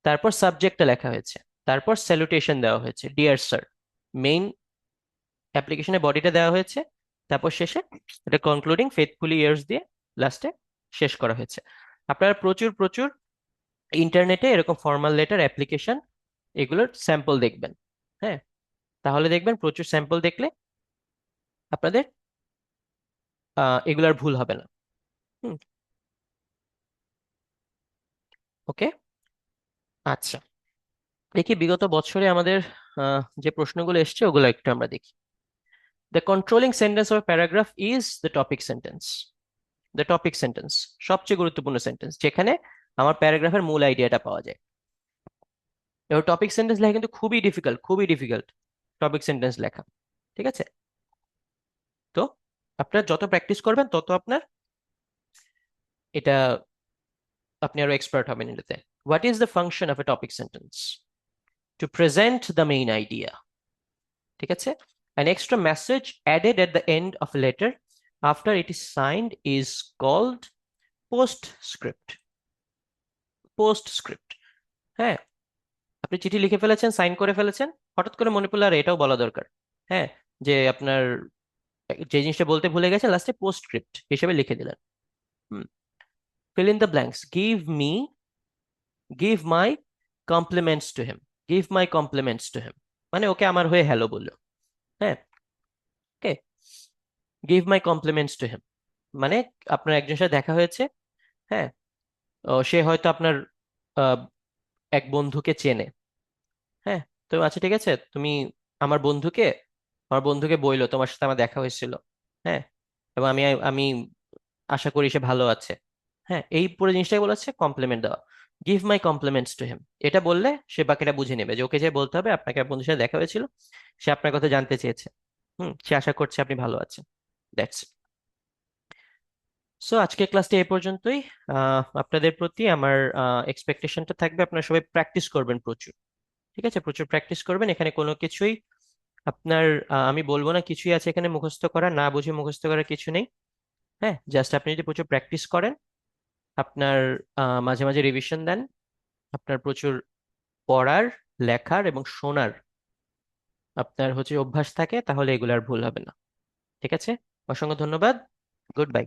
তারপর সাবজেক্টটা লেখা হয়েছে, তারপর স্যালুটেশন দেওয়া হয়েছে, ডিয়ার স্যার, মেইন অ্যাপ্লিকেশনের বডিটা দেওয়া হয়েছে, তারপর শেষে এটা কনক্লুডিং ফেথফুলি ইয়ার্স দিয়ে লাস্টে শেষ করা হয়েছে। আপনারা প্রচুর প্রচুর ইন্টারনেটে এরকম ফর্মাল লেটার অ্যাপ্লিকেশন এগুলোর স্যাম্পল দেখবেন। হ্যাঁ, তাহলে দেখবেন প্রচুর স্যাম্পল দেখলে আপনাদের এগুলার ভুল হবে না। হুম, ওকে। আচ্ছা, দেখি বিগত বছরে আমাদের যে প্রশ্নগুলো এসছে ওগুলো একটু আমরা দেখি। The controlling sentence of paragraph is the topic sentence. The topic sentence সবচেয়ে গুরুত্বপূর্ণ সেন্টেন্স, যেখানে আমার প্যারাগ্রাফের মূল আইডিয়াটা পাওয়া যায়। এবার টপিক সেন্টেন্স লেখা কিন্তু খুবই ডিফিকাল্ট, খুবই ডিফিকাল্ট টপিক সেন্টেন্স লেখা, ঠিক আছে? তো আপনার যত প্র্যাকটিস করবেন তত আপনার এটা, আপনি আরো এক্সপার্ট হবেন এটাতে। What is the function of a topic sentence? To present the main idea, ঠিক আছে? An extra message added at the end of a letter after it is signed is called postscript. পোস্টস্ক্রিপ্ট, হ্যাঁ। আপনি চিঠি লিখে ফেলেছেন, sign করে ফেলেছেন, হঠাৎ করে মনে পড়লো আর এটাও বলা দরকার, হ্যাঁ, যে আপনার যে জিনিসটা বলতে ভুলে গেছেন লাস্টে পোস্টস্ক্রিপ্ট হিসেবে লিখে দিলেন। হুম, fill in the blanks, give my compliments to him, give my compliments to him, মানে ওকে আমার হয়ে হ্যালো বললো। হ্যাঁ, okay. Give my compliments to him, মানে আপনার একজনের সাথে দেখা হয়েছে, হ্যাঁ, সে হয়তো আপনার এক বন্ধুকে চেনে। হ্যাঁ, তো আচ্ছা ঠিক আছে, তুমি আমার বন্ধুকে আমার বন্ধুকে বইলো তোমার সাথে আমার দেখা হয়েছিল। হ্যাঁ, এবং আমি আমি আশা করি সে ভালো আছে। হ্যাঁ, এই পুরো জিনিসটাই বলেছে কমপ্লিমেন্ট দেওয়া। গিভ মাই কমপ্লিমেন্টস টু হিম, এটা বললে সে বাকিটা বুঝে নেবে যে ওকে যে বলতে হবে আপনাকে আপনার বন্ধুর সাথে দেখা হয়েছিল, সে আপনার কথা জানতে চেয়েছে। সে আশা করছে আপনি ভালো আছেন। দ্যাটস। সো আজকের ক্লাসটা এই পর্যন্তই। আপনাদের প্রতি আমার এক্সপেকটেশনটা থাকবে আপনারা সবাই প্র্যাকটিস করবেন প্রচুর। ঠিক আছে, প্রচুর প্র্যাকটিস করবেন। এখানে কোনো কিছুই আপনার আমি বলবো না কিছুই আছে এখানে মুখস্থ করা, না বুঝে মুখস্থ করার কিছু নেই। হ্যাঁ, জাস্ট আপনি যদি প্রচুর প্র্যাকটিস করেন, আপনার মাঝে মাঝে রিভিশন দেন, আপনার প্রচুর পড়ার, লেখার এবং শোনার আপনার হচ্ছে অভ্যাস থাকে, তাহলে এগুলো আর ভুল হবে না। ঠিক আছে, অসংখ্য ধন্যবাদ। Good bye.